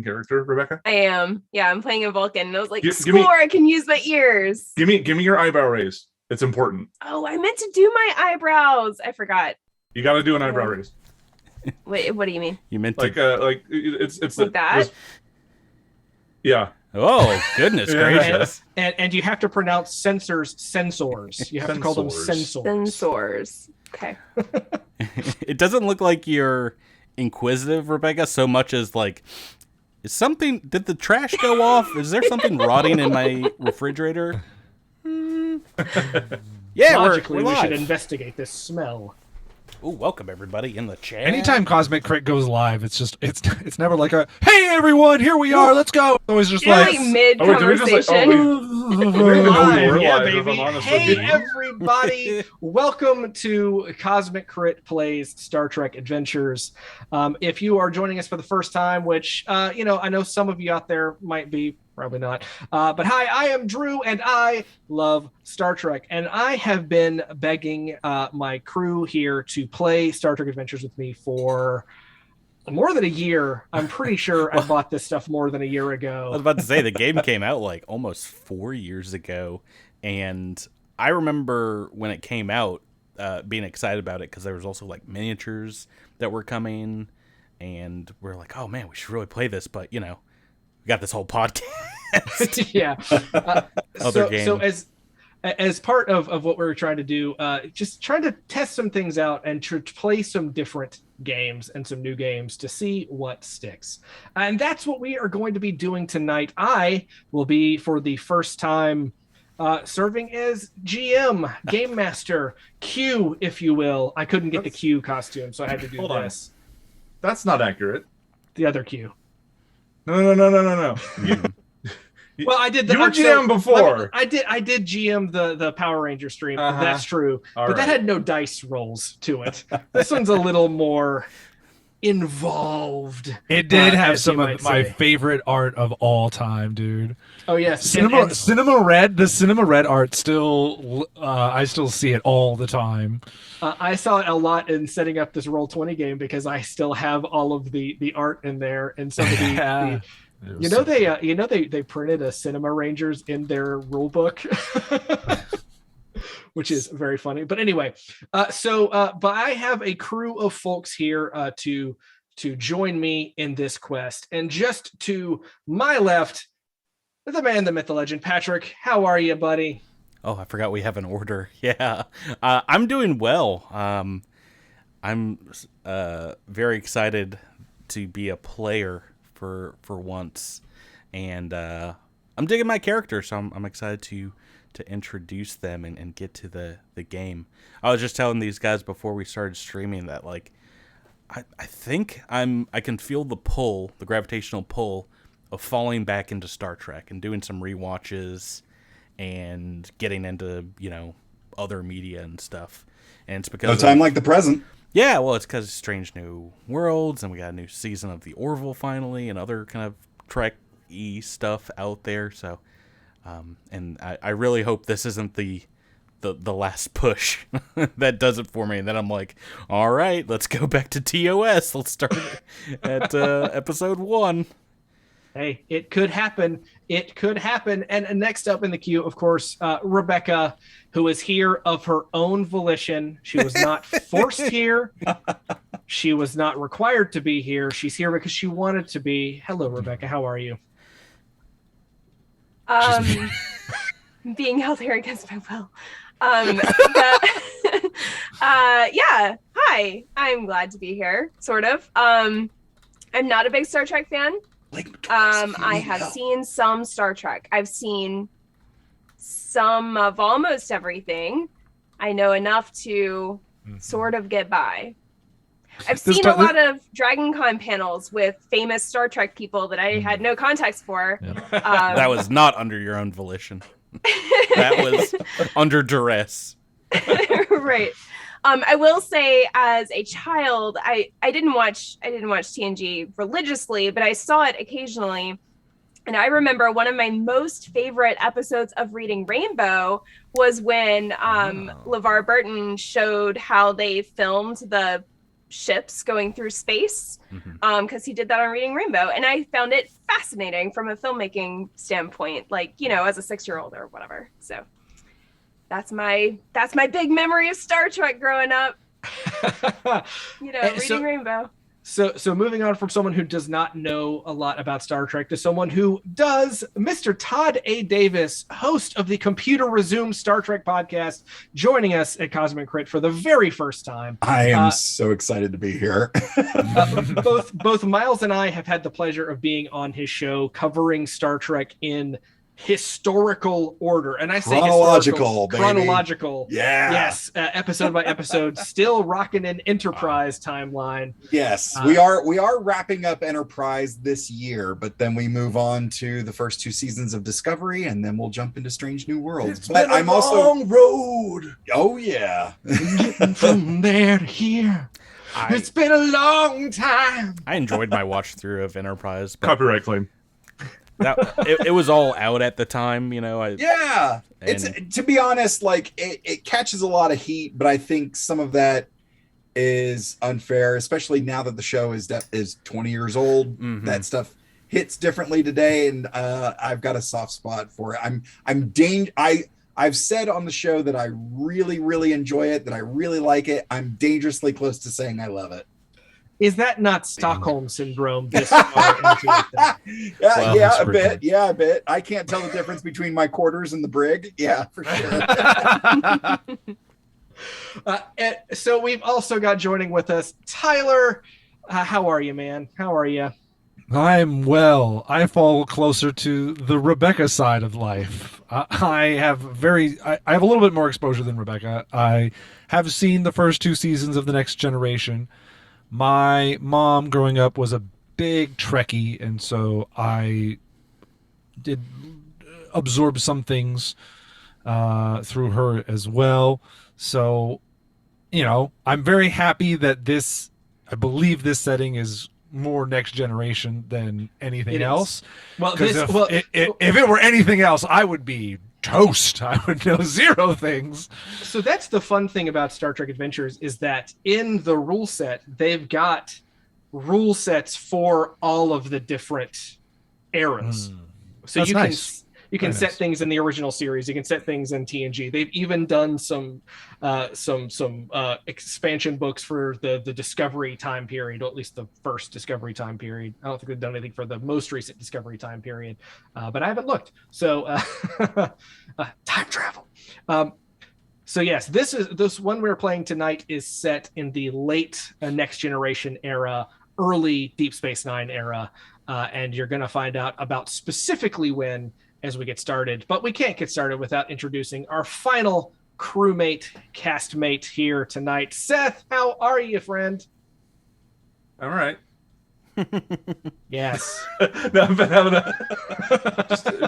character, Rebecca? I am. Yeah, I'm playing a Vulcan. And I was like, Give score! me- I can use my ears. Give me your eyebrow raise. It's important. Oh, I meant to do my eyebrows. I forgot. You got to do an eyebrow raise. Wait, what do you mean? You meant to like it's like that? Yeah. Oh, goodness gracious. And you have to pronounce sensors. You have to call them sensors. Sensors. Okay. It doesn't look like you're inquisitive, Rebecca, so much as like, did the trash go off? Is there something rotting in my refrigerator? Yeah, logically, we're we should live. investigate this smell. Ooh, welcome everybody in the chat. Anytime Cosmic Crit goes live, it's never like a hey everyone, here we are, let's go. It's always just like mid conversation. Yeah, baby. Hey everybody, welcome to Cosmic Crit Plays Star Trek Adventures. If you are joining us for the first time, which I know some of you out there might be, probably not. But hi, I am Drew, and I love Star Trek. And I have been begging my crew here to play Star Trek Adventures with me for more than a year. I'm pretty sure I bought this stuff more than a year ago. I was about to say, the game came out like almost 4 years ago. And I remember when it came out being excited about it because there was also like miniatures that were coming. And we're like, oh man, we should really play this. But, we got this whole podcast. Yeah. Game. So as part of what we're trying to do, just trying to test some things out and to play some different games and some new games to see what sticks. And that's what we are going to be doing tonight. I will be, for the first time, serving as GM, Game Master, Q, if you will. I couldn't get the Q costume, so I had to do this. That's not accurate. The other Q. No. Well, I did. You were GM before. I did GM the Power Ranger stream. That's true, but that had no dice rolls to it. This one's a little more involved. It did have some of my favorite art of all time, dude. Oh yes, Cinema Red. The Cinema Red art still, I still see it all the time. I saw it a lot in setting up this Roll20 game because I still have all of the art in there and some of the they printed a Cinema Rangers in their rule book. Which is very funny. But anyway, but I have a crew of folks here to join me in this quest. And just to my left, the man, the myth, the legend, Patrick. How are you, buddy? Oh, I forgot we have an order. Yeah, I'm doing well. I'm very excited to be a player for once, and I'm digging my character, so I'm excited to introduce them and get to the game. I was just telling these guys before we started streaming that like I think I can feel the gravitational pull of falling back into Star Trek and doing some rewatches and getting into other media and stuff. And it's because no time like the present. Yeah, well, it's because Strange New Worlds, and we got a new season of The Orville finally, and other kind of Trek-y stuff out there. So, and I really hope this isn't the last push that does it for me. And then I'm like, all right, let's go back to TOS. Let's start at episode 1. Hey, it could happen. It could happen. And next up in the queue, of course, Rebecca, who is here of her own volition. She was not forced here. She was not required to be here. She's here because she wanted to be. Hello, Rebecca. How are you? Being held here against my will. Yeah. Hi. I'm glad to be here. Sort of. I'm not a big Star Trek fan. I have seen some Star Trek. I've seen some of almost everything. I know enough to sort of get by. I've seen a lot of Dragon Con panels with famous Star Trek people that I had no context for. Yeah. That was not under your own volition. That was under duress. Right. I will say, as a child, I didn't watch TNG religiously, but I saw it occasionally. And I remember one of my most favorite episodes of Reading Rainbow was when LeVar Burton showed how they filmed the ships going through space, because he did that on Reading Rainbow, and I found it fascinating from a filmmaking standpoint, like, you know, as a 6-year-old or whatever. So that's my big memory of Star Trek growing up. You know, Reading Rainbow. So moving on from someone who does not know a lot about Star Trek to someone who does, Mr. Todd A. Davis, host of the Computer Resume Star Trek podcast, joining us at Cosmic Crit for the very first time. I am so excited to be here. Both Miles and I have had the pleasure of being on his show covering Star Trek in historical order, and I say chronological. Yeah. Yes, episode by episode, still rocking an Enterprise timeline. Yes, we are wrapping up Enterprise this year, but then we move on to the first 2 seasons of Discovery, and then we'll jump into Strange New Worlds. But I'm also long road. Oh yeah, from there to here. It's been a long time. I enjoyed my watch through of Enterprise. Copyright claim. It was all out at the time, you know. It's, to be honest, like it catches a lot of heat, but I think some of that is unfair, especially now that the show is 20 years old. That stuff hits differently today, and I've got a soft spot for it. I've said on the show that I really, really enjoy it, that I really like it. I'm dangerously close to saying I love it. Is that not Stockholm syndrome this far into it? Yeah, a bit. I can't tell the difference between my quarters and the brig. Yeah, for sure. So we've also got joining with us Tyler. How are you, man? How are you? I'm well. I fall closer to the Rebecca side of life. I have a little bit more exposure than Rebecca. I have seen the first 2 seasons of The Next Generation. My mom growing up was a big Trekkie, and so I did absorb some things through her as well. So, you know, I'm very happy that I believe this setting is more Next Generation than anything else. Well, if it were anything else, I would be toast. I would know 0 things. So that's the fun thing about Star Trek Adventures, is that in the rule set, they've got rule sets for all of the different eras. So that's you can set things in the original series. You can set things in TNG. They've even done some expansion books for the Discovery time period, or at least the first Discovery time period. I don't think they've done anything for the most recent Discovery time period, but I haven't looked. So time travel. So yes, this one we're playing tonight is set in the late Next Generation era, early Deep Space Nine era, and you're going to find out about specifically when as we get started. But we can't get started without introducing our final crewmate, castmate here tonight. Seth, how are you, friend? All right. Yes. No, I've been having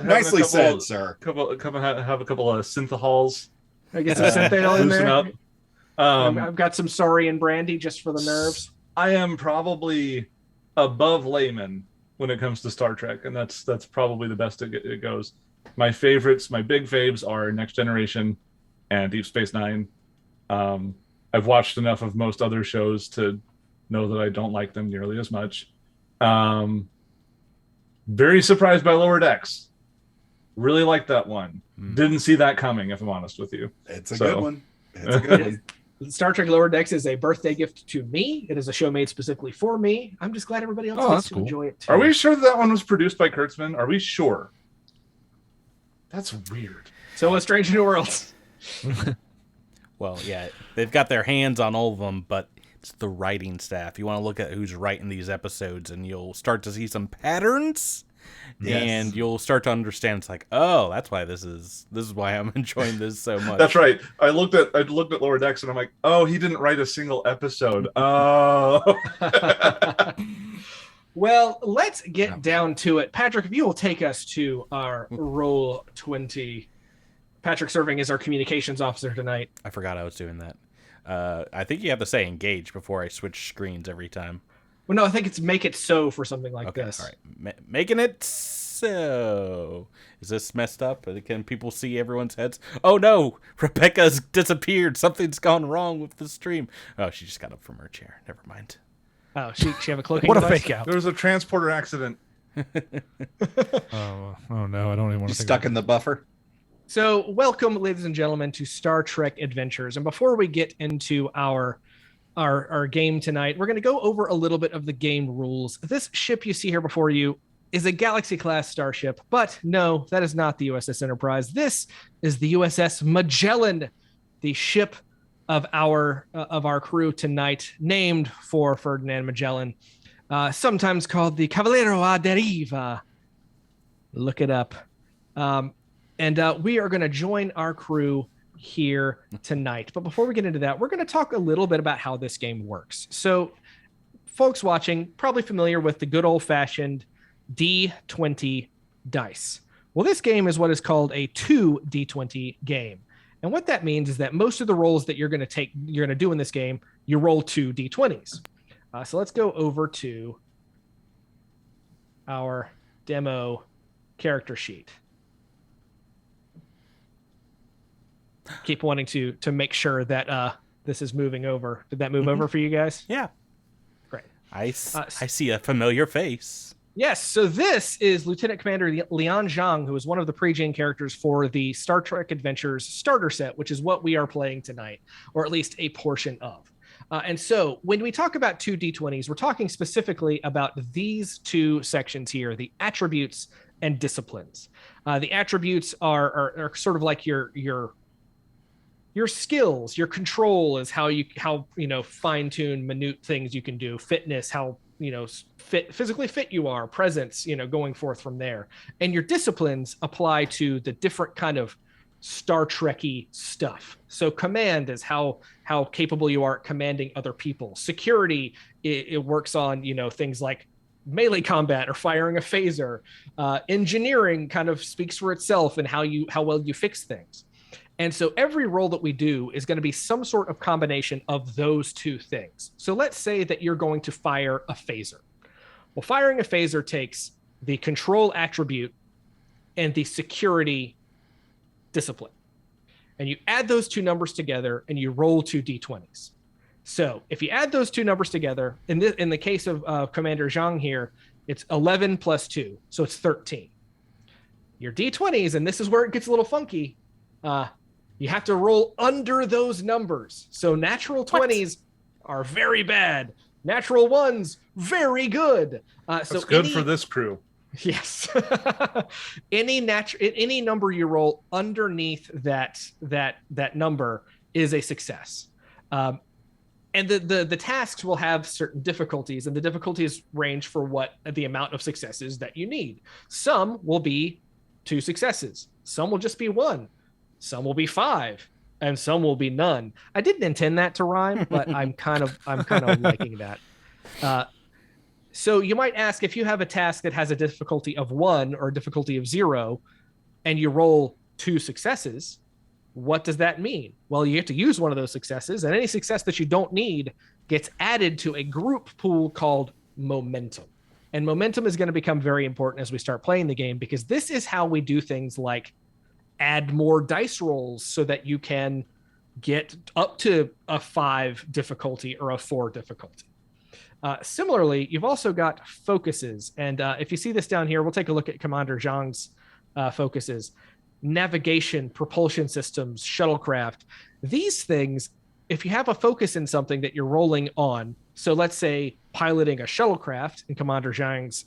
Nicely said, sir. Have a couple of synthahals. I get some synthale in Loosen there. up. I've got some Saurian brandy just for the nerves. I am probably above layman when it comes to Star Trek, and that's probably the best it goes. My favorites, my big faves, are Next Generation and Deep Space Nine. I've watched enough of most other shows to know that I don't like them nearly as much. Very surprised by Lower Decks. Really like that one. Didn't see that coming, if I'm honest with you. It's a good one. It's a good one. Star Trek Lower Decks is a birthday gift to me. It is a show made specifically for me. I'm just glad everybody else gets to enjoy it too. Are we sure that one was produced by Kurtzman? Are we sure? That's weird. So was Strange New Worlds. Well, yeah, they've got their hands on all of them, but it's the writing staff. You want to look at who's writing these episodes, and you'll start to see some patterns. Yes. And you'll start to understand. It's like, oh, that's why this is why I'm enjoying this so much. That's right. I looked at Lower Decks and I'm like, oh, he didn't write a single episode. Oh. Well, let's get down to it. Patrick, if you will take us to our Roll 20. Patrick serving as our communications officer tonight. I forgot I was doing that. I think you have to say engage before I switch screens every time. Well, no, I think it's make it so for something like this. All right. Making it So, is this messed up? Can people see everyone's heads? Oh no, Rebecca's disappeared. Something's gone wrong with the stream. Oh, she just got up from her chair. Never mind. Oh, she have a cloaking What a device? fake out. There was a transporter accident. Oh no, I don't even want to You think stuck about in the buffer. So, welcome, ladies and gentlemen, to Star Trek Adventures. And before we get into our game tonight, we're going to go over a little bit of the game rules. This ship you see here before you is a Galaxy-class starship, but no, that is not the USS Enterprise. This is the USS Magellan, the ship of our crew tonight, named for Ferdinand Magellan, sometimes called the Cavaliero a Deriva. Look it up. And we are going to join our crew here tonight. But before we get into that, we're going to talk a little bit about how this game works. So folks watching, probably familiar with the good old-fashioned D20 dice. Well, this game is what is called a 2D20 game. And what that means is that most of the rolls that you're going to do in this game, you roll 2 D20s. So let's go over to our demo character sheet. Keep wanting to make sure that this is moving over. Did that move over for you guys? Yeah. Great. I see a familiar face. Yes. So this is Lieutenant Commander Lian Zhang, who is one of the pre-gen characters for the Star Trek Adventures starter set, which is what we are playing tonight, or at least a portion of. And so when we talk about 2 D20s, we're talking specifically about these two sections here, the attributes and disciplines. The attributes are sort of like your skills. Your control is how fine-tune minute things you can do. Fitness, how physically fit you are. Presence, going forth from there. And your disciplines apply to the different kind of Star Trek-y stuff. So command is how capable you are at commanding other people. Security, it works on things like melee combat or firing a phaser. Engineering kind of speaks for itself and how well you fix things. And so every roll that we do is going to be some sort of combination of those two things. So let's say that you're going to fire a phaser. Well, firing a phaser takes the control attribute and the security discipline. And you add those two numbers together and you roll 2 D20s. So if you add those two numbers together, in the case of Commander Zhang here, it's 11 plus 2. So it's 13. Your D20s, and this is where it gets a little funky, you have to roll under those numbers. So natural 20s are very bad. Natural 1s, very good. That's good for this crew. Yes. Any number you roll underneath that number is a success. And the tasks will have certain difficulties, and the difficulties range for what the amount of successes that you need. Some will be 2 successes. Some will just be 1. Some will be 5, and some will be none. I didn't intend that to rhyme, but I'm kind of liking that. So you might ask, if you have a task that has a difficulty of 1 or a difficulty of 0, and you roll 2 successes, what does that mean? Well, you have to use one of those successes, and any success that you don't need gets added to a group pool called momentum. And momentum is going to become very important as we start playing the game, because this is how we do things like add more dice rolls so that you can get up to a 5 difficulty or a 4 difficulty. Similarly, you've also got focuses. And if you see this down here, we'll take a look at Commander Zhang's focuses. Navigation, propulsion systems, shuttlecraft. These things, if you have a focus in something that you're rolling on, so let's say piloting a shuttlecraft in Commander Zhang's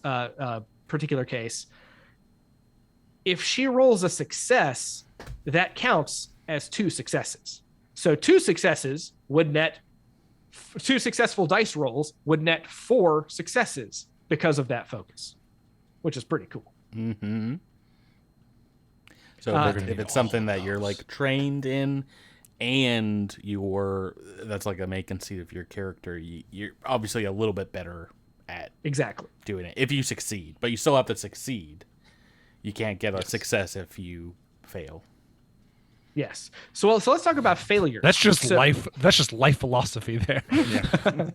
particular case, if she rolls a success, that counts as 2 successes. So 2 successes would net 2 successful dice rolls would net 4 successes because of that focus, which is pretty cool. Mm-hmm. So if it's something that you're like trained in, and that's like a make and see of your character, you're obviously a little bit better at doing it if you succeed, but you still have to succeed. You can't get a success if you fail. Yes. So let's talk about failure. That's just life. That's just life philosophy there. Yeah.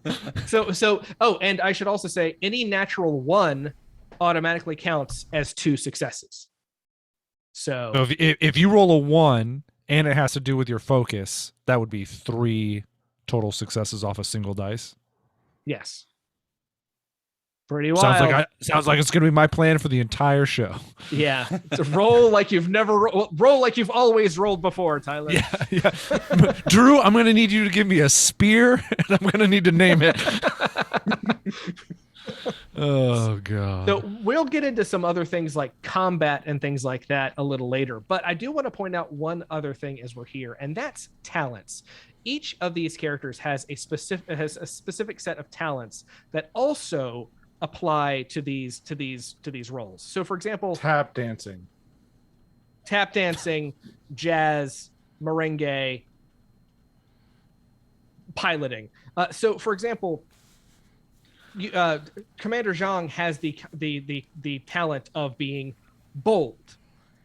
And I should also say any natural 1 automatically counts as 2 successes. So if you roll a 1 and it has to do with your focus, that would be 3 total successes off a single dice. yes. Pretty wild. Sounds like it's going to be my plan for the entire show. Yeah, to roll like you've never roll like you've always rolled before, Tyler. Yeah. Drew, I'm going to need you to give me a spear, and I'm going to need to name it. Oh god. So we'll get into some other things like combat and things like that a little later, but I do want to point out one other thing as we're here, and that's talents. Each of these characters has a specific set of talents that also apply to these roles. So for example, Tap dancing, jazz, merengue, piloting. So for example, Commander Zhang has the talent of being bold.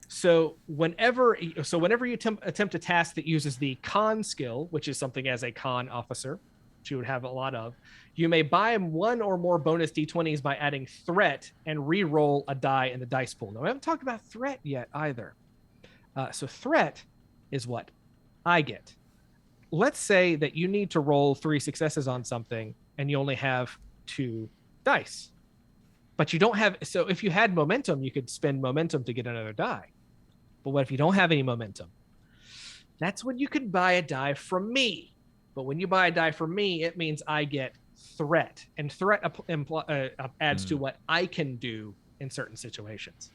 So whenever you attempt a task that uses the con skill, which is something as a con officer, which you would have a lot of, you may buy 1 or more bonus d20s by adding threat and re-roll a die in the dice pool. Now, we haven't talked about threat yet either. So threat is what I get. Let's say that you need to roll 3 successes on something and you only have 2 dice. But you don't have... So if you had momentum, you could spend momentum to get another die. But what if you don't have any momentum? That's when you could buy a die from me. But when you buy a die from me, it means I get threat, and threat adds to what I can do in certain situations.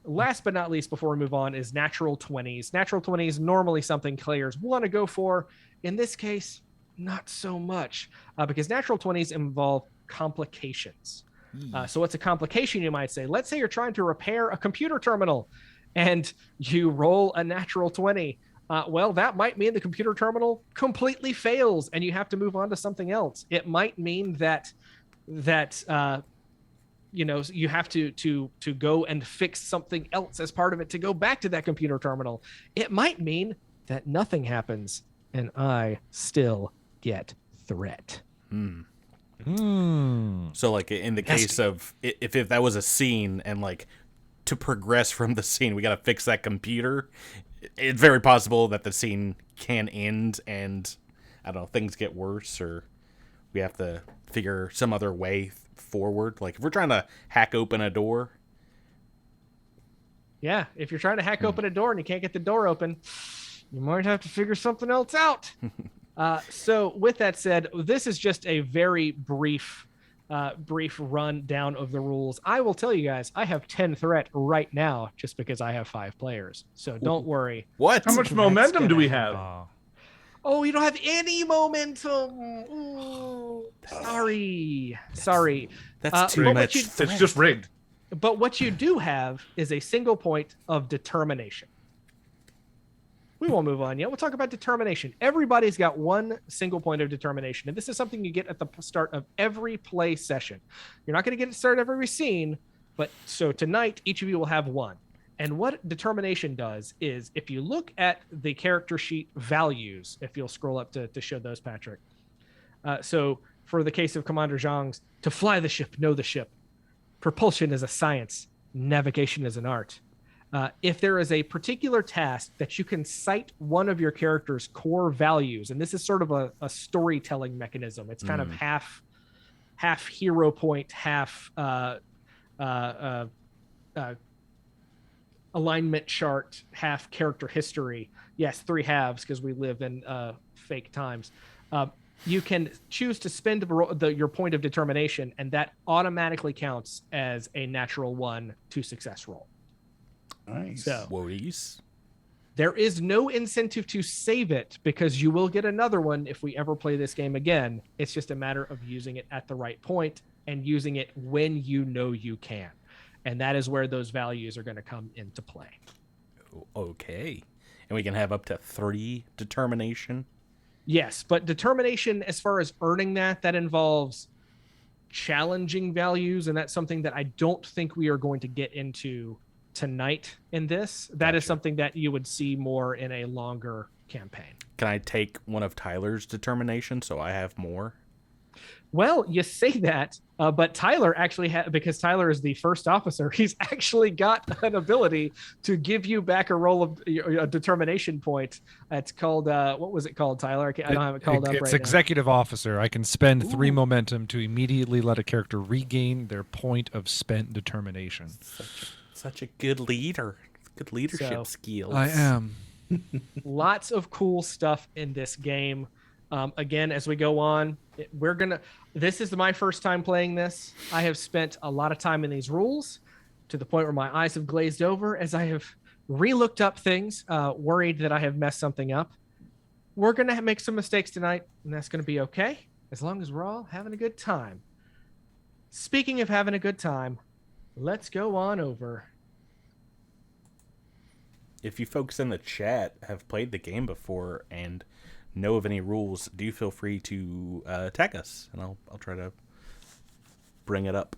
Last but not least, before we move on, is natural 20s. Natural 20s, normally something players want to go for. In this case, not so much, because natural 20s involve complications. So what's a complication, you might say? Let's say you're trying to repair a computer terminal and you roll a natural 20. Well, that might mean the computer terminal completely fails and you have to move on to something else. It might mean that you have to go and fix something else as part of it to go back to that computer terminal. It might mean that nothing happens and I still get threat. So like in the case of if that was a scene and like to progress from the scene, we got to fix that computer. It's very possible that the scene can end and I don't know, things get worse, or we have to figure some other way forward. Like if we're trying to hack open a door. Yeah, if you're trying to hack open a door and you can't get the door open, you might have to figure something else out. So with that said, this is just a very brief rundown of the rules. I will tell you guys, I have 10 threat right now just because I have 5 players. So don't worry. What? How much momentum do we have? Oh, you don't have any momentum. Ooh, sorry. That's too much. It's just rigged. But what you do have is a single point of determination. We won't move on yet. We'll talk about determination. Everybody's got 1 single point of determination, and this is something you get at the start of every play session. You're not going to get it started every scene, but so tonight, each of you will have 1. And what determination does is, if you look at the character sheet values, if you'll scroll up to show those, Patrick. So for the case of Commander Zhang's, to fly the ship, know the ship. Propulsion is a science. Navigation is an art. If there is a particular task that you can cite one of your character's core values, and this is sort of a storytelling mechanism. It's kind of half hero point, half alignment chart, half character history. Yes, 3 halves because we live in fake times. You can choose to spend your point of determination, and that automatically counts as a natural 1 to success roll. Nice. So, Woadies. there is no incentive to save it because you will get another one if we ever play this game again. It's just a matter of using it at the right point and using it when you know you can. And that is where those values are going to come into play. Okay. And we can have up to 3 determination. Yes, but determination, as far as earning that involves challenging values, and that's something that I don't think we are going to get into tonight in this. That is something that you would see more in a longer campaign. Can I take one of Tyler's determination so I have more? Well, you say that, but Tyler actually because Tyler is the first officer, he's actually got an ability to give you back a roll of a determination point. It's called, what was it called, Tyler? I don't have it called up right now. It's executive officer. I can spend 3 Ooh. momentum to immediately let a character regain their point of spent determination. Such a good leader. Good leadership skills. I am. Lots of cool stuff in this game. Again, as we go on, this is my first time playing this. I have spent a lot of time in these rules to the point where my eyes have glazed over as I have re-looked up things, worried that I have messed something up. We're going to make some mistakes tonight, and that's going to be okay, as long as we're all having a good time. Speaking of having a good time, let's go on over. If you folks in the chat have played the game before and know of any rules, do feel free to tag us, and I'll try to bring it up.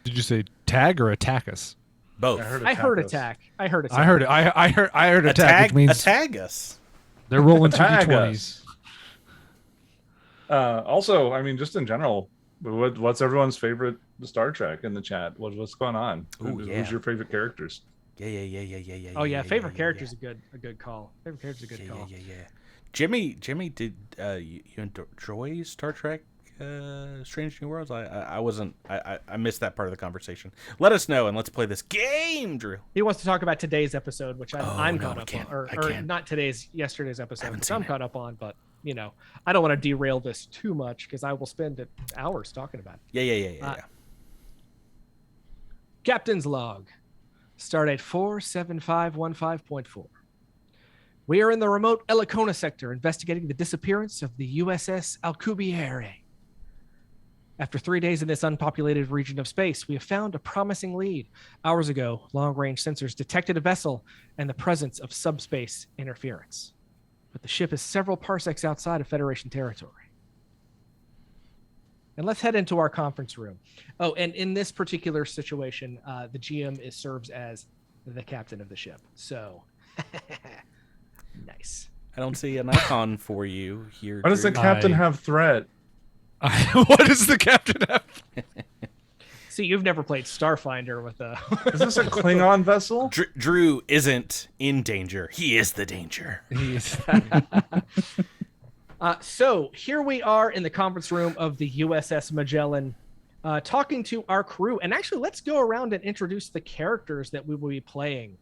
Did you say tag or attack us? Both. I heard attack. I heard attack. I heard attack, which means tag us. They're rolling 2d20s. Also, I mean, just in general, what's everyone's favorite Star Trek in the chat? What's going on? Who's your favorite characters? Yeah. Oh yeah, favorite character's a good call. Favorite character's a good call. Yeah. Jimmy, did you enjoy Star Trek Strange New Worlds? I wasn't. I missed that part of the conversation. Let us know and let's play this game, Drew. He wants to talk about today's episode, which I'm caught up on, or not yesterday's episode, which I'm caught up on. But I don't want to derail this too much because I will spend hours talking about it. Yeah. Captain's log. Stardate 47515.4. We are in the remote Elikona sector investigating the disappearance of the Uss Alcubierre. After 3 days in this unpopulated region of space, we have found a promising lead. Hours ago, long-range sensors detected a vessel and the presence of subspace interference. But the ship is several parsecs outside of Federation territory. And let's head into our conference room. Oh, and in this particular situation, the GM serves as the captain of the ship. So, nice. I don't see an icon for you here. Why does the captain have threat? What does the captain have? See, you've never played Starfinder with a... Is this a Klingon vessel? Drew isn't in danger. He is the danger. So here we are in the conference room of the USS Magellan, talking to our crew. And actually, let's go around and introduce the characters that we will be playing.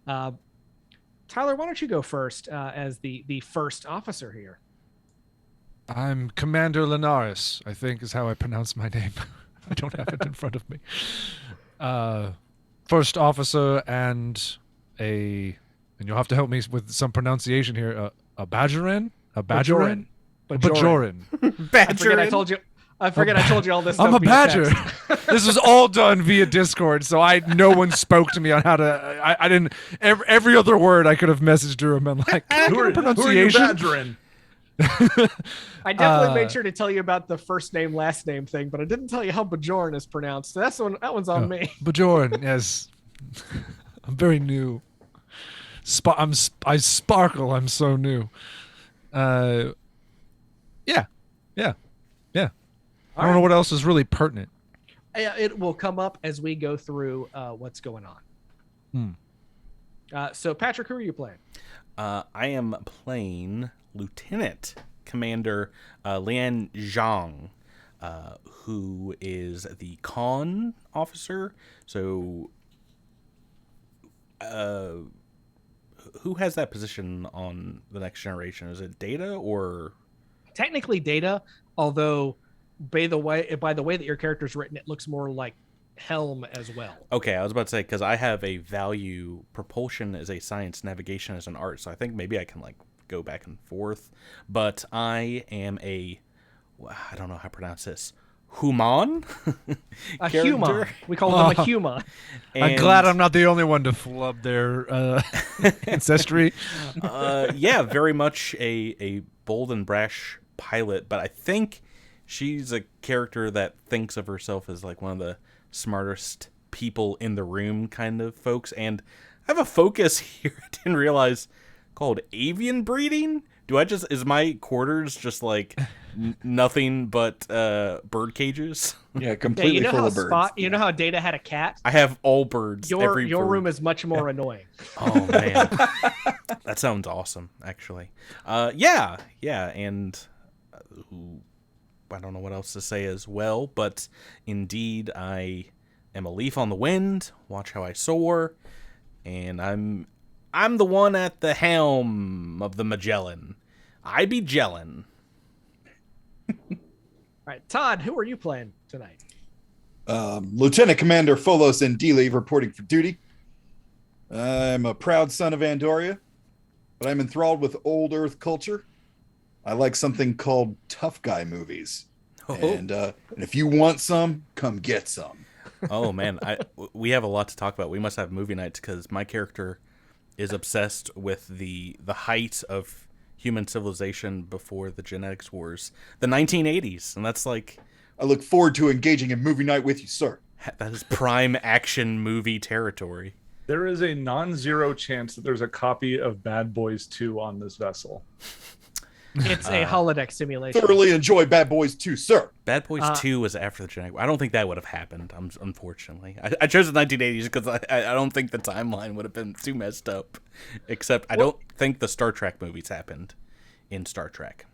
Tyler, why don't you go first as the first officer here? I'm Commander Linares, I think is how I pronounce my name. I don't have it in front of me. First officer and you'll have to help me with some pronunciation here, a Bajoran? A Bajoran? Bajoran. I forget I told you all this stuff. I'm a badger. This was all done via Discord, so no one spoke to me on how to. I didn't. Every other word I could have messaged her and been like, who are you badgering? I definitely made sure to tell you about the first name, last name thing, but I didn't tell you how Bajoran is pronounced. So that one's on me. Bajoran, yes. I'm very new. I sparkle. I'm so new. Yeah. I don't know what else is really pertinent. It will come up as we go through what's going on. So, Patrick, who are you playing? I am playing Lieutenant Commander Lian Zhang, who is the con officer. So, who has that position on the Next Generation? Is it Data or? Technically Data, although by the way that your character's written, it looks more like Helm as well. Okay, I was about to say, because I have a value, propulsion as a science, navigation as an art, so I think maybe I can go back and forth. But I am I don't know how to pronounce this, human? A human. We call them a human. I'm glad I'm not the only one to flub their ancestry. Yeah, very much a bold and brash pilot, but I think she's a character that thinks of herself as one of the smartest people in the room kind of folks. And I have a focus here I didn't realize called avian breeding, Do I just is my quarters just like nothing but bird cages? Yeah, completely full of birds. You know how Data had a cat? I have all birds. Your bird. room is much more annoying. Oh man, that sounds awesome. Actually, yeah, and I don't know what else to say as well, but indeed, I am a leaf on the wind. Watch how I soar, and I'm the one at the helm of the Magellan. I be Jellin. All right, Todd, who are you playing tonight? Lieutenant Commander Folos Ndili reporting for duty. I'm a proud son of Andoria, but I'm enthralled with old Earth culture. I like something called tough guy movies. Oh. And if you want some, come get some. Oh man, we have a lot to talk about. We must have movie nights because my character is obsessed with the height of human civilization before the genetics wars, the 1980s, and that's like. I look forward to engaging in movie night with you, sir. That is prime action movie territory. There is a non-zero chance that there's a copy of Bad Boys 2 on this vessel. It's a holodeck simulation. Thoroughly enjoy Bad Boys 2, sir. Bad Boys 2 was after the genetic. I don't think that would have happened, unfortunately. I chose the 1980s because I don't think the timeline would have been too messed up. Except I don't think the Star Trek movies happened in Star Trek.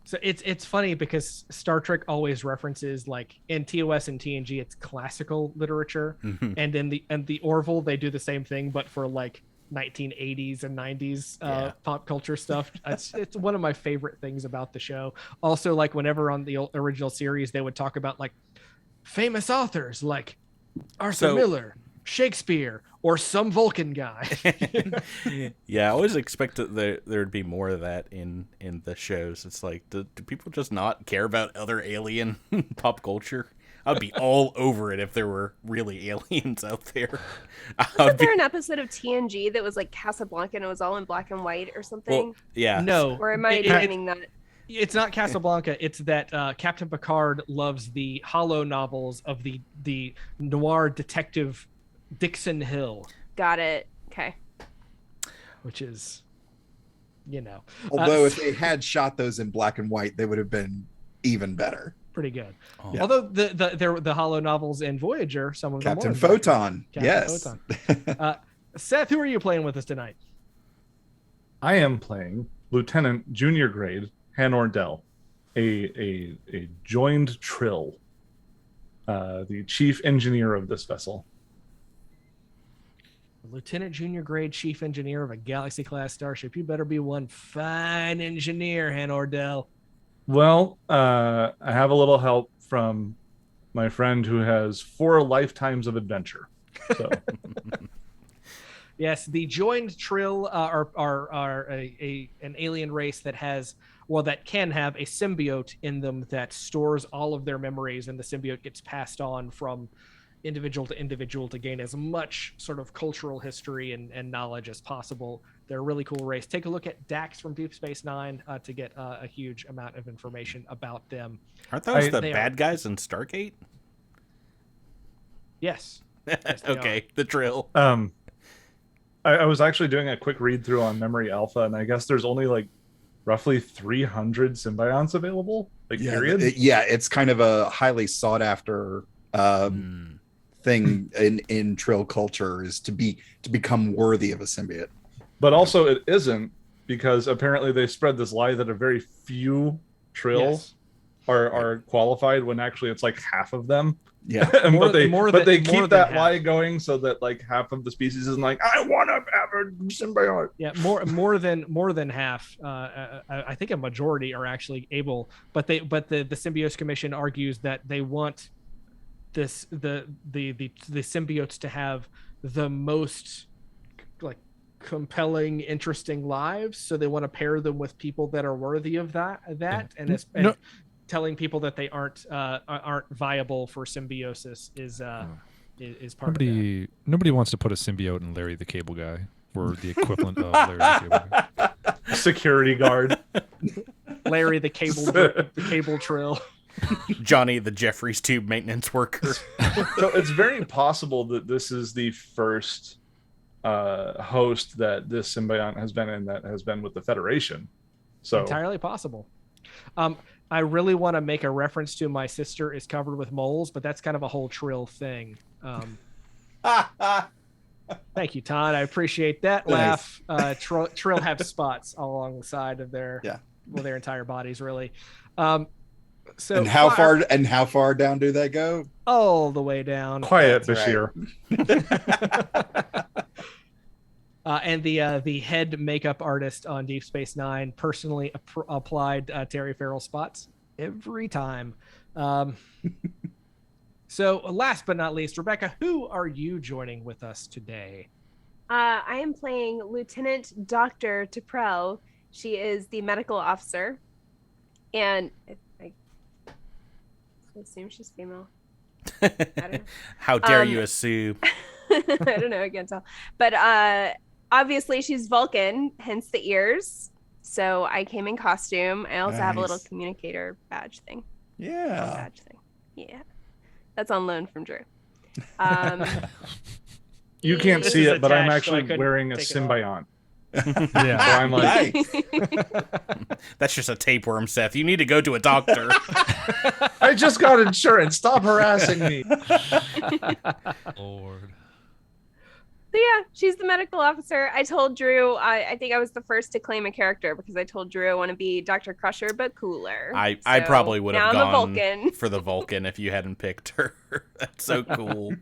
So it's funny because Star Trek always references, like in TOS and TNG, it's classical literature, and in the Orville they do the same thing, but for like 1980s and 90s pop culture stuff. It's one of my favorite things about the show. Also, like whenever on the original series they would talk about like famous authors like Arthur Miller, Shakespeare, or some Vulcan guy. Yeah, I always expect that there'd be more of that in the shows. It's like, do people just not care about other alien pop culture? I'd be all over it if there were really aliens out there. Wasn't there an episode of TNG that was like Casablanca and it was all in black and white or something? Well, yeah. No. Or am I dreaming that? It's not Casablanca. It's that Captain Picard loves the hollow novels of the noir detective Dixon Hill. Got it. Okay. Which is, Although if they had shot those in black and white, they would have been even better. Pretty good. Oh. Yeah. Although the hollow novels in Voyager, some of Captain them Photon. Captain Yes. Photon. Seth, who are you playing with us tonight? I am playing Lieutenant Junior Grade Han Dell, a joined Trill, the chief engineer of this vessel. Lieutenant Junior Grade Chief Engineer of a Galaxy class starship. You better be one fine engineer, Han Ordell. Well, I have a little help from my friend who has 4 lifetimes of adventure. So. Yes, the joined Trill are an alien race that can have a symbiote in them that stores all of their memories, and the symbiote gets passed on from individual to individual to gain as much sort of cultural history and knowledge as possible. They're a really cool race. Take a look at Dax from Deep Space Nine to get a huge amount of information about them. Aren't those the bad guys in Stargate? Yes. Okay, the Trill. I was actually doing a quick read through on Memory Alpha, and I guess there's only like roughly 300 symbionts available. Period. It's kind of a highly sought after thing in Trill culture is to become worthy of a symbiote. But also it isn't, because apparently they spread this lie that a very few Trill are qualified when actually it's like half of them. Yeah. But they keep that lie going so that like half of the species isn't like, I want to have a symbiote. Yeah, more than half. I think a majority are actually able, but the Symbiosis Commission argues that they want the symbiotes to have the most like compelling, interesting lives, so they want to pair them with people that are worthy of that and telling people that they aren't viable for symbiosis is part of that. Nobody wants to put a symbiote in Larry the Cable Guy, or the equivalent of Larry the Cable Guy. Security guard. Larry the cable Trill. Johnny the Jeffries tube maintenance worker. So it's very possible that this is the first host that this symbiont has been in that has been with the Federation. So entirely possible. I really want to make a reference to my sister is covered with moles, but that's kind of a whole Trill thing. Thank you, Todd. I appreciate that laugh. Trill have spots all along the side of their their entire bodies, really. So and how far down do they go? All the way down. Quiet, Bashir. And the head makeup artist on Deep Space Nine personally applied Terry Farrell spots every time. So last but not least, Rebecca, who are you joining with us today? I am playing Lieutenant Dr. Teprell. She is the medical officer. And I assume she's female. I don't know. How dare you assume? I don't know. I can't tell. But obviously she's Vulcan, hence the ears. So I came in costume. I also have a little communicator badge thing. Yeah. Badge thing. Yeah. That's on loan from Drew. You can't see it, but I'm actually wearing a symbiont. Yeah. So I'm like, Nice. That's just a tapeworm, Seth. You need to go to a doctor. I just got insurance. Stop harassing me. Lord. So yeah, she's the medical officer. I told Drew, I think I was the first to claim a character because I told Drew I want to be Dr. Crusher, but cooler. I So probably would have now I'm a gone Vulcan. for the Vulcan if you hadn't picked her. That's so cool.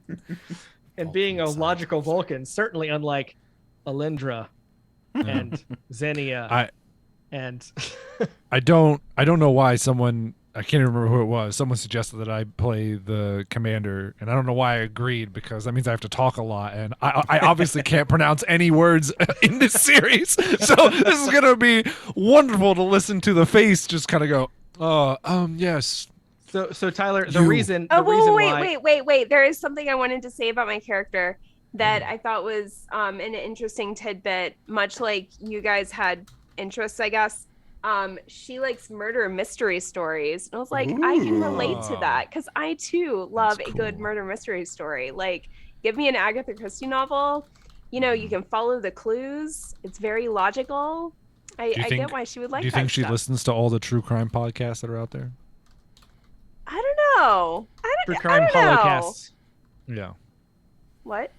And being a logical Vulcan, certainly unlike Alindra and Xenia. I don't know why I can't remember who it was. Someone suggested that I play the commander, and I don't know why I agreed, because that means I have to talk a lot, and I obviously can't pronounce any words in this series. So this is gonna be wonderful to listen to the face just kind of go, yes. So Tyler, You. the reason Wait. There is something I wanted to say about my character that I thought was an interesting tidbit, much like you guys had interests, I guess. She likes murder mystery stories. And I was like, I can relate to that because I too love a good murder mystery story. Like, give me an Agatha Christie novel. You know, you can follow the clues. It's very logical. I get why she would like that. Do you think she stuff. listens to all the true crime podcasts that are out there? I don't know. True crime I don't know. holocasts. Yeah. What?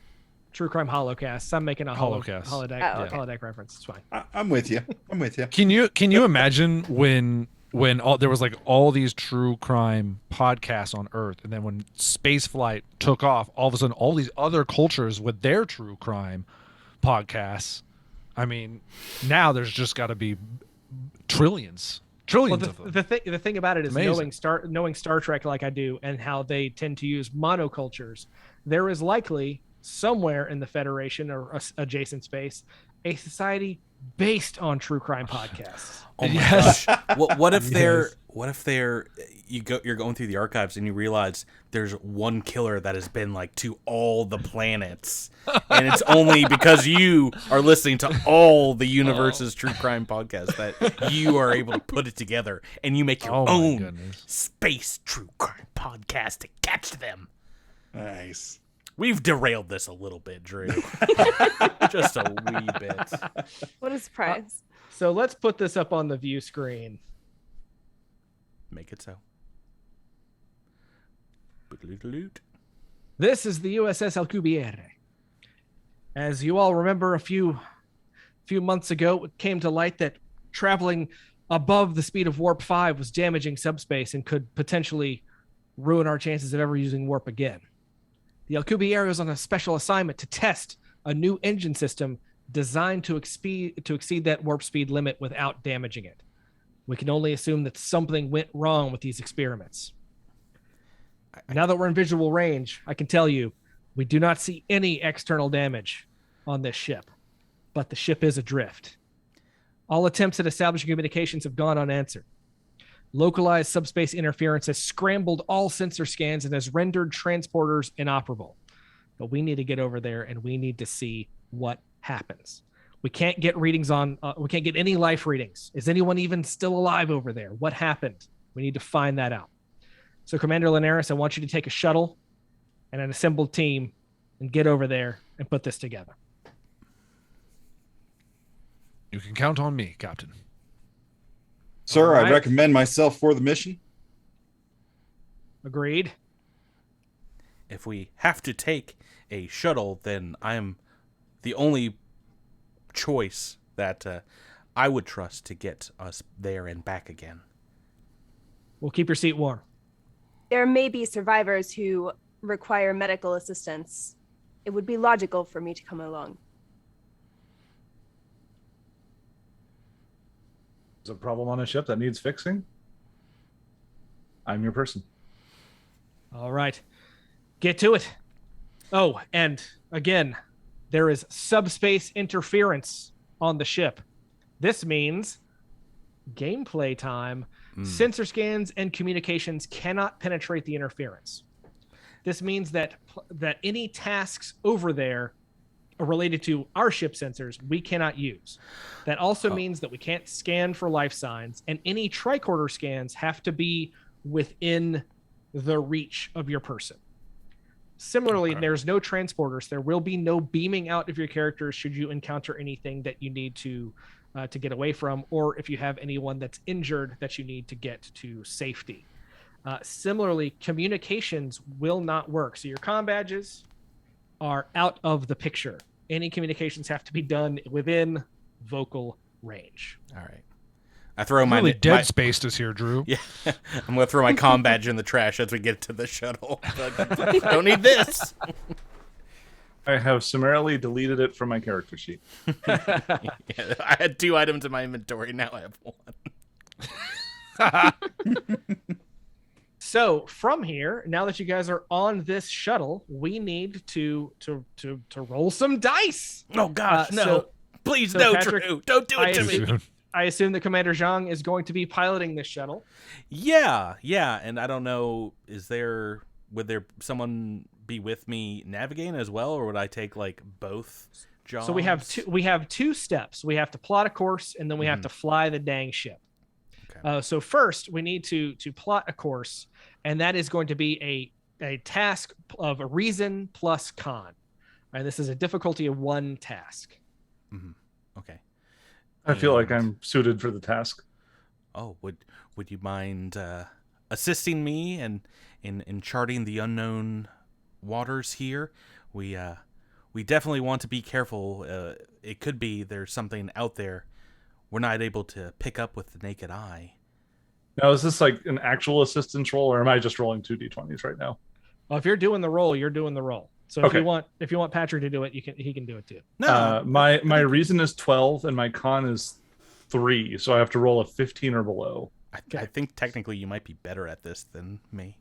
True crime holocasts. I'm making a Holocast. holodeck, Oh, okay. holodeck reference. It's fine. I'm with you. Can you imagine when there was like all these true crime podcasts on Earth, and then when spaceflight took off, all of a sudden all these other cultures with their true crime podcasts. I mean, now there's just got to be trillions of them. The thing about it is Amazing. knowing Star Trek like I do, and how they tend to use monocultures. There is likely somewhere in the Federation or adjacent space a society based on true crime podcasts. Oh my gosh! What if you're going through the archives and you realize there's one killer that has been like to all the planets, and it's only because you are listening to all the universe's true crime podcasts that you are able to put it together, and you make your own space true crime podcast to catch them. Nice. We've derailed this a little bit, Drew. Just a wee bit. What a surprise. So let's put this up on the view screen. Make it so. This is the USS Alcubierre. As you all remember, a few months ago, it came to light that traveling above the speed of Warp 5 was damaging subspace and could potentially ruin our chances of ever using Warp again. The Alcubierre was on a special assignment to test a new engine system designed to exceed that warp speed limit without damaging it. We can only assume that something went wrong with these experiments. Now that we're in visual range, I can tell you, we do not see any external damage on this ship, but the ship is adrift. All attempts at establishing communications have gone unanswered. Localized subspace interference has scrambled all sensor scans and has rendered transporters inoperable. But we need to get over there and we need to see what happens. We can't get readings we can't get any life readings. Is anyone even still alive over there? What happened? We need to find that out. So Commander Linares, I want you to take a shuttle and an assembled team and get over there and put this together. You can count on me, Captain. Sir, All right. I recommend myself for the mission. Agreed. If we have to take a shuttle, then I'm the only choice that I would trust to get us there and back again. We'll keep your seat warm. There may be survivors who require medical assistance. It would be logical for me to come along. There's a problem on a ship that needs fixing. I'm your person. All right. Get to it. Oh, and again, there is subspace interference on the ship. This means gameplay time. Sensor scans and communications cannot penetrate the interference. This means that any tasks over there related to our ship sensors we cannot use. That also means that we can't scan for life signs, and any tricorder scans have to be within the reach of your person. Similarly, there's no transporters. There will be no beaming out of your characters should you encounter anything that you need to get away from, or if you have anyone that's injured that you need to get to safety. Similarly, communications will not work. So your comm badges are out of the picture. Any communications have to be done within vocal range. All right. I throw my really dead spaced us here, Drew. Yeah, I'm gonna throw my comm badge in the trash as we get to the shuttle. Don't need this. I have summarily deleted it from my character sheet. Yeah, I had 2 items in my inventory. Now I have 1. So from here, now that you guys are on this shuttle, we need to roll some dice. Oh gosh, no! Please, so no, Patrick, Drew! Don't do it to me. I assume that Commander Zhang is going to be piloting this shuttle. Yeah, and I don't know. Would there someone be with me navigating as well, or would I take like both jobs? So we have two steps. We have to plot a course, and then we have to fly the dang ship. Okay. So first, we need to plot a course, and that is going to be a task of a reason plus con. And this is a difficulty of 1 task. Mm-hmm. Okay. I feel like I'm suited for the task. Oh, would you mind assisting me in charting the unknown waters here? We definitely want to be careful. It could be there's something out there we're not able to pick up with the naked eye. Now, is this like an actual assistance roll, or am I just rolling 2d20s right now? Well, if you're doing the roll, you're doing the roll. So if you want Patrick to do it, he can do it too. No, my reason is 12 and my con is 3, so I have to roll a 15 or below. I think technically you might be better at this than me.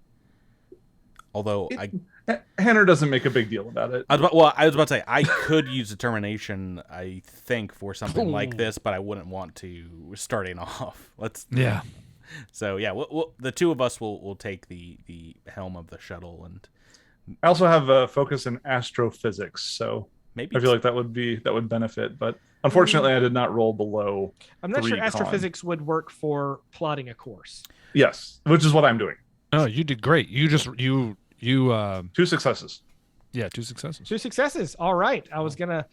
Although Hanner doesn't make a big deal about it. I was about to say I could use determination, I think, for something like this, but I wouldn't want to starting off. Yeah. So yeah, the 2 of us will take the helm of the shuttle, and I also have a focus in astrophysics, so maybe I feel like that would benefit. But unfortunately, I did not roll below. I'm not 3 sure con. astrophysics would work for plotting a course. Yes, which is what I'm doing. Oh, you did great. You 2 successes. Yeah, 2 successes. 2 successes. All right. I was gonna.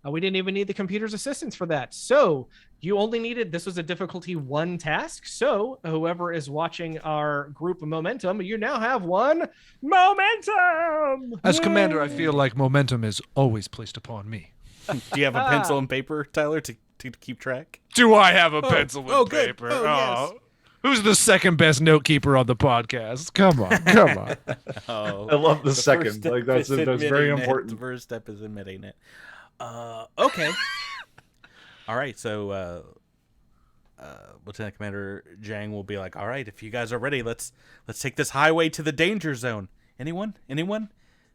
We didn't even need the computer's assistance for that. So you only needed. This was a difficulty 1 task. So whoever is watching our group momentum, you now have 1 momentum. As commander, I feel like momentum is always placed upon me. Do you have a pencil and paper, Tyler, to keep track? Do I have a pencil and good. paper? Oh, yes. Who's the second best note keeper on the podcast? Come on. Oh, I love the first second. step Like that's is very admitting it. important. The first step is admitting it. Okay. All right. So, Lieutenant Commander Zhang will be like, "All right, if you guys are ready, let's take this highway to the danger zone. Anyone?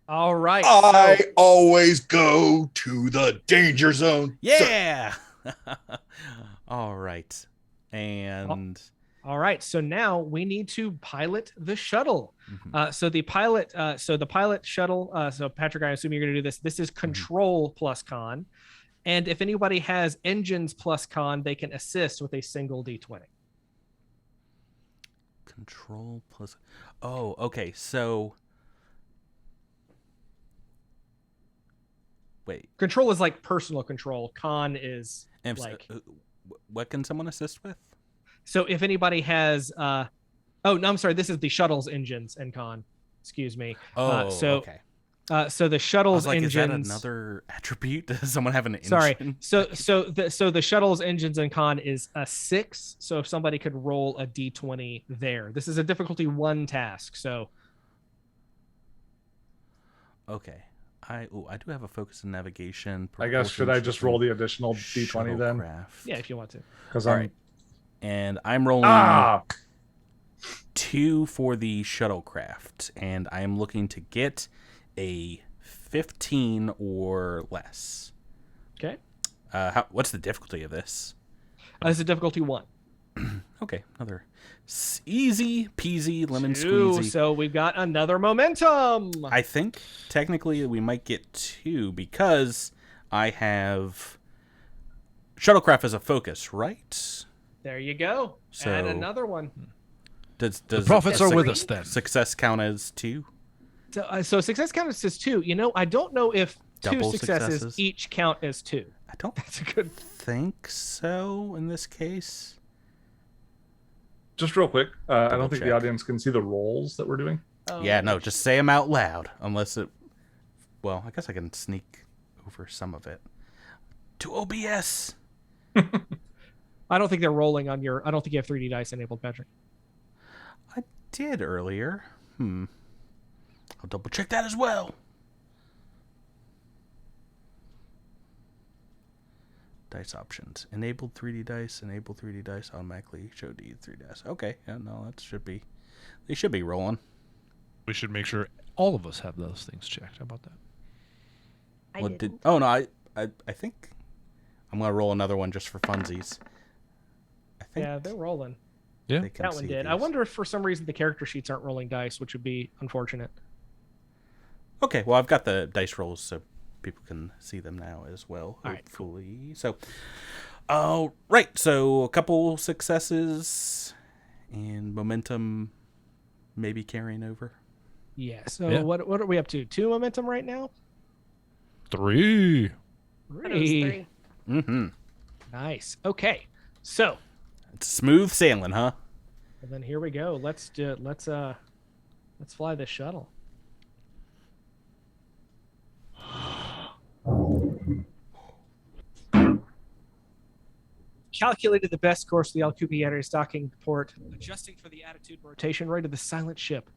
All right. I always go to the danger zone. Yeah. All right. And all right. So now we need to pilot the shuttle. So the pilot shuttle. So Patrick, I assume you're going to do this. This is control plus con. And if anybody has engines plus con, they can assist with a single D20. Control plus. Oh, okay. So. Wait. Control is like personal control. Con is And like. what can someone assist with? So if anybody has, oh no, I'm sorry. This is the shuttle's engines and con. Excuse me. Okay. So the I shuttle's was like, engines. is that another attribute? Does someone have an engine? Sorry. So the shuttle's engines and con is a 6. So if somebody could roll a d20 there, this is a difficulty 1 task. So. Okay. I do have a focus in navigation. I guess should I just roll the additional d20 then? Yeah, if you want to. Because all I'm right. And I'm rolling 2 for the shuttlecraft, and I am looking to get a 15 or less. Okay. What's the difficulty of this? This is a difficulty 1. Okay, another easy peasy lemon 2, squeezy. so we've got another momentum. I think technically we might get 2 because I have shuttlecraft as a focus, right? There you go. So add another one. Does The prophets are with us then. Success count as 2? So success counts as 2. You know, I don't know if Double 2 successes successes? each count as 2. I don't That's a good. think so in this case. just real quick. I don't think check. the audience can see the rolls that we're doing. Yeah, no, just say them out loud. Unless it... Well, I guess I can sneak over some of it. To OBS! I don't think they're rolling on your. I don't think you have 3D dice enabled, Patrick. I did earlier. I'll double check that as well. Dice options. Enabled 3D dice. Enable 3D dice. Automatically show D3 dice. Okay. Yeah, no, that should be... They should be rolling. We should make sure all of us have those things checked. How about that? I What didn't. Oh, no, I think... I'm going to roll another one just for funsies. I think Yeah, they're rolling. Yeah. they can That one see did. these. I wonder if for some reason the character sheets aren't rolling dice, which would be unfortunate. Okay, well, I've got the dice rolls so people can see them now as well, All right, hopefully. So, right, so a couple successes and momentum maybe carrying over. Yeah. So Yeah. what are we up to? 2 momentum right now. 3. But it was 3. Mm-hmm. Nice. Okay. So It's smooth sailing, huh? well, then here we go. Let's fly this shuttle. Calculated the best course to the Alcubierre's docking port, adjusting for the attitude rotation right of the silent ship.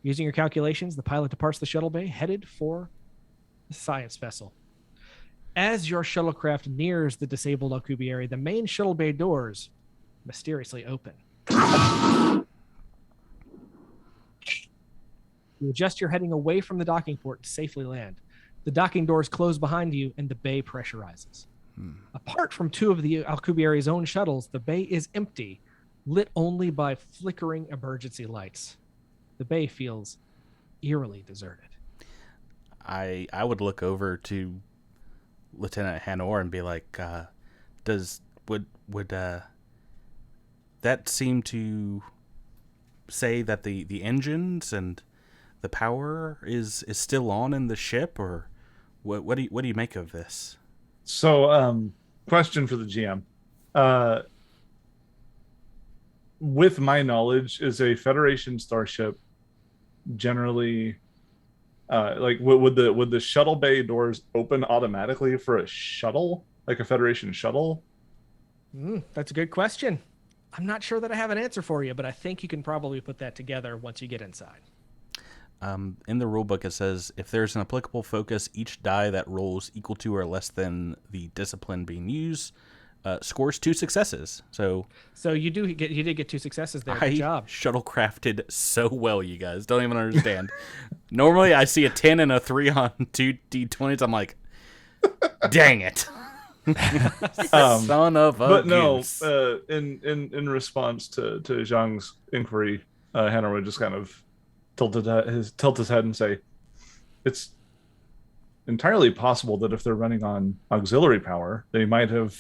Using your calculations, the pilot departs the shuttle bay, headed for the science vessel. As your shuttlecraft nears the disabled Alcubierre, the main shuttle bay doors mysteriously open. You adjust your heading away from the docking port to safely land. The docking doors close behind you and the bay pressurizes. Apart from 2 of the Alcubierre's own shuttles, the bay is empty, lit only by flickering emergency lights. The bay feels eerily deserted. I would look over to Lieutenant Hanor and be like, would that seem to say that the engines and the power is still on in the ship, or what do you make of this? So, question for the GM. With my knowledge, is a Federation starship generally would the shuttle bay doors open automatically for a shuttle, like a Federation shuttle? That's a good question. I'm not sure that I have an answer for you, but I think you can probably put that together once you get inside. In the rulebook, it says if there's an applicable focus, each die that rolls equal to or less than the discipline being used scores 2 successes. So you did get 2 successes there. I Good job. shuttlecrafted so well, you guys don't even understand. Normally, I see a 10 and a 3 on 2 d20s. I'm like, dang it, son of a But goose. no, in response to Zhang's inquiry, Hannah would just kind of tilt his head and say, it's entirely possible that if they're running on auxiliary power, they might have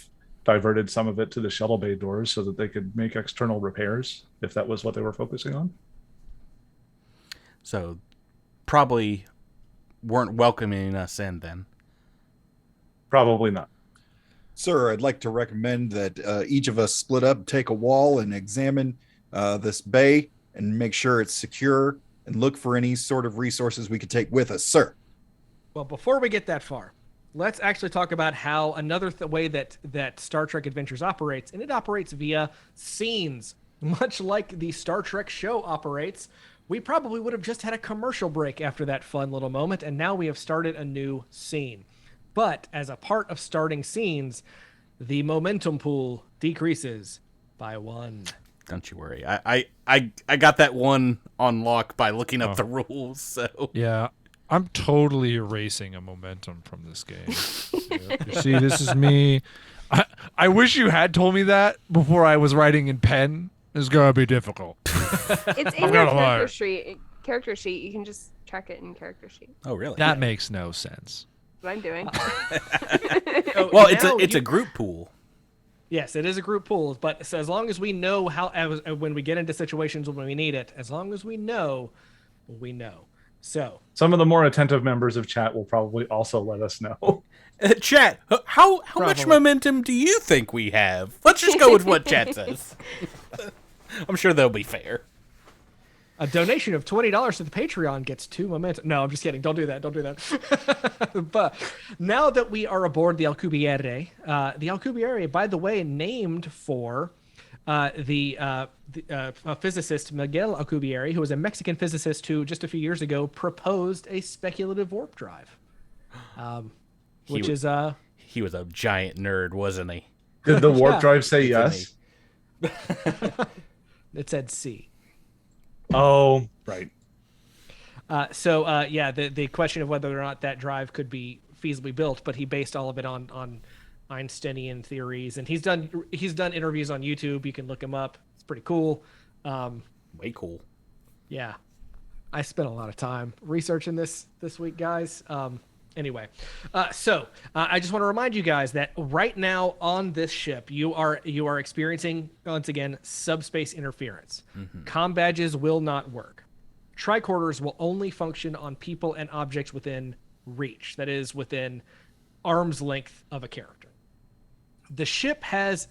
diverted some of it to the shuttle bay doors so that they could make external repairs, if that was what they were focusing on. So probably weren't welcoming us in then. Probably not. Sir, I'd like to recommend that each of us split up, take a wall, and examine this bay and make sure it's secure and look for any sort of resources we could take with us, sir. Well, before we get that far, let's actually talk about how another way that Star Trek Adventures operates, and it operates via scenes, much like the Star Trek show operates. We probably would have just had a commercial break after that fun little moment, and now we have started a new scene. But as a part of starting scenes, the momentum pool decreases by 1. Don't you worry. I got that one on lock by looking up the rules. So Yeah, I'm totally erasing a momentum from this game. You see, this is me. I wish you had told me that before I was writing in pen. It's gonna be difficult. It's in your character sheet. You can just track it in character sheet. Oh, really? That makes no sense. What I'm doing. Well, it's a group pool. Yes, it is a group pool, but so as long as we know when we get into situations when we need it, as long as we know, we know. So some of the more attentive members of chat will probably also let us know. Chat, how much momentum do you think we have? Let's just go with what chat says. I'm sure they'll be fair. A donation of $20 to the Patreon gets 2 momentum. No, I'm just kidding. Don't do that. Don't do that. But now that we are aboard the Alcubierre, by the way, named for the physicist Miguel Alcubierre, who was a Mexican physicist who just a few years ago proposed a speculative warp drive. He was a giant nerd, wasn't he? Did the warp drive say yes? It said C. Oh, right. The question of whether or not that drive could be feasibly built, but he based all of it on Einsteinian theories, and he's done interviews on YouTube. You can look him up. It's pretty cool. Way cool. Yeah, I spent a lot of time researching this week, guys. Anyway, I just want to remind you guys that right now on this ship, you are experiencing, once again, subspace interference. Mm-hmm. Comm badges will not work. Tricorders will only function on people and objects within reach, that is, within arm's length of a character. The ship has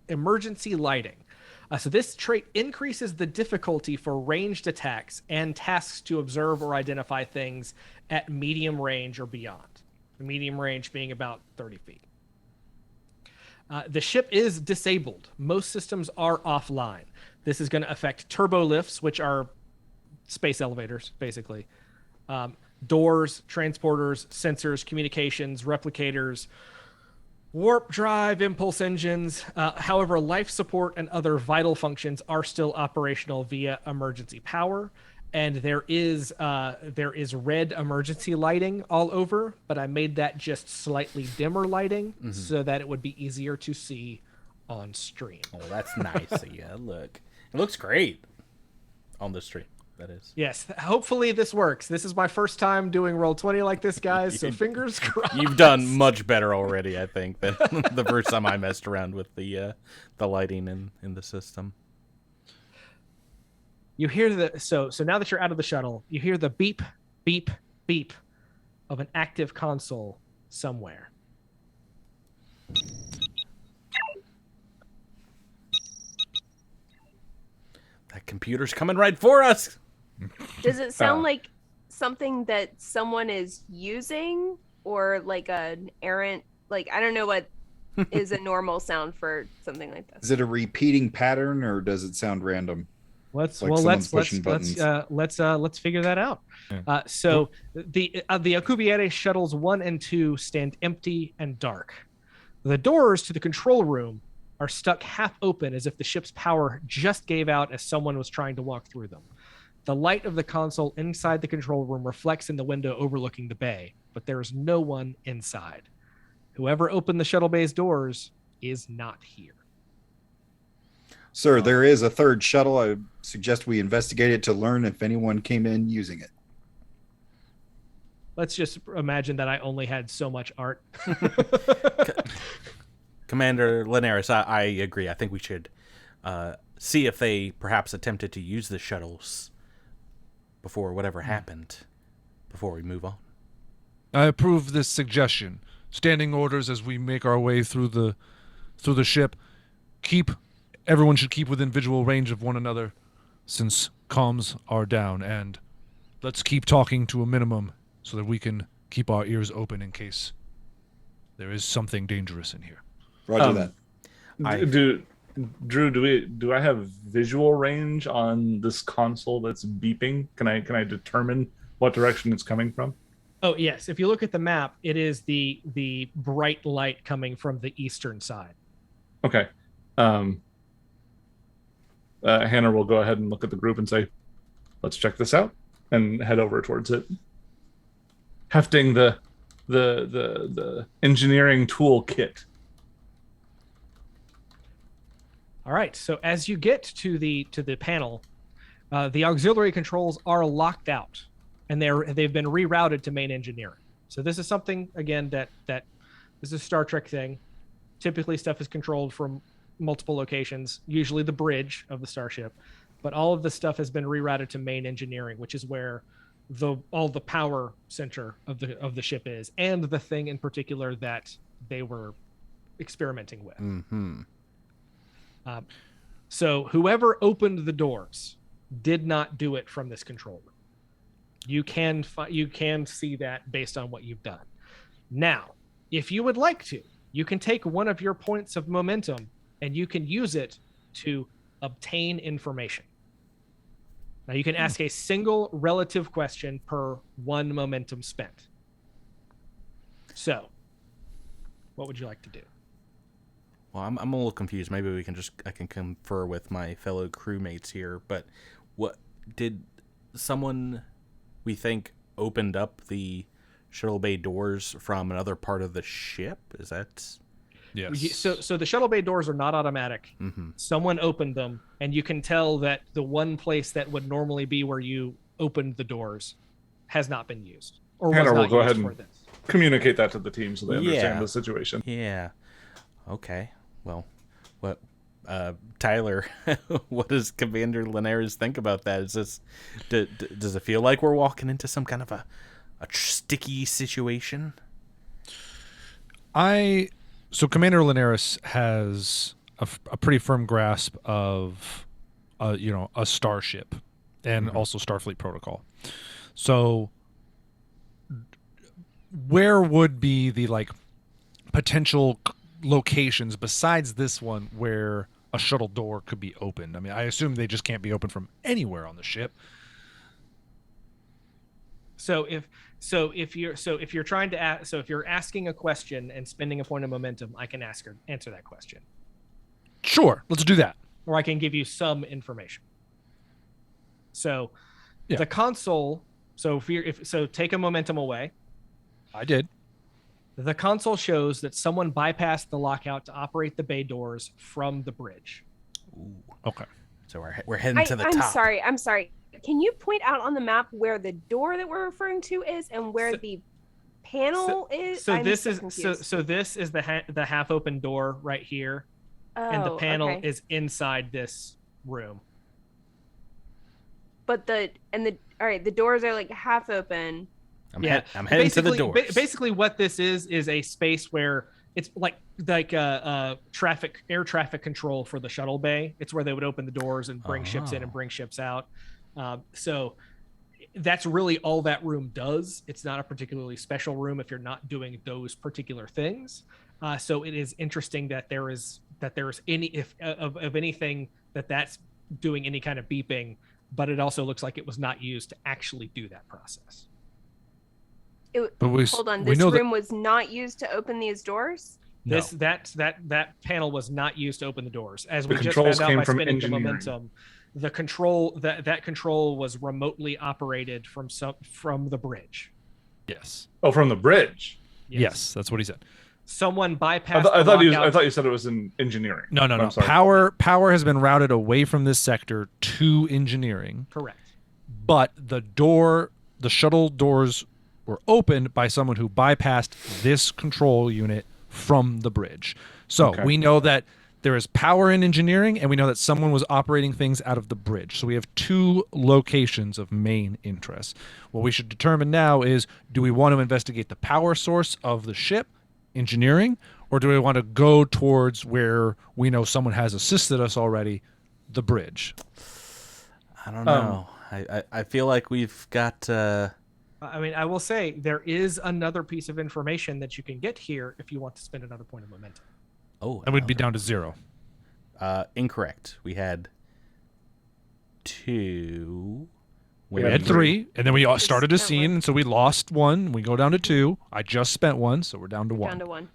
emergency lighting. So this trait increases the difficulty for ranged attacks and tasks to observe or identify things at medium range or beyond. The medium range being about 30 feet. The ship is disabled. Most systems are offline. This is going to affect turbo lifts, which are space elevators, basically. Doors, transporters, sensors, communications, replicators, warp drive, impulse engines. However, life support and other vital functions are still operational via emergency power. And there is red emergency lighting all over, but I made that just slightly dimmer lighting so that it would be easier to see on stream. Oh, that's nice. Yeah, look. It looks great on the stream. That is. Yes, hopefully this works. This is my first time doing Roll20 like this, guys, so fingers crossed. You've done much better already, I think, than the first time I messed around with the lighting in the system. You hear so now that you're out of the shuttle, you hear the beep, beep, beep of an active console somewhere. That computer's coming right for us. Does it sound like something that someone is using, or like an errant, like, I don't know what is a normal sound for something like this? Is it a repeating pattern, or does it sound random? Let's figure that out. Yeah. So the Alcubierre shuttles 1 and 2 stand empty and dark. The doors to the control room are stuck half open, as if the ship's power just gave out as someone was trying to walk through them. The light of the console inside the control room reflects in the window overlooking the bay, but there is no one inside. Whoever opened the shuttle bay's doors is not here. Sir, there is a third shuttle. I suggest we investigate it to learn if anyone came in using it. Let's just imagine that I only had so much art. Commander Linares, I agree. I think we should see if they perhaps attempted to use the shuttles before whatever happened, before we move on. I approve this suggestion. standing orders as we make our way through the ship. Everyone should keep within visual range of one another, since comms are down, and let's keep talking to a minimum so that we can keep our ears open in case there is something dangerous in here. Roger that. Drew, do I have visual range on this console that's beeping? Can I determine what direction it's coming from? Oh yes, if you look at the map, it is the bright light coming from the eastern side. Okay. Hannah will go ahead and look at the group and say, "Let's check this out," and head over towards it, hefting the engineering tool kit. All right. So as you get to the panel, the auxiliary controls are locked out, and they've been rerouted to main engineering. So this is something again that this is a Star Trek thing. Typically, stuff is controlled from multiple locations, usually the bridge of the starship, but all of the stuff has been rerouted to main engineering, which is where all the power center of the ship is, and the thing in particular that they were experimenting with. Mm-hmm. So whoever opened the doors did not do it from this control room. You can see that based on what you've done. Now, if you would like to, you can take one of your points of momentum and you can use it to obtain information. Now you can ask a single relative question per one momentum spent. So, what would you like to do? Well, I'm a little confused. Maybe I can confer with my fellow crewmates here. But what did someone we think opened up the shuttle bay doors from another part of the ship? Is that? Yes. So the shuttle bay doors are not automatic. Mm-hmm. Someone opened them, and you can tell that the one place that would normally be where you opened the doors has not been used, or Hannah was will not go used ahead for and this. communicate that to the team so they understand Yeah. the situation. Yeah. Okay. Well, what, Tyler? What does Commander Linares think about that? Is this? Does it feel like we're walking into some kind of a sticky situation? So Commander Linares has a pretty firm grasp of, a starship and also Starfleet protocol. So where would be the potential locations besides this one where a shuttle door could be opened? I mean, I assume they just can't be opened from anywhere on the ship. So if you're asking a question and spending a point of momentum, I can answer that question, Sure, let's do that. or I can give you some information. So, Yeah. the console. So take a momentum away. I did. The console shows that someone bypassed the lockout to operate the bay doors from the bridge. Ooh. Okay. So we're heading to the top. I'm sorry. Can you point out on the map where the door that we're referring to is and where the panel is? So I'm this so is confused. so this is the half open door right here, and the Oh, panel okay. is inside this room. But the doors are half open. I'm heading to the doors. Basically, what this is a space where it's like air traffic control for the shuttle bay. It's where they would open the doors and bring ships in and bring ships out. So that's really all that room does. It's not a particularly special room if you're not doing those particular things. So it is interesting that there's any of anything that's doing any kind of beeping, but it also looks like it was not used to actually do that process. Hold on, this room was not used to open these doors? No. That panel was not used to open the doors. As we The just controls found out came by from spinning the engineering. momentum, the control that control was remotely operated from the bridge. Yes. Oh, from the bridge. Yes, that's what he said. Someone bypassed. I the thought lockout. you said it was in engineering. No. I'm sorry. Power has been routed away from this sector to engineering, Correct. but the shuttle doors were opened by someone who bypassed this control unit from the bridge. So Okay. we know that there is power in engineering, and we know that someone was operating things out of the bridge. So we have two locations of main interest. What we should determine now is, do we want to investigate the power source of the ship, engineering, or do we want to go towards where we know someone has assisted us already, the bridge? I don't know. I feel like we've got. I mean, I will say there is another piece of information that you can get here if you want to spend another point of momentum. Oh, And we'd be down to 0. Incorrect. We had 2. We had 3, and then we all started a scene, and so we lost 1. We go down to 2. I just spent 1, so we're down to 1. Down to 1.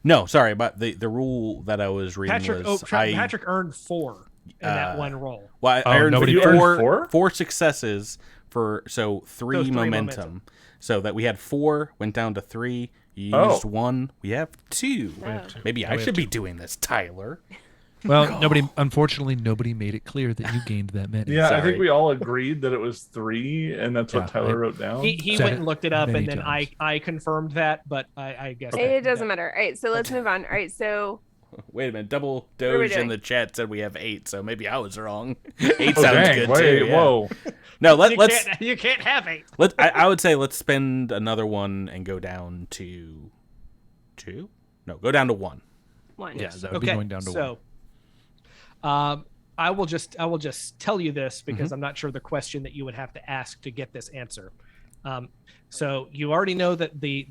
No, sorry, but the rule that I was reading was Patrick earned 4 in that one roll. Well, I earned nobody four successes for 3 momentum. So that we had 4, went down to 3. You used 1. We have 2. Oh. Maybe I should be doing this, Tyler. Well, unfortunately, nobody made it clear that you gained that many. Yeah, Sorry. I think we all agreed that it was 3, and that's what Tyler wrote down. He Said went it and looked it up, many and then times. I confirmed that, but I guess It doesn't matter. All right, so let's move on. All right, so Wait a minute. Double are we Doge in doing? the chat said we have 8, so maybe I was wrong. 8 Oh, sounds dang, good wait, too. Yeah. Whoa. No, you can't have 8. I would say let's spend another one and go down to 2. No, go down to 1. 1. Yeah, that would be going down to 1. So, I will just tell you this because I'm not sure the question that you would have to ask to get this answer. So you already know that the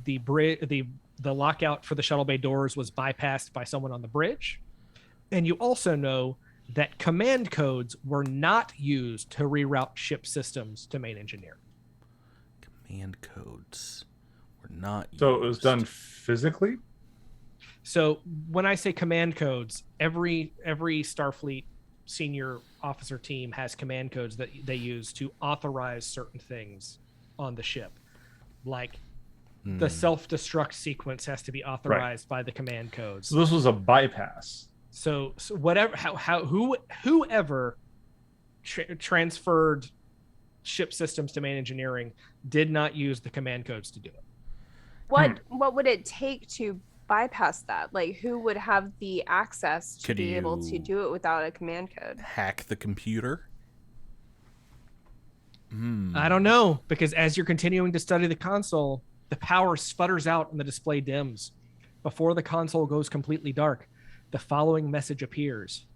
lockout for the shuttle bay doors was bypassed by someone on the bridge, and you also know that command codes were not used to reroute ship systems to main engineer. Command codes were not used. So it was done physically? So when I say command codes, every Starfleet senior officer team has command codes that they use to authorize certain things on the ship. Like the self-destruct sequence has to be authorized by the command codes. So this was a bypass. So whatever, whoever transferred ship systems to main engineering did not use the command codes to do it. What would it take to bypass that? Like, who would have the access to Could be able you- to do it without a command code? Hack the computer? I don't know, because as you're continuing to study the console, the power sputters out and the display dims. Before the console goes completely dark, the following message appears.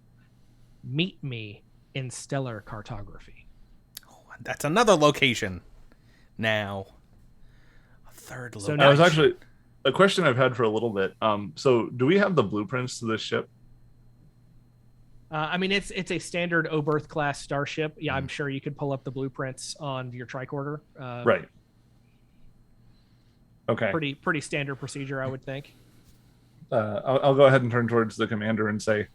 Meet me in stellar cartography. That's another location. Now, a third So location. now- I was actually a question I've had for a little bit. So do we have the blueprints to this ship? I mean, it's a standard Oberth class starship. Yeah, I'm sure you could pull up the blueprints on your tricorder. Right. Okay. Pretty standard procedure, I would think. I'll go ahead and turn towards the commander and say,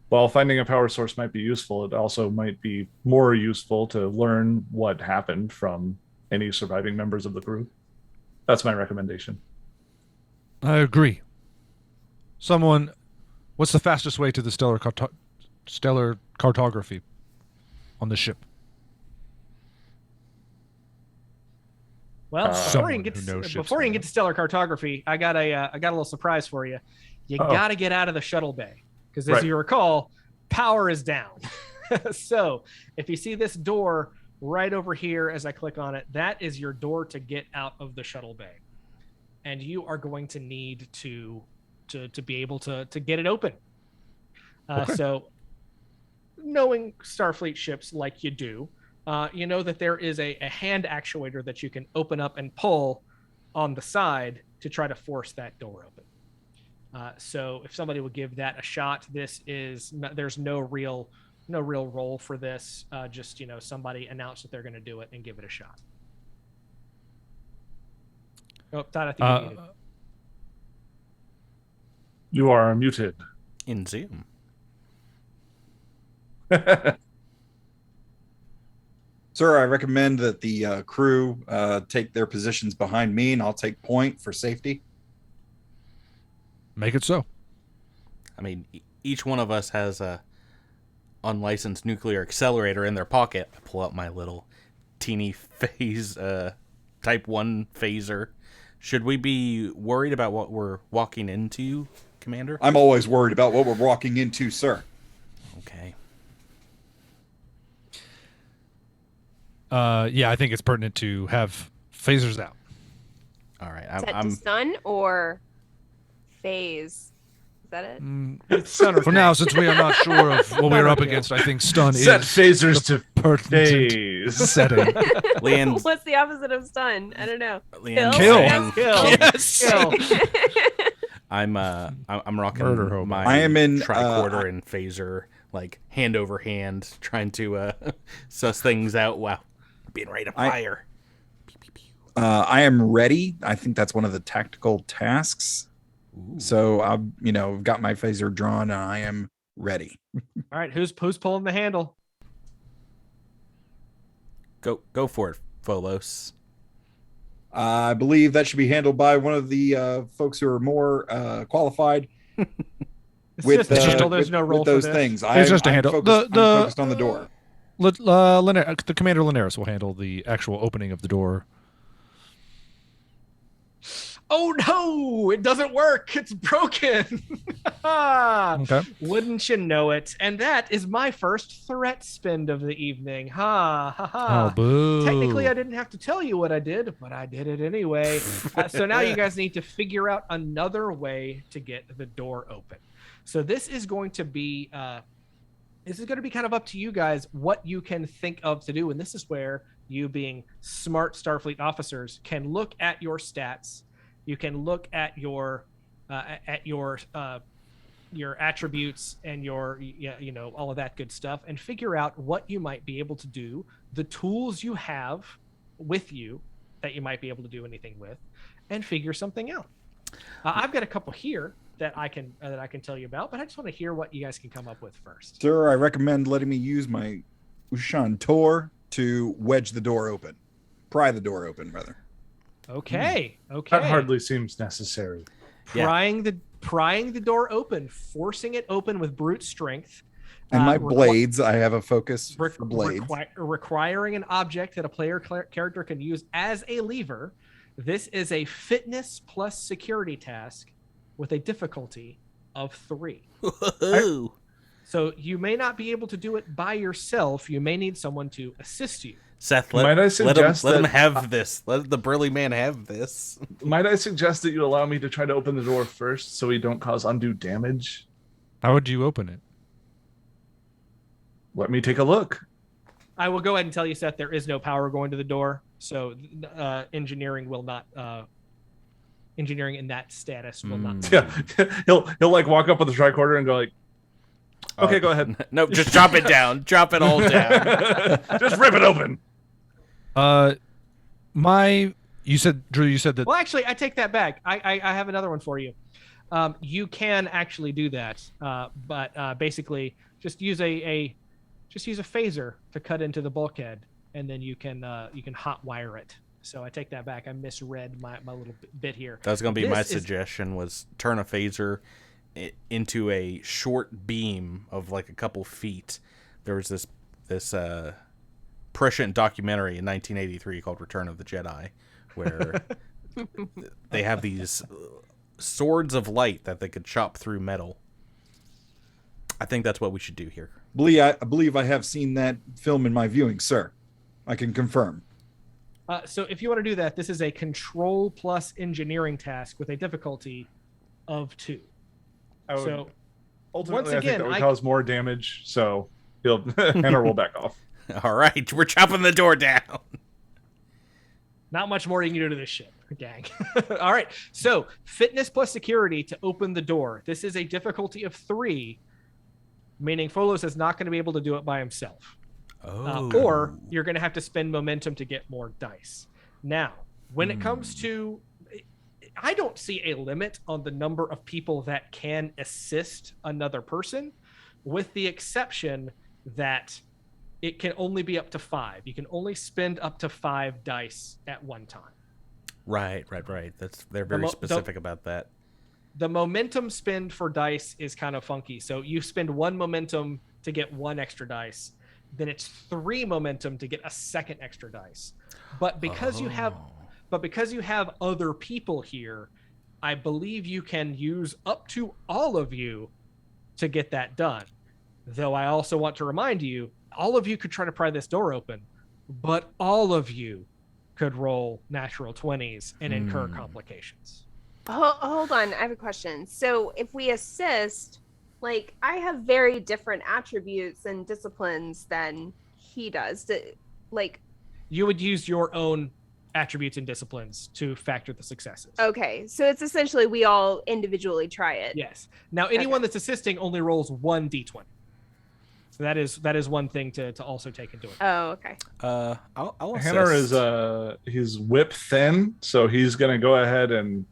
while finding a power source might be useful, it also might be more useful to learn what happened from any surviving members of the crew. That's my recommendation. I agree. What's the fastest way to the stellar cartography on the ship? Well, before you Someone can get who knows ships before you can better. get to stellar cartography, I got a little surprise for you. You Uh-oh. got to get out of the shuttle bay because, as Right. you recall, power is down. So if you see this door right over here, as I click on it, that is your door to get out of the shuttle bay, and you are going to need to be able to get it open. So, knowing Starfleet ships like you do, you know that there is a hand actuator that you can open up and pull on the side to try to force that door open. So if somebody would give that a shot, there's no real role for this. Just, somebody announce that they're going to do it and give it a shot. Oh, Todd, I think you're muted. You are muted. In Zoom. Sir, I recommend that the crew take their positions behind me, and I'll take point for safety. Make it so. I mean, each one of us has a unlicensed nuclear accelerator in their pocket. I pull out my little teeny phase, type 1 phaser. Should we be worried about what we're walking into, Commander? I'm always worried about what we're walking into, sir. Okay. Yeah, I think it's pertinent to have phasers out. All right. Set to stun or phase? Is that it? It's stun or For now, since we are not sure of what we're up against, I think stun Set is phasers to pertinent phase. setting. Leanne, What's the opposite of stun? I don't know. Leanne Kill. saying- Yes. I'm rocking Murder hobo. my I am in, tricorder and phaser, like hand over hand, trying to suss things out while being ready to fire. I am ready. I think that's one of the tactical tasks. Ooh. So I've got my phaser drawn and I am ready. All right, who's pulling the handle? Go for it, Folos. I believe that should be handled by one of the folks who are more qualified. There's no role with those for this. things. It's just a handle. I'm focused on the door. The Commander Linares will handle the actual opening of the door. Oh no, it doesn't work. It's broken. Okay. Wouldn't you know it? And that is my first threat spend of the evening. Ha ha ha. Oh, boo. Technically, I didn't have to tell you what I did, but I did it anyway. So now you guys need to figure out another way to get the door open. So this is going to be kind of up to you guys what you can think of to do. And this is where you, being smart Starfleet officers, can look at your stats. You can look at your attributes and your all of that good stuff, and figure out what you might be able to do, the tools you have with you that you might be able to do anything with, and figure something out. I've got a couple here that I can tell you about, but I just want to hear what you guys can come up with first. Sir, I recommend letting me use my Ushan Tor to wedge the door open. Pry the door open, rather. Okay. That hardly seems necessary. Prying the door open, forcing it open with brute strength. And my blades, I have a focus for blades. Requiring an object that a player character can use as a lever. This is a fitness plus security task with a difficulty of 3. Whoa. So you may not be able to do it by yourself. You may need someone to assist you. Seth, Might I suggest let him that- have this. Let the burly man have this. Might I suggest that you allow me to try to open the door first so we don't cause undue damage? How would you open it? Let me take a look. I will go ahead and tell you, Seth, there is no power going to the door. So engineering will not... engineering in that status will not... Yeah, he'll like walk up with the tricorder and go like, okay, go ahead. No, just drop it down. Drop it all down. Just rip it open. Drew, you said that. Well, actually, I take that back. I have another one for you. You can actually do that, but basically just use a phaser to cut into the bulkhead, and then you can hot wire it. So I take that back. I misread my little bit here. That was going to be my suggestion, was turn a phaser into a short beam of like a couple feet. There was this prescient documentary in 1983 called Return of the Jedi, where they have these swords of light that they could chop through metal. I think that's what we should do here. I believe I have seen that film in my viewing, sir. I can confirm. So if you want to do that, this is a control plus engineering task with a difficulty of 2. So ultimately, once I again, think that would cause more damage, so he'll Hannah roll back off. All right, we're chopping the door down. Not much more you can do to this ship. Dang. All right. So fitness plus security to open the door. This is a difficulty of 3, meaning Folos is not going to be able to do it by himself. Or you're going to have to spend momentum to get more dice. Now, when it comes to... I don't see a limit on the number of people that can assist another person, with the exception that it can only be up to 5. You can only spend up to 5 dice at one time. Right. They're very specific about that. The momentum spend for dice is kind of funky. So you spend 1 momentum to get 1 extra dice. Then it's 3 momentum to get a 2nd extra dice. But because you have other people here, I believe you can use up to all of you to get that done. Though I also want to remind you, all of you could try to pry this door open, but all of you could roll natural 20s and incur complications. Hold on, I have a question. So if we assist, like I have very different attributes and disciplines than he does. Like you would use your own attributes and disciplines to factor the successes. Okay, so it's essentially we all individually try it. Yes. Now anyone that's assisting only rolls 1d20. So that is one thing to also take into account. Oh, okay. I'll Hanner assist. is he's whip thin, so he's gonna go ahead and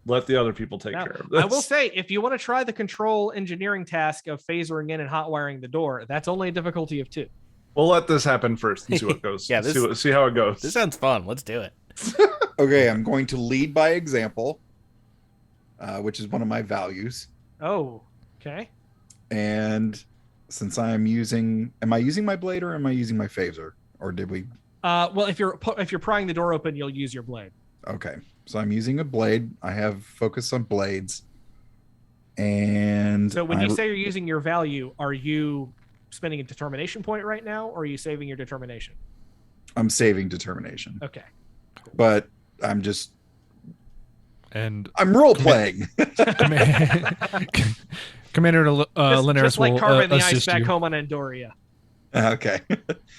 let the other people take Now, care of this. I will say, if you want to try the control engineering task of phasering in and hot wiring the door, that's only a difficulty of 2. We'll let this happen first and see what goes. Yeah, see how it goes. This sounds fun. Let's do it. Okay, I'm going to lead by example, which is one of my values. Oh, okay. And since am I using my blade or am I using my phaser? Or did we? Well, if you're prying the door open, you'll use your blade. Okay, so I'm using a blade. I have focus on blades. And so when you say you're using your value, are you spending a determination point right now, or are you saving your determination? I'm saving determination. Okay. But I'm role playing. Commander Linares just like will carving the ice assist back you. home on Andoria. Okay.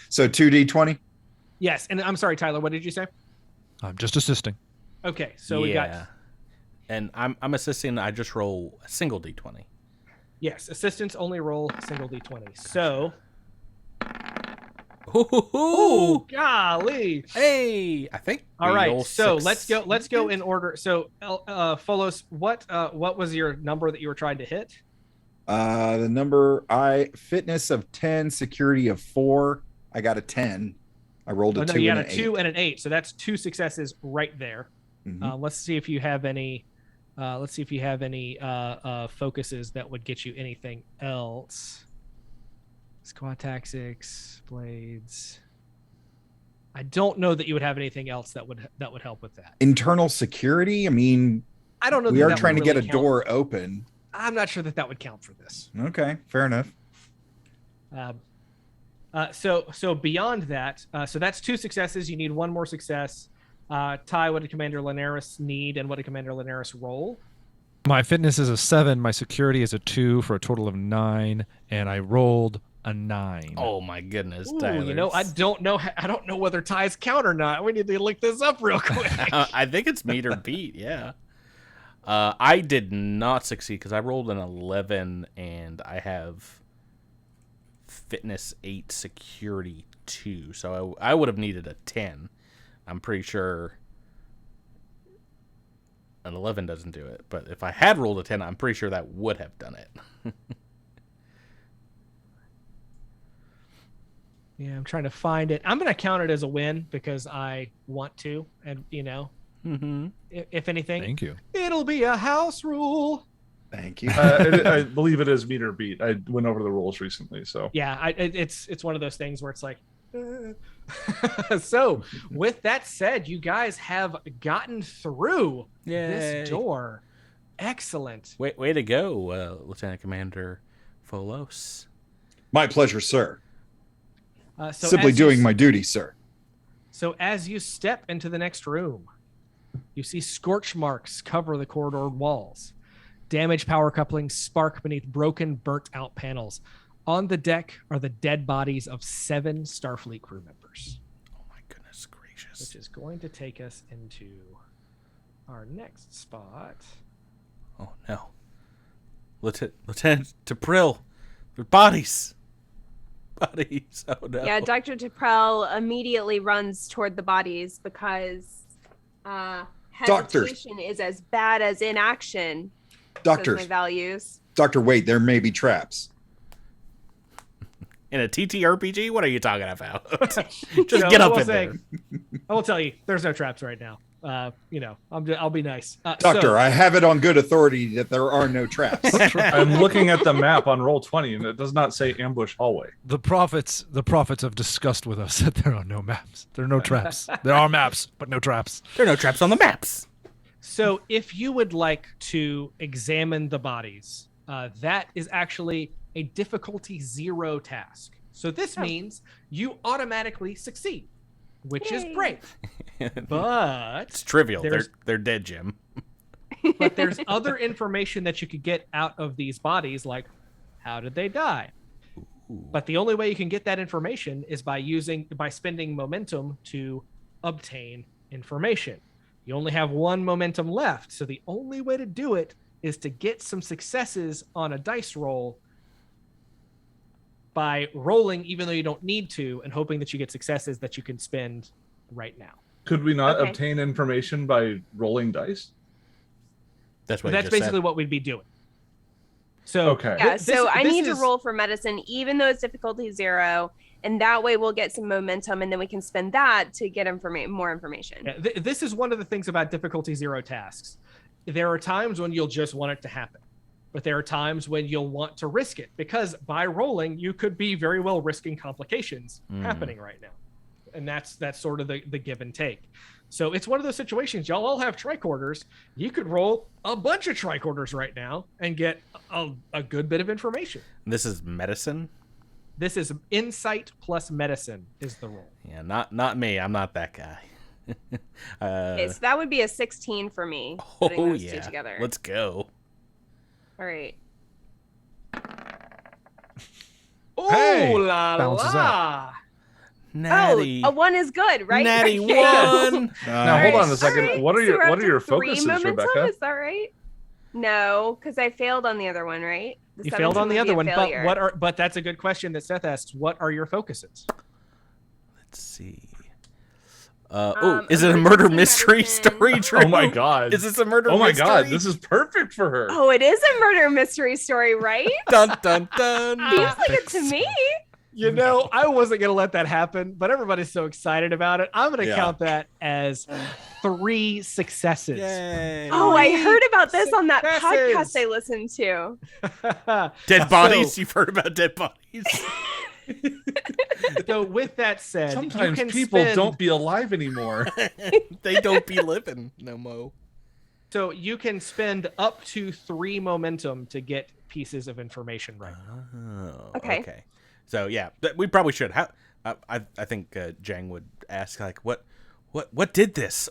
So 2d20? Yes, and I'm sorry, Tyler, what did you say? I'm just assisting. Okay, so we got... And I'm assisting, I just roll a single d20. Yes, assistants only roll a single d20. So... Oh, golly! Hey, I think. All right, so let's go in order. So, Folos, what was your number that you were trying to hit? The number fitness of 10, security of 4. I got a 10. I rolled a 2 you and got an a 2 8. and an 8. So that's 2 successes right there. Mm-hmm. Let's see if you have any. Focuses that would get you anything else. Squad tactics, blades. I don't know that you would have anything else that would help with that. Internal security. I mean, I don't know. We are trying to get a door open. I'm not sure that would count for this. Okay, fair enough. So beyond that, so that's 2 successes. You need 1 more success. Ty, what did Commander Linares need, and what did Commander Linares roll? My fitness is a 7. My security is a 2 for a total of 9, and I rolled a 9. Oh my goodness, Ooh, Tyler. I don't know whether ties count or not. We need to look this up real quick. I think it's meet or beat. Yeah. I did not succeed because I rolled an 11 and I have fitness 8, security 2. So I would have needed a 10. I'm pretty sure an 11 doesn't do it. But if I had rolled a 10, I'm pretty sure that would have done it. Yeah, I'm trying to find it. I'm going to count it as a win because I want to. And, if anything, Thank you. It'll be a house rule. Thank you. I believe it is meet or beat. I went over the rules recently, so Yeah, it's one of those things where it's like. So, with that said, you guys have gotten through this door. Excellent. Way to go, Lieutenant Commander Folos. My pleasure, sir. So Simply doing my duty, sir. So as you step into the next room, you see scorch marks cover the corridor walls. Damaged power couplings spark beneath broken, burnt-out panels. On the deck are the dead bodies of 7 Starfleet crew members. Oh my goodness gracious. Which is going to take us into our next spot. Oh no. Lieutenant T'Pril. Their bodies. Oh no. Yeah, Dr. T'Pril immediately runs toward the bodies because hesitation is as bad as inaction. Doctor, my values. Doctor, wait, there may be traps. In a TTRPG? What are you talking about? Just get up in there. I will tell you, there's no traps right now. I'll be nice. Doctor, I have it on good authority that there are no traps. I'm looking at the map on Roll20, and it does not say ambush hallway. The prophets have discussed with us that there are no maps. There are no traps. There are maps, but no traps. There are no traps on the maps. So if you would like to examine the bodies, that is actually a difficulty 0 task. So this means you automatically succeed, which is great. But It's trivial. There's- They're dead, Jim. but there's other information that you could get out of these bodies, like how did they die? But the only way you can get that information is by spending momentum to obtain information. You only have one momentum left, so the only way to do it is to get some successes on a dice roll by rolling even though you don't need to, and hoping that you get successes that you can spend right now. Could we not Okay. obtain information by rolling dice? That's what That's basically what we'd be doing. So Okay. Yeah, this- so I this need to is- roll for medicine, even though it's difficulty 0, and that way we'll get some momentum, and then we can spend that to get more information. Yeah, this is one of the things about difficulty 0 tasks. There are times when you'll just want it to happen, but there are times when you'll want to risk it, because by rolling, you could be very well risking complications happening right now. And that's sort of the give and take. So it's one of those situations. Y'all all have tricorders. You could roll a bunch of tricorders right now and get a good bit of information. This is medicine. This is insight plus medicine is the roll. Yeah, not me. I'm not that guy. Okay, so that would be a 16 for me, putting Oh those two yeah. together. Let's go. All right. Hey, Oh la balances la! Natty. Oh, a 1 is good, right? Natty Okay. one. Now hold on a All second. right, What are so your we're what up are your to 3 focuses, momentum, Rebecca? Is that right? No, because I failed on the other one, right? The You failed 17 on the would be other a one, failure. but that's a good question that Seth asks. What are your focuses? Let's see. emergency Is it a murder mystery medicine. story, Drew? Oh my god. Is this a murder Oh my mystery? god, this is perfect for her. Oh, it is a murder mystery story, right? Dun dun dun. Seems like it to me. You know, I wasn't going to let that happen, but everybody's so excited about it. I'm going to Yeah. count that as 3 successes. Yay. Oh, I heard about this on that Successes. podcast I listened to. Dead bodies. You've heard about dead bodies. So with that said, you Sometimes can people spend- don't be alive anymore. They don't be living no mo. So you can spend up to 3 momentum to get pieces of information right now. Oh, Okay. So yeah, we probably should. How? I think Jang would ask like, what did this?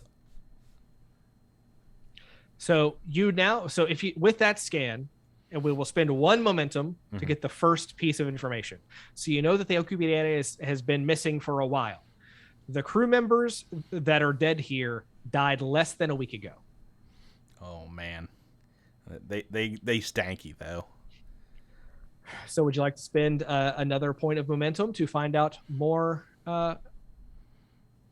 So if you with that scan, and we will spend 1 momentum to get the first piece of information. So you know that the Alcubierre has been missing for a while. The crew members that are dead here died less than a week ago. Oh man, they stanky though. So would you like to spend another point of momentum to find out more?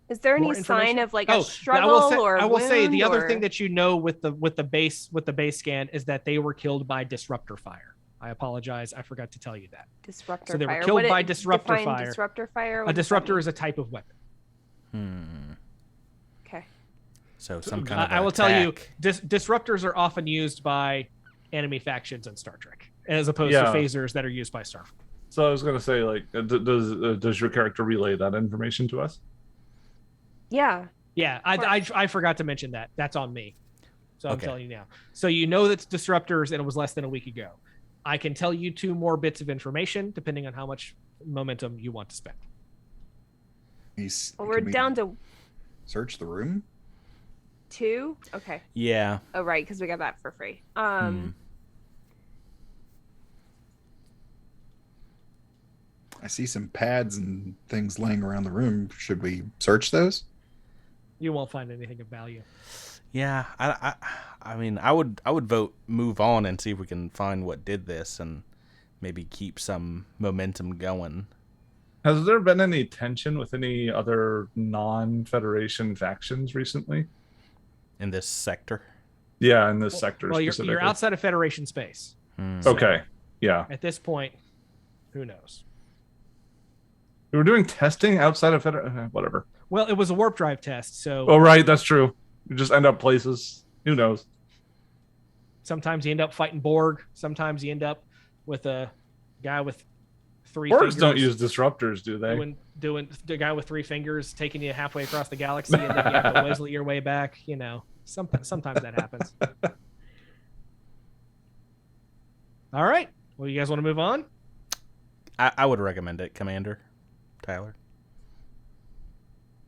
Is there any More sign information? of like Oh, a struggle I will say the wound, other or- thing that you know with the base scan is that they were killed by disruptor fire. I apologize, I forgot to tell you that. disruptor so they were fire. killed What by it- disruptor define fire. Disruptor fire. What A does that disruptor mean? is a type of weapon. Okay. So some kind of I will tell you, attack. disruptors are often used by enemy factions in Star Trek, as opposed to Yeah. phasers that are used by Starfleet. So I was gonna say, like, does your character relay that information to us? Yeah. Yeah, I forgot to mention that. That's on me. So I'm Okay. telling you now. So you know that's disruptors, and it was less than a week ago. I can tell you 2 more bits of information depending on how much momentum you want to spend. Well, we're down to Search the room. 2. Okay. Yeah. Oh, right, because we got that for free. I see some pads and things laying around the room. Should we search those? You won't find anything of value. Yeah. I mean, I would vote move on and see if we can find what did this and maybe keep some momentum going. Has there been any tension with any other non-Federation factions recently? In this sector. Yeah, in this sector Well, specifically. you're outside of Federation space. Okay. Yeah. At this point, who knows? We were doing testing outside of whatever. Well, it was a warp drive test, so Oh, right. That's true. You just end up places. Who knows? sometimes you end up fighting Borg. Sometimes you end up with a guy with 3 Orcs fingers. don't use disruptors, do they? Doing the guy with 3 fingers taking you halfway across the galaxy and then you have to Wesley your way back. You know, sometimes that happens. All right. Well, you guys want to move on? I would recommend it, Commander Tyler.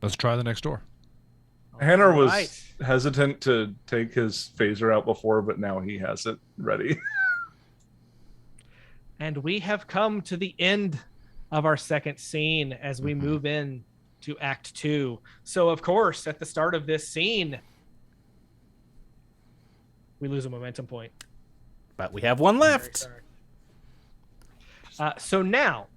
Let's try the next door. Hanner was right. hesitant to take his phaser out before, but now he has it ready. And we have come to the end of our second scene as we move in to Act 2. So, of course, at the start of this scene, we lose a momentum point. But we have one left. So now,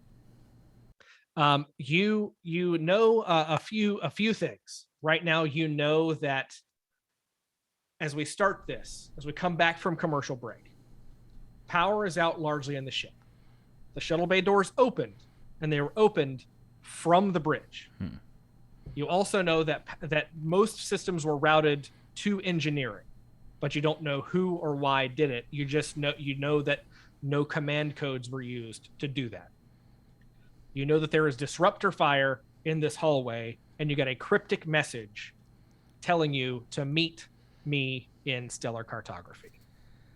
you know a few things. Right now, you know that as we start this, as we come back from commercial break, power is out largely in the ship. The shuttle bay doors opened, and they were opened from the bridge. You also know that most systems were routed to engineering, but you don't know who or why did it. You just know that no command codes were used to do that. You know that there is disruptor fire in this hallway, and you got a cryptic message telling you to meet me in stellar cartography.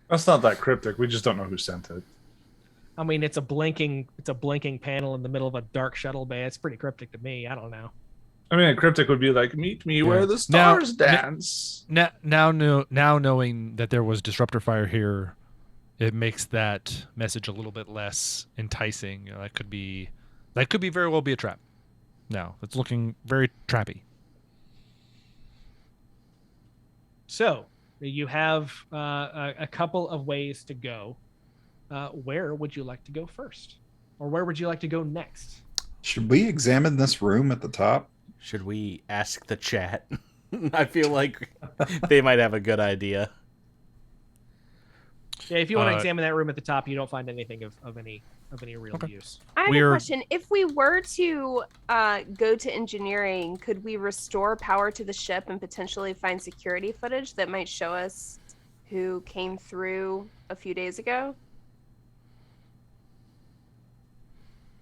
That's not that cryptic. We just don't know who sent it. I mean, it's a blinking panel in the middle of a dark shuttle bay. It's pretty cryptic to me. I don't know. I mean, a cryptic would be like, "Meet me where the stars dance." Now knowing that there was disruptor fire here, it makes that message a little bit less enticing. You know, that could very well be a trap. Now it's looking very trappy. So you have a couple of ways to go. Where would you like to go first, or where would you like to go next? Should we examine this room at the top? Should we ask the chat? I feel like they might have a good idea. Yeah, if you want to examine that room at the top, you don't find anything of any real use. I have a question. If we were to go to engineering, could we restore power to the ship and potentially find security footage that might show us who came through a few days ago?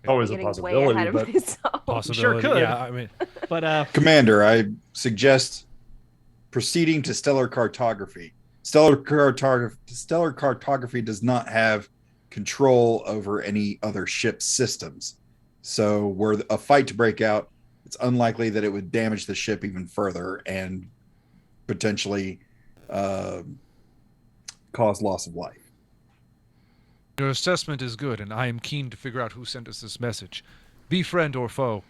Always a Getting possibility, way ahead of but myself. Possibility. Sure could. Yeah, I mean, But Commander, I suggest proceeding to stellar cartography. Stellar cartography does not have control over any other ship's systems. So were a fight to break out, it's unlikely that it would damage the ship even further and potentially cause loss of life. your assessment is good, and I am keen to figure out who sent us this message. Be friend or foe.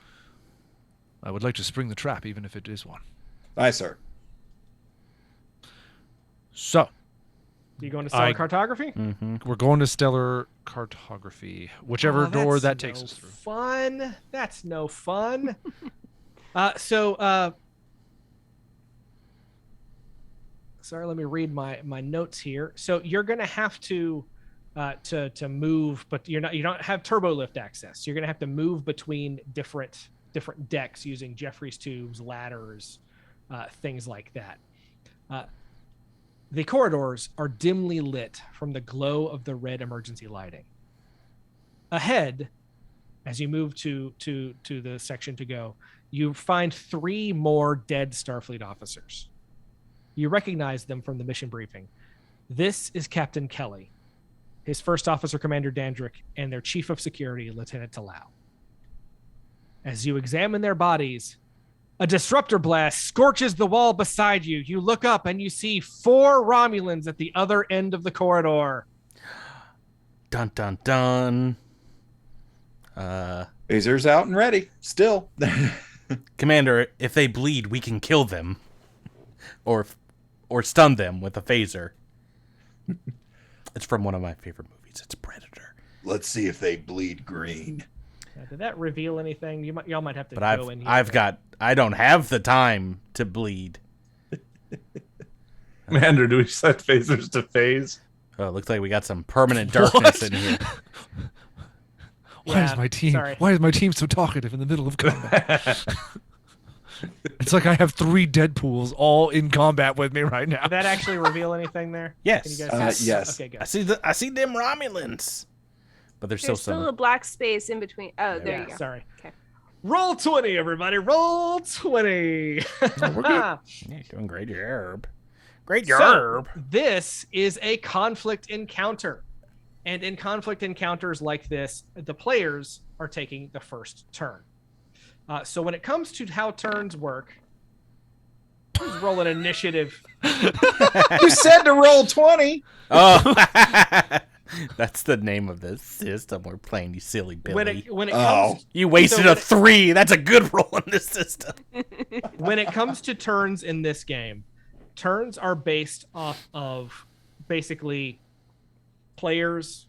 I would like to spring the trap, even if it is one. Aye, sir. So, you going to stellar cartography? we're going to stellar cartography, whichever door that takes us through. Fun. That's no fun. Sorry, let me read my notes here. So you're gonna have to move, but you don't have turbo lift access. You're gonna have to move between different decks using Jeffries tubes, ladders, things like that. The corridors are dimly lit from the glow of the red emergency lighting. Ahead, as you move to the section to go, you find 3 more dead Starfleet officers. You recognize them from the mission briefing. This is Captain Kelly, his first officer, Commander Dandrick, and their chief of security, Lieutenant Talau. As you examine their bodies, a disruptor blast scorches the wall beside you. You look up and you see 4 Romulans at the other end of the corridor. Dun dun dun. Phasers out and ready. Still. Commander, if they bleed, we can kill them. Or stun them with a phaser. It's from one of my favorite movies. It's Predator. Let's see if they bleed green. Did that reveal anything? Y'all might have to But go in here. I don't have the time to bleed. Commander, do we set phasers to phase? Oh, it looks like we got some permanent darkness in here. Why is my team so talkative in the middle of combat? It's like I have 3 Deadpools all in combat with me right now. Did that actually reveal anything there? Yes. Can you guys yes. Okay, good. I see them Romulans. But there's There's still still some. a black space in between. Oh, there you go. Sorry. Okay. Roll 20, everybody. Roll 20. We're good. Yeah, you're doing great job. Great So, job. this is a conflict encounter. And in conflict encounters like this, the players are taking the first turn. So when it comes to how turns work, Let's roll an initiative. You said to roll 20. Oh, that's the name of the system we're playing, you silly Billy. When it comes, you wasted a 3. That's a good roll in this system. When it comes to turns in this game, turns are based off of basically players,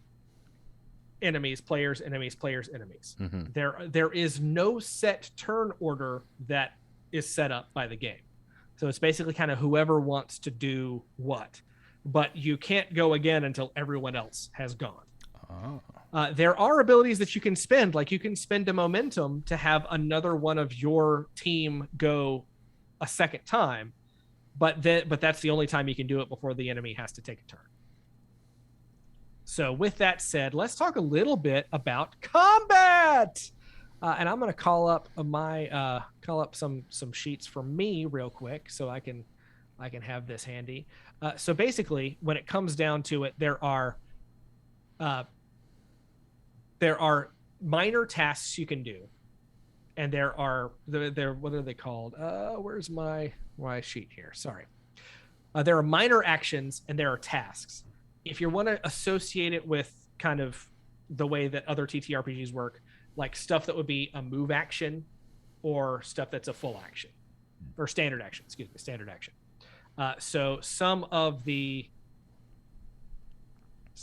enemies, players, enemies, players, enemies. Mm-hmm. There is no set turn order that is set up by the game. So it's basically kind of whoever wants to do what. But you can't go again until everyone else has gone. Oh. There are abilities that you can spend, like you can spend a momentum to have another one of your team go a second time, but that's the only time you can do it before the enemy has to take a turn. So with that said, let's talk a little bit about combat. And I'm going to call up some sheets for me real quick so I can have this handy. So basically, when it comes down to it, there are minor tasks you can do, and there what are they called? Where's my sheet here? Sorry. There are minor actions and there are tasks. If you want to associate it with kind of the way that other TTRPGs work, like stuff that would be a move action or stuff that's a full action or standard action, standard action. So some of the,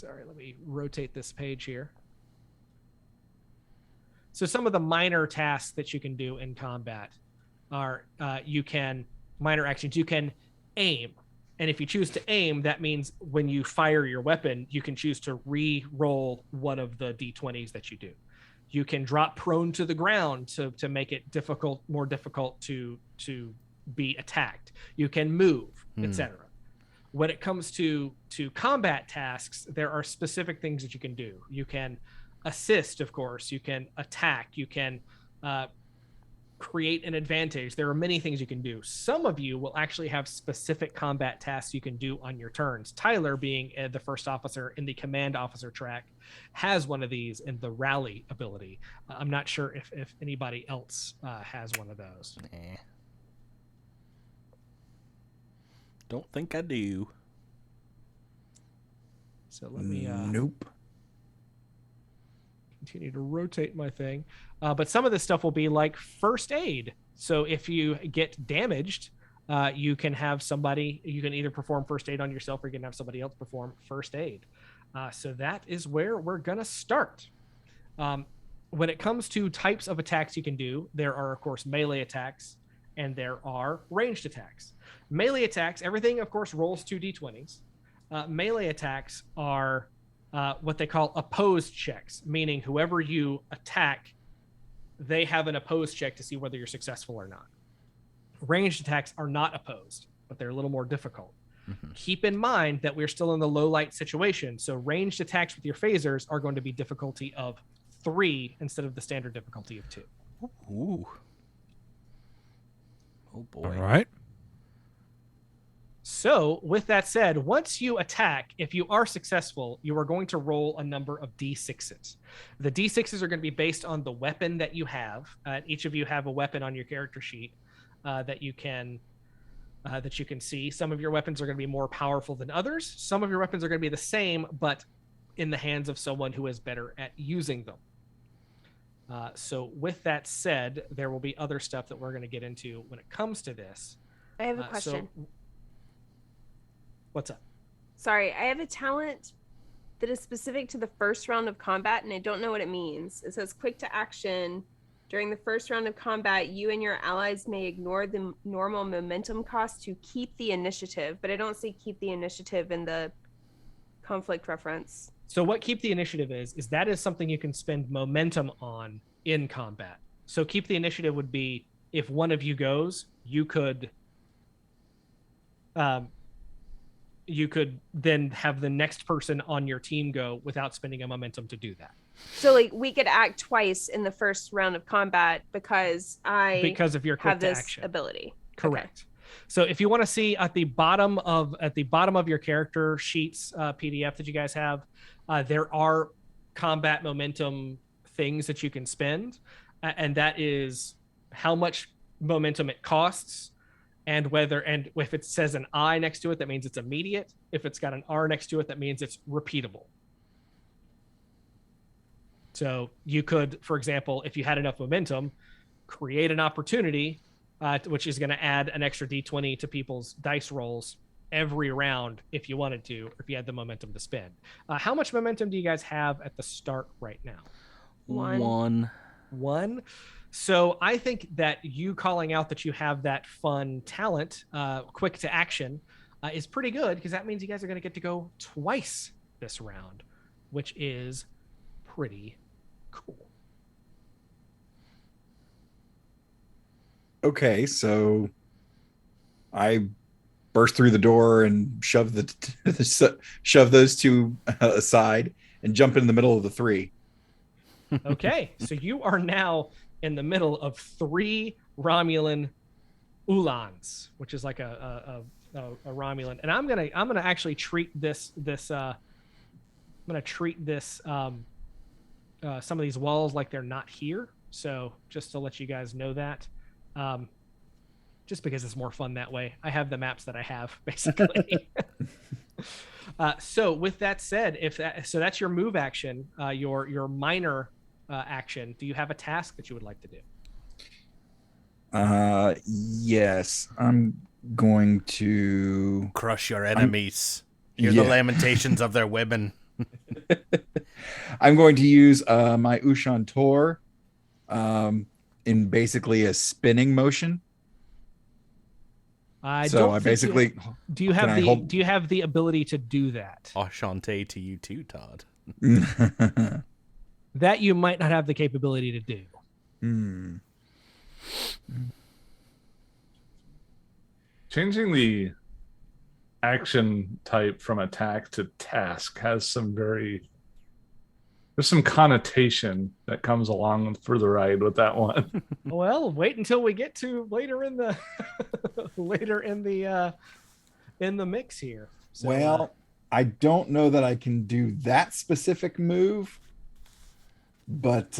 let me rotate this page here. So some of the minor tasks that you can do in combat are, minor actions, you can aim. And if you choose to aim, that means when you fire your weapon, you can choose to re-roll one of the D20s that you do. You can drop prone to the ground to make it more difficult to be attacked. You can move, etc. When it comes to combat tasks, there are specific things that you can do. You can assist, of course. You can attack. You can create an advantage. There are many things you can do. Some of you will actually have specific combat tasks you can do on your turns. Tyler, being the first officer in the command officer track, has one of these in the rally ability. I'm not sure if anybody else has one of those. Don't think I do. So let me nope. Continue to rotate my thing. But some of this stuff will be like first aid. So if you get damaged, you can have somebody, you can either perform first aid on yourself or you can have somebody else perform first aid. So that is where we're going to start. When it comes to types of attacks you can do, there are, of course, melee attacks and there are ranged attacks. Melee attacks, everything, of course, rolls 2d20s. Melee attacks are what they call opposed checks, meaning whoever you attack, they have an opposed check to see whether you're successful or not. Ranged attacks are not opposed, but they're a little more difficult. Mm-hmm. Keep in mind that we're still in the low light situation, so ranged attacks with your phasers are going to be difficulty of 3 instead of the standard difficulty of 2. Ooh. Oh boy. All right. So with that said, once you attack, if you are successful, you are going to roll a number of D6s. The D6s are going to be based on the weapon that you have. Each of you have a weapon on your character sheet that you can see. Some of your weapons are going to be more powerful than others. Some of your weapons are going to be the same, but in the hands of someone who is better at using them. So with that said, there will be other stuff that we're going to get into when it comes to this. I have a question. What's up? Sorry, I have a talent that is specific to the first round of combat, and I don't know what it means. It says quick to action. During the first round of combat, you and your allies may ignore the normal momentum cost to keep the initiative, but I don't see keep the initiative in the conflict reference. So what keep the initiative is that is something you can spend momentum on in combat. So keep the initiative would be if one of you goes, you could then have the next person on your team go without spending a momentum to do that. So like we could act twice in the first round of combat because of your quick have this action ability. Correct. Okay. So if you want to see at the bottom of your character sheets PDF that you guys have, there are combat momentum things that you can spend, and that is how much momentum it costs and if it says an I next to it, that means it's immediate. If it's got an R next to it, that means it's repeatable. So you could, for example, if you had enough momentum, create an opportunity, which is going to add an extra D20 to people's dice rolls every round if you wanted to, or if you had the momentum to spend. How much momentum do you guys have at the start right now? One. So I think that you calling out that you have that fun talent, quick to action, is pretty good, because that means you guys are going to get to go twice this round, which is pretty cool. Okay, so I burst through the door and shove those two aside and jump in the middle of the three. Okay, so you are now in the middle of 3 Romulan Uhlans, which is like a Romulan, and I'm gonna actually treat some of these walls like they're not here. So just to let you guys know that, just because it's more fun that way. I have the maps that I have, basically. So with that said, so that's your move action, your minor action. Do you have a task that you would like to do? Yes, I'm going to crush your enemies. Hear the lamentations of their women. I'm going to use my Uss Alcubierre in basically a spinning motion. Do you have the ability to do that? Enchanté to you too, Todd. That you might not have the capability to do. Changing the action type from attack to task has there's some connotation that comes along for the ride with that one. Well, wait until we get to later in the in the mix here. So, I don't know that I can do that specific move, but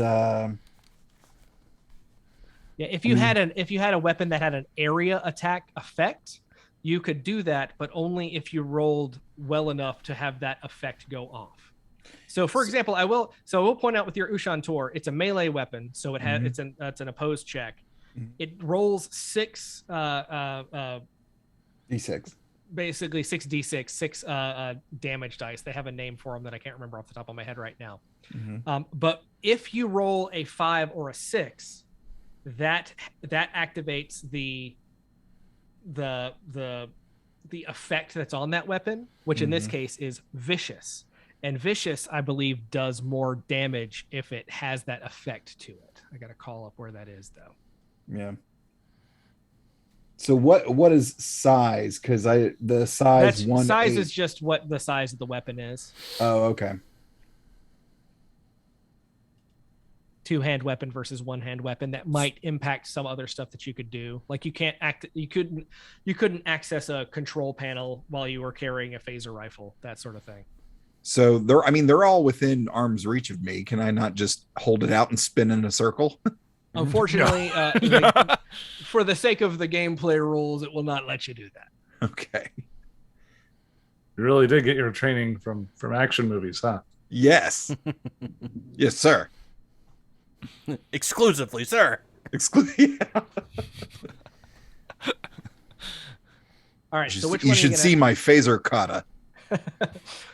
if you had a weapon that had an area attack effect, you could do that, but only if you rolled well enough to have that effect go off. So, for example, I will point out with your Uss Alcubierre, it's a melee weapon, so it has it's an opposed check. It rolls 6 D6. Basically 6d6, 6 damage dice. They have a name for them that I can't remember off the top of my head right now. But if you roll a 5 or a 6, that activates the effect that's on that weapon, which in this case is vicious. And vicious, I believe, does more damage if it has that effect to it. I got to call up where that is, though. Yeah. So what is size? Because the size is just what the size of the weapon is. Oh, okay. 2-hand weapon versus 1-hand weapon that might impact some other stuff that you could do. Like you couldn't access a control panel while you were carrying a phaser rifle, that sort of thing. So they're all within arm's reach of me. Can I not just hold it out and spin in a circle? Unfortunately, for the sake of the gameplay rules, it will not let you do that. Okay. You really did get your training from action movies, huh? Yes. Yes, sir. Exclusively, sir. Exclusively. All right. So you should see my phaser kata.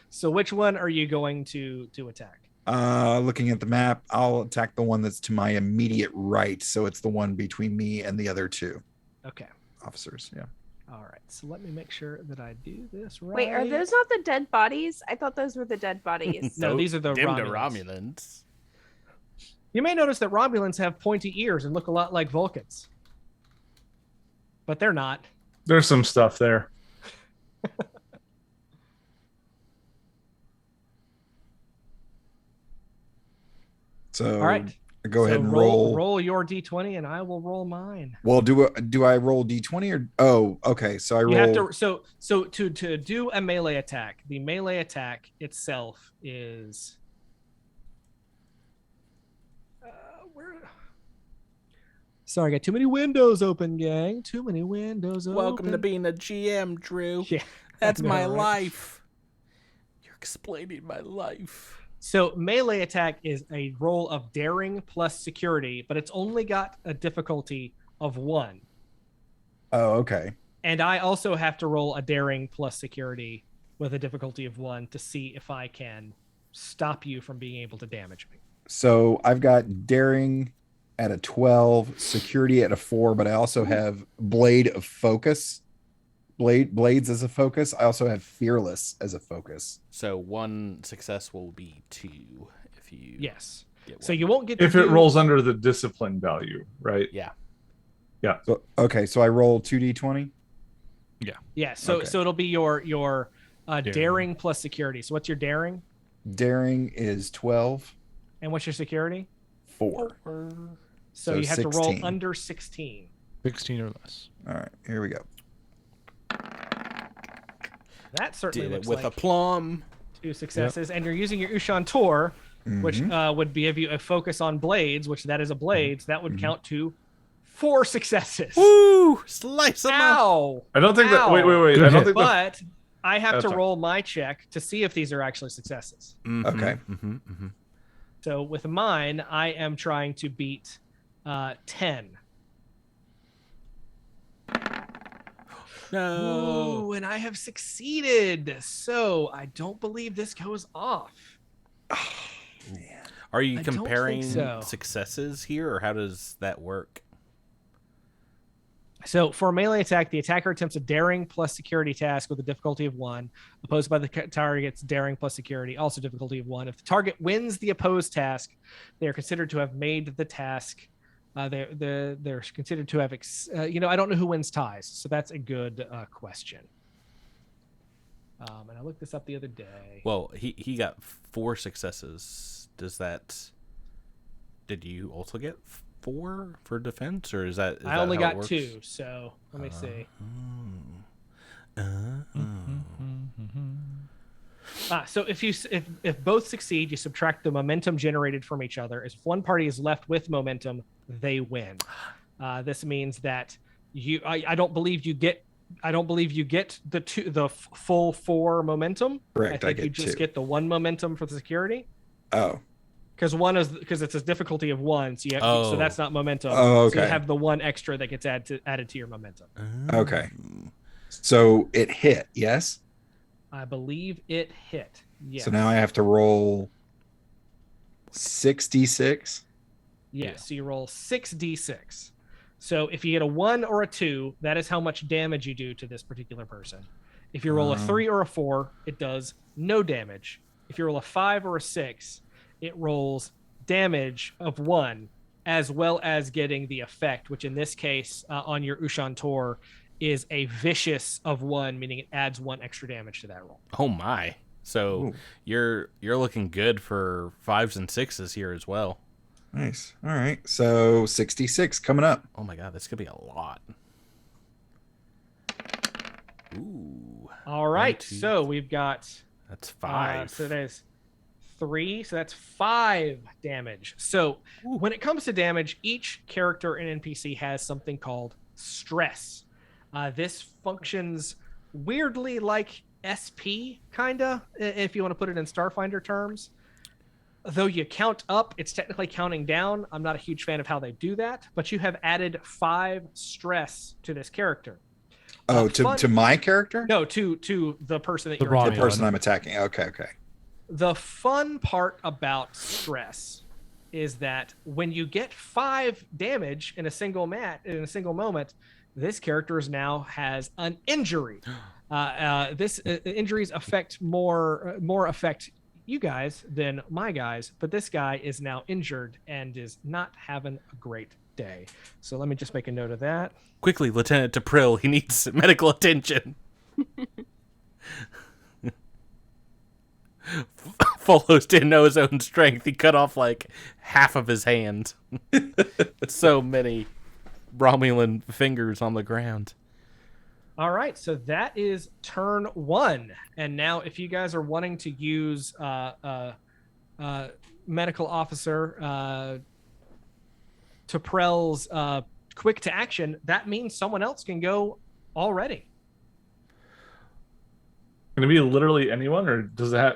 So which one are you going to attack? Looking at the map, I'll attack the one that's to my immediate right. So it's the one between me and the other 2. Okay. Officers. Yeah. All right. So let me make sure that I do this right. Wait, are those not the dead bodies? I thought those were the dead bodies. No, these are the Romulans. You may notice that Romulans have pointy ears and look a lot like Vulcans. But they're not. There's some stuff there. So all right. Go ahead and roll your D20 and I will roll mine. Well, do I roll D20 or okay. So I roll. You have to to do a melee attack. The melee attack itself is Sorry, I got too many windows open, gang. Too many windows open. Welcome to being a GM, Drew. Yeah, That's I know, my right? life. You're explaining my life. So melee attack is a roll of daring plus security, but it's only got a difficulty of 1. Oh, okay. And I also have to roll a daring plus security with a difficulty of 1 to see if I can stop you from being able to damage me. So I've got daring at a 12, security at a 4, but I also have blade of focus. Blades as a focus. I also have fearless as a focus. So 1 success will be 2 if you Yes. get So 1. you won't get If to it do- rolls under the discipline value, right? Yeah. So okay, so I roll 2d20. Yeah, so Okay. so it'll be your daring plus security. So what's your daring? Daring is 12, And what's your security? 4. So So you have to roll 16. under 16. 16 or less. All right, here we go. That certainly Did it looks with like aplomb. 2 successes. And you're using your Ushan Tor, which would give you a focus on blades, which that is a blade. So that would count to 4 successes. Woo! Slice them up. Ow! I don't think that. Wait. Good I don't hit. think that. But I have That's to fine. roll my check to see if these are actually successes. Okay. So with mine, I am trying to beat 10. No. Ooh, and I have succeeded. So I don't believe this goes off. Are you I don't think comparing so. successes here, or how does that work? So for a melee attack, the attacker attempts a daring plus security task with a difficulty of 1. Opposed by the target's daring plus security, also difficulty of 1. If the target wins the opposed task, they are considered to have made the task. They're considered to have, I don't know who wins ties, so that's a good question. And I looked this up the other day. Well, he got 4 successes. Did you also get 4 for defense, or is that? I only got 2, so let me see. So if both succeed, you subtract the momentum generated from each other. If one party is left with momentum, they win. This means that I don't believe you get the full 4 momentum. Correct, I think I you get just 2. get the 1 momentum for the security. Oh. Because it's a difficulty of 1, so so that's not momentum. Oh, So you okay. have the 1 extra that gets added to your momentum. Okay. So it hit, yes? I believe it hit. Yes. So now I have to roll 6d6. Yes. So you roll 6d6. So if you get a 1 or a 2, that is how much damage you do to this particular person. If you roll a 3 or a 4, it does no damage. If you roll a 5 or a 6, it rolls damage of 1, as well as getting the effect, which in this case on your Ushan Tor is a vicious of 1, meaning it adds 1 extra damage to that roll. Oh my! So Ooh. you're looking good for 5s and 6s here as well. Nice. All right. So 66 coming up. Oh my god, that's gonna be a lot. Ooh. All right. 1, 2, So we've got that's 5. so there's 3, so that's 5 damage. So when it comes to damage, each character in NPC has something called stress. This functions weirdly like SP, kinda, if you want to put it in Starfinder terms. Though you count up, it's technically counting down. I'm not a huge fan of how they do that, but you have added 5 stress to this character. Oh, to my character? No, to the person that The you're Romulan. The person I'm attacking. Okay, okay. The fun part about stress is that when you get 5 damage in a single moment, this character now has an injury. This injuries affect more affect you guys than my guys, but this guy is now injured and is not having a great day. So let me just make a note of that. Quickly, Lieutenant Tapril, he needs medical attention. Folos didn't know his own strength. He cut off like half of his hand. So many Romulan fingers on the ground. All right, so that is turn 1, and now if you guys are wanting to use medical officer Taprel's quick to action, that means someone else can go already. Can it be literally anyone, or does it have?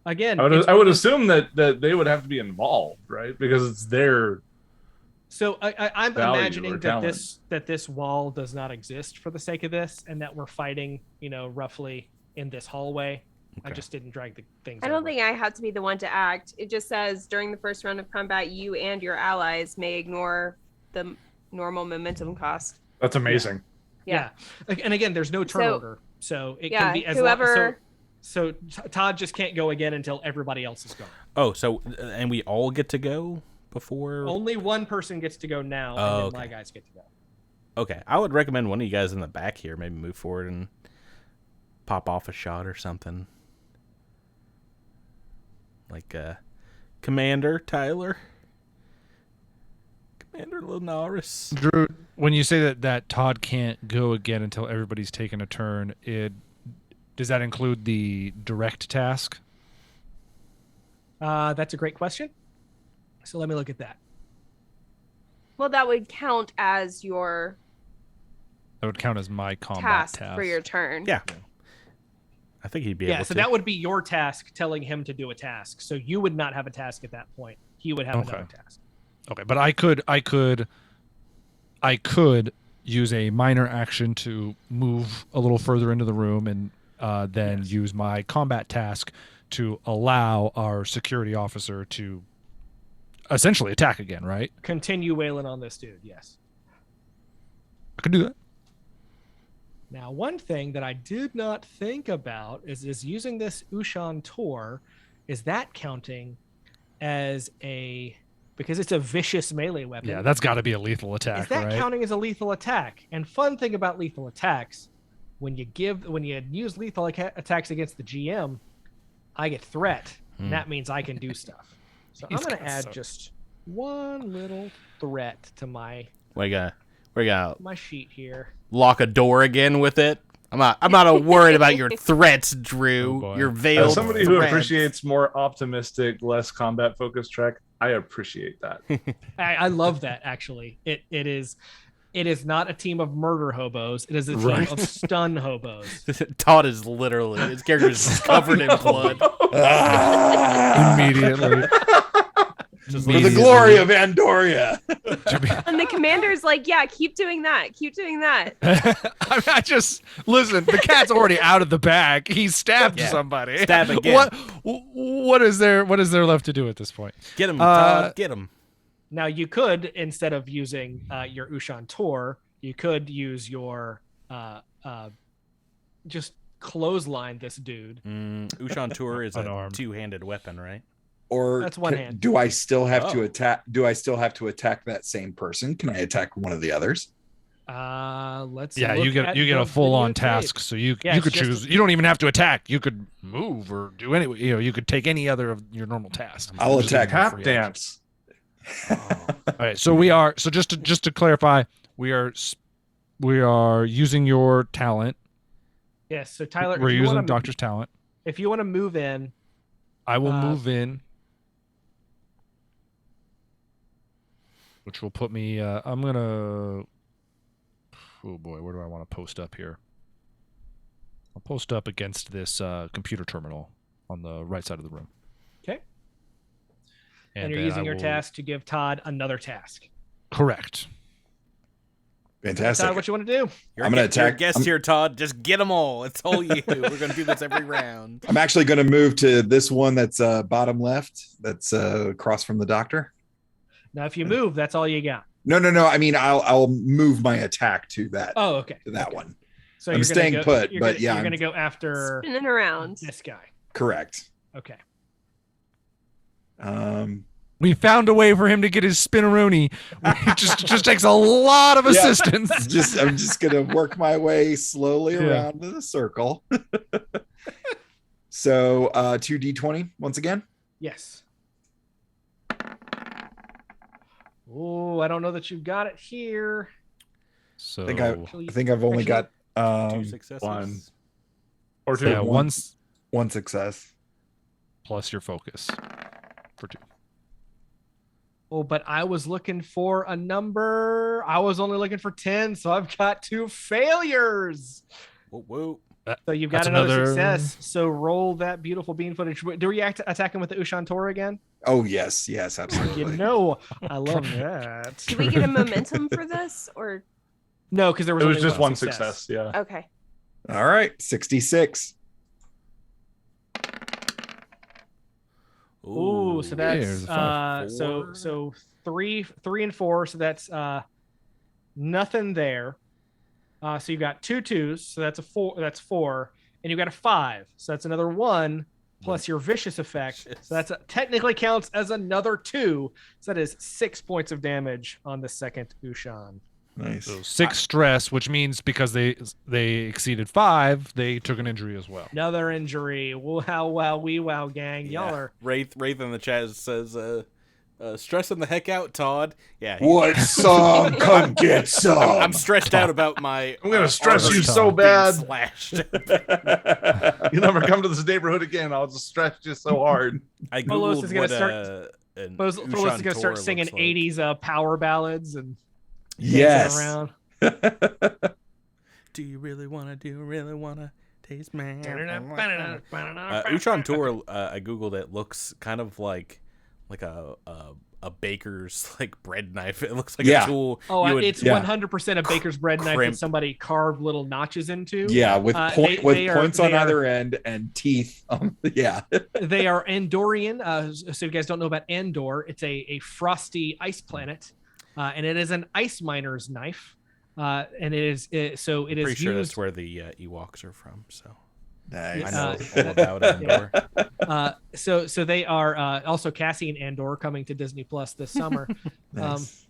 Again, I would assume that they would have to be involved, right? Because it's their. So I'm value imagining or that this wall does not exist for the sake of this, and that we're fighting, roughly in this hallway. Okay. I just didn't drag the things. I don't think I have to be the one to act. It just says during the first round of combat, you and your allies may ignore the normal momentum cost. That's amazing. Yeah. And again, there's no turn order, so it can be as whoever. Long, so Todd just can't go again until everybody else is gone. Oh, so and we all get to go before. Only one person gets to go now, and then my guys get to go. Okay, I would recommend one of you guys in the back here maybe move forward and pop off a shot or something. Like Commander Tyler, Commander Linares. Drew, when you say that Todd can't go again until everybody's taken a turn, does that include the direct task? That's a great question. So let me look at that. Well, that would count as your. That would count as my combat task task for your turn. Yeah. I think he'd be able to. Yeah, so that would be your task telling him to do a task. So you would not have a task at that point. He would have another task. Okay, but I could use a minor action to move a little further into the room and then use my combat task to allow our security officer to essentially attack again, right? Continue wailing on this dude, yes. I can do that. Now, one thing that I did not think about is using this Ushan Tor, is that counting as because it's a vicious melee weapon. Yeah, that's got to be a lethal attack, is that right? counting as a lethal attack? And fun thing about lethal attacks, when you use lethal attacks against the GM, I get threat, and that means I can do stuff. So I'm going to add just one little threat to my my sheet here. Lock a door again with it. I'm not worried about your threats, Drew. Oh, your veiled As somebody threats. who appreciates more optimistic, less combat focused track, I appreciate that. I love that, actually. It is not a team of murder hobos. It is a team of stun hobos. Todd is literally, his character is covered in blood. Immediately. For the glory of Andoria. And the commander's like, yeah, keep doing that. Keep doing that. I just listen. The cat's already out of the bag. He stabbed somebody. Stab again. What is there left to do at this point? Get him, Todd. Get him. Now you could, instead of using your Ushan Tor, you could use your just clothesline this dude. Ushan Tor is a two-handed weapon, right? Or that's one hand. Do I still have to attack? Do I still have to attack that same person? Can I attack one of the others? Let's. Yeah, you get a full-on task, so you could choose. You don't even have to attack. You could move or do any. You could take any other of your normal tasks. I'll attack. Tap dance. All right, so we are. So just to clarify, we are using your talent. Yes. So Tyler, we're using Doctor's talent. If you want to move in, I will move in. Which will put me, I'm going to, oh boy, where do I want to post up here? I'll post up against this computer terminal on the right side of the room. Okay. And you're using your task to give Todd another task. Correct. Fantastic. Todd, what you want to do? I'm going to attack. Your guest here, Todd. Just get them all. It's all you. We're going to do this every round. I'm actually going to move to this one that's bottom left. That's across from the doctor. Now, if you move, that's all you got. No. I mean, I'll move my attack to that. Oh, okay. To that one. So I'm staying put, but you're going to go after spinning around this guy. Correct. Okay. We found a way for him to get his spinneroonie. It just takes a lot of assistance. I'm just gonna work my way slowly around the circle. So 2d20 once again. Yes. Oh, I don't know that you've got it here. So I think I've only got 2 successes. One or two. Yeah, one success plus your focus for 2. Oh, but I was looking for a number. I was only looking for 10, so I've got 2 failures. Whoa. So you've got That's another success. So roll that beautiful bean footage. Do you attack him with the Ushan Tor again? Oh yes, absolutely. You know, I love that. Do we get a momentum for this, or No, because there was It was only just one success. Yeah. okay? All right, 66. Ooh, so There's that's a so 3 and 4, so that's nothing there. So you've got 2 2s, so that's 4, and you've got a 5, so that's another 1 plus your vicious effect. So that's technically counts as another 2. So that is 6 points of damage on the second Ushan. Nice. So 6 stress, which means because they exceeded 5, they took an injury as well. Another injury. Wow, gang. Yeah. Y'all are. Wraith in the chat says, stressing the heck out, Todd. Yeah. What some? Come get some. I'm stressed out about my. I'm gonna stress armor you so being bad. Slashed. You never come to this neighborhood again. I'll just stress you so hard. I Folos googled is gonna what start- an Folos is Ushan going to Tor start singing looks like. 80s power ballads and Yes. dancing around. Do you really wanna taste man? Uh, Ushan Tor, I googled it. Looks kind of like a baker's like bread knife. It looks like a tool. Oh, you would- it's yeah. 100% a baker's bread knife Crimp. that somebody carved little notches into. Yeah, with They points on are- either end and teeth. Yeah. They are Andorian. So if you guys don't know about Andor, it's a frosty ice planet, and it is an ice miner's knife. And it is Pretty used. sure that's where the Ewoks are from. So Nice. I know Uh, all about Andor. So they are also Cassian Andor coming to Disney Plus this summer. Nice.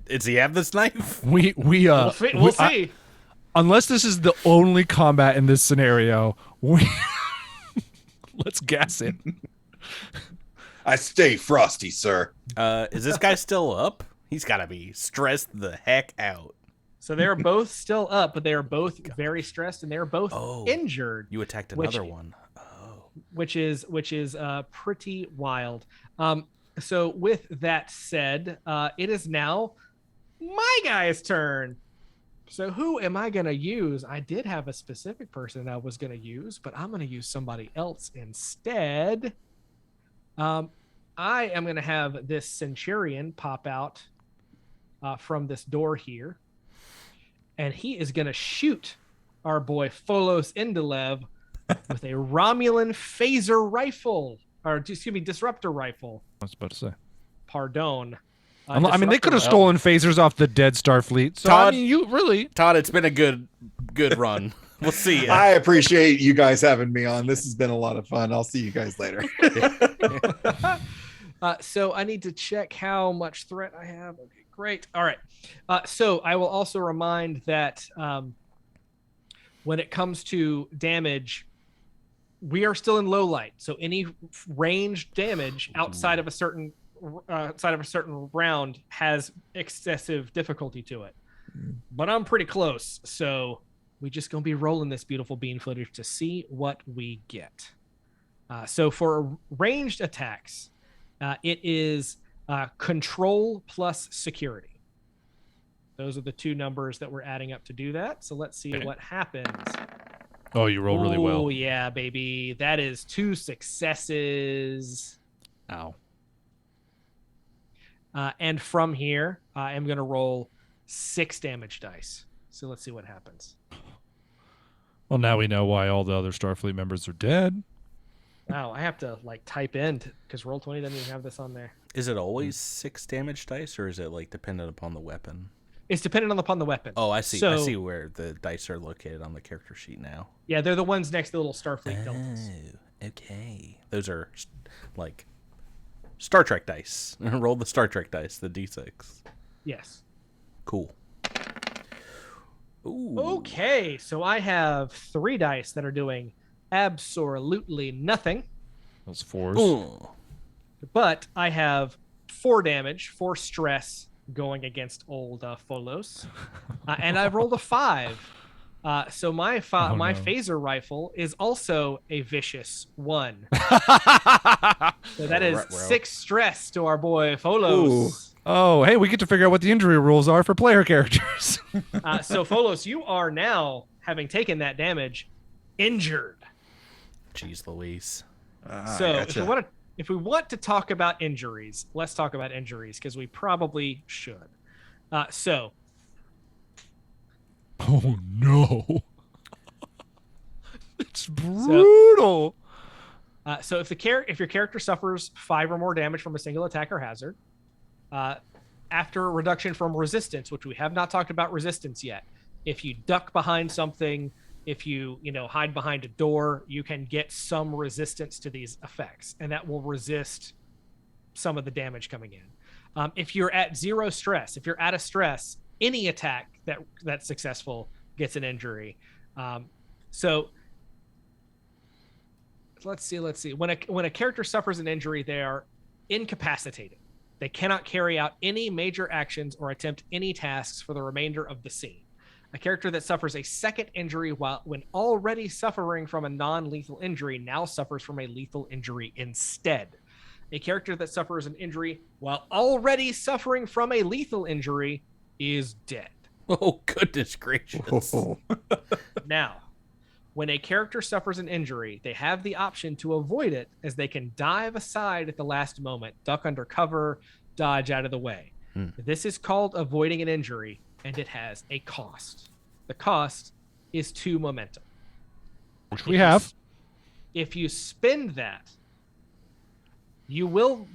Does he have this knife? We'll see. Unless this is the only combat in this scenario, let's gas it. I stay frosty, sir. Is this guy still up? He's got to be stressed the heck out. So they are both still up, but they are both very stressed, and they are both Oh. injured. You attacked Which- another one. Oh. which is pretty wild. So with that said, it is now my guy's turn. So who am I gonna use? I did have a specific person I was gonna use, but I'm gonna use somebody else instead. I am gonna have this centurion pop out from this door here, and he is gonna shoot our boy Folos Indelev with a Romulan phaser rifle, or excuse me, disruptor rifle. I was about to say. Pardon. I mean, they Disruptor could have rifle. stolen phasers off the dead Starfleet. So, Todd- I mean, you really. Todd, it's been a good run. We'll see ya. I appreciate you guys having me on. This has been a lot of fun. I'll see you guys later. So I need to check how much threat I have. Okay, great. All right. So I will also remind that when it comes to damage, we are still in low light. So any ranged damage outside of a certain round has excessive difficulty to it. But I'm pretty close, so we just gonna be rolling this beautiful bean footage to see what we get. So for ranged attacks, it is control plus security. Those are the two numbers that we're adding up to do that. So let's see what happens. Oh, you roll really well. Oh yeah, baby. That is 2 successes. Ow. And from here, I'm going to roll 6 damage dice. So let's see what happens. Well, now we know why all the other Starfleet members are dead. Wow, I have to type in because Roll20 doesn't even have this on there. Is it always 6 damage dice, or is it dependent upon the weapon? It's dependent upon the weapon. Oh, I see. So, I see where the dice are located on the character sheet now. Yeah, they're the ones next to the little Starfleet deltas. Oh, okay. Those are Star Trek dice. Roll the Star Trek dice, the D6. Yes. Cool. Ooh. Okay, so I have 3 dice that are doing absolutely nothing, Those 4s. Ooh. but I have 4 damage, 4 stress going against old Folos, and I've rolled a 5. So my no. phaser rifle is also a vicious 1. So that is 6 stress to our boy Folos. Oh, hey, we get to figure out what the injury rules are for player characters. So Folos, you are now, having taken that damage, injured. Jeez Louise. So if we want to talk about injuries, let's talk about injuries, because we probably should. So oh no. It's brutal. So if your character suffers 5 or more damage from a single attack or hazard, after a reduction from resistance, which we have not talked about resistance yet, if you duck behind something, if you hide behind a door, you can get some resistance to these effects, and that will resist some of the damage coming in. If you're at 0 stress, if you're out of stress, any attack that's successful gets an injury. So let's see. When a character suffers an injury, they are incapacitated. They cannot carry out any major actions or attempt any tasks for the remainder of the scene. A character that suffers a second injury when already suffering from a non-lethal injury now suffers from a lethal injury instead. A character that suffers an injury while already suffering from a lethal injury is dead. Oh, goodness gracious. Now, when a character suffers an injury, they have the option to avoid it, as they can dive aside at the last moment, duck under cover, dodge out of the way. This is called avoiding an injury, and it has a cost. The cost is 2 momentum. Which we have. If you spend that, you will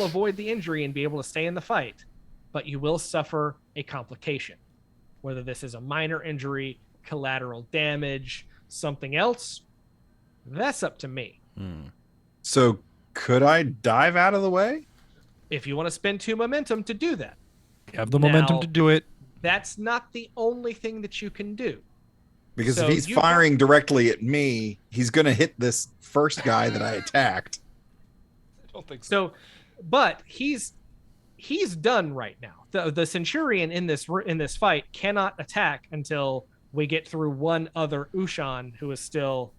avoid the injury and be able to stay in the fight, but you will suffer a complication. Whether this is a minor injury, collateral damage, something else, that's up to me. So could I dive out of the way? If you want to spend 2 momentum to do that. You have the momentum to do it. That's not the only thing that you can do. Because So if he's firing directly at me, he's going to hit this first guy that I attacked. I don't think So, but he's done right now. The Centurion in this fight cannot attack until we get through one other Ushan who is still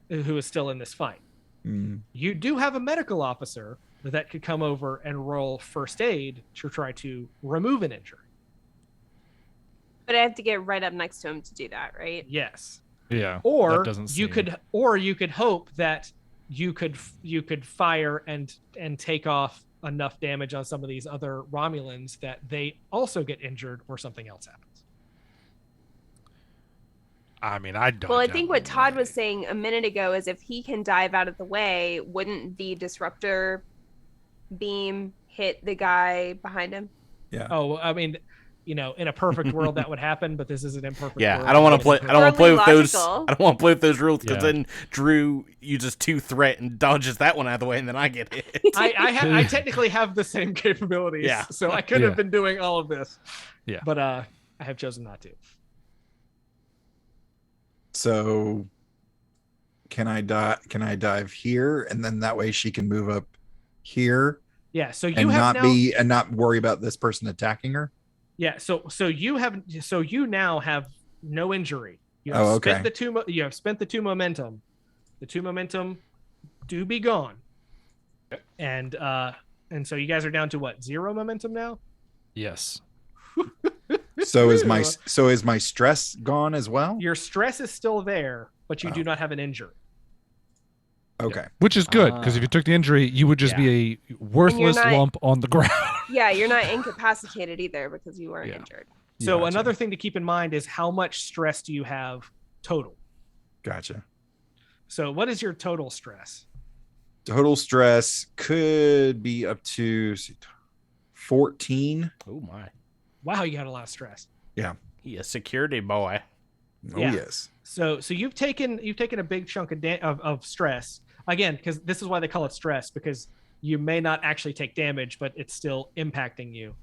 in this fight. You do have a medical officer that could come over and roll first aid to try to remove an injury. But I have to get right up next to him to do that, right? Yes. Yeah. Or that doesn't you seem- could hope that you could fire and take off enough damage on some of these other Romulans that they also get injured or something else happens. I mean, I don't. Well, I think what Todd was saying a minute ago is if he can dive out of the way, wouldn't the disruptor beam hit the guy behind him? Yeah. Oh, I mean, in a perfect world that would happen, but this is an imperfect world. I don't want to play. I don't want to play with those. Logical. I don't want to play with those rules because Yeah. then Drew uses 2 threat and dodges that one out of the way, and then I get hit. I technically have the same capabilities, Yeah. so I could Yeah. have been doing all of this. Yeah. But I have chosen not to. So can I dive here, and then that way she can move up here Yeah, so you and have not worry about this person attacking her? Yeah, so you now have no injury. You Oh, have okay. spent the 2 momentum. The 2 momentum do be gone. And so you guys are down to what? 0 momentum now? Yes. So is my stress gone as well? Your stress is still there, but you do not have an injury. Okay. Which is good, because if you took the injury, you would just be a worthless not- lump on the ground. Yeah, you're not incapacitated either because you weren't injured. So Gotcha. another thing to keep in mind is how much stress do you have total? Gotcha. So what is your total stress? Total stress could be up to 14. Oh my! Wow, you got a lot of stress. He a security boy. Oh Yeah. yes. So you've taken a big chunk of stress again, because this is why they call it stress, because you may not actually take damage, but it's still impacting you.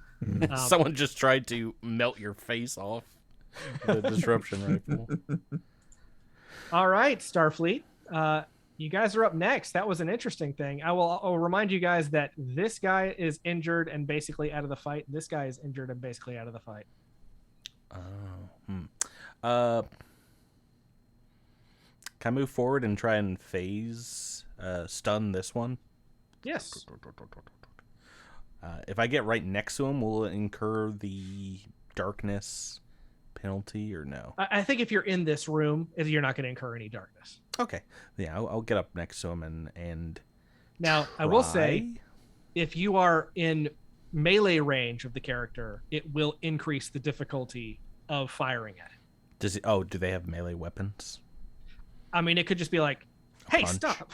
Someone just tried to melt your face off with a disruption rifle. All right, Starfleet. You guys are up next. That was an interesting thing. I'll remind you guys that this guy is injured and basically out of the fight. This guy is injured and basically out of the fight. Oh. Can I move forward and try and stun this one? Yes. If I get right next to him, will it incur the darkness penalty or no? I think if you're in this room, you're not going to incur any darkness. Okay. Yeah, I'll get up next to him and Now, try. I will say, if you are in melee range of the character, it will increase the difficulty of firing at it. Do they have melee weapons? I mean, it could just be like, hey, punch? stop.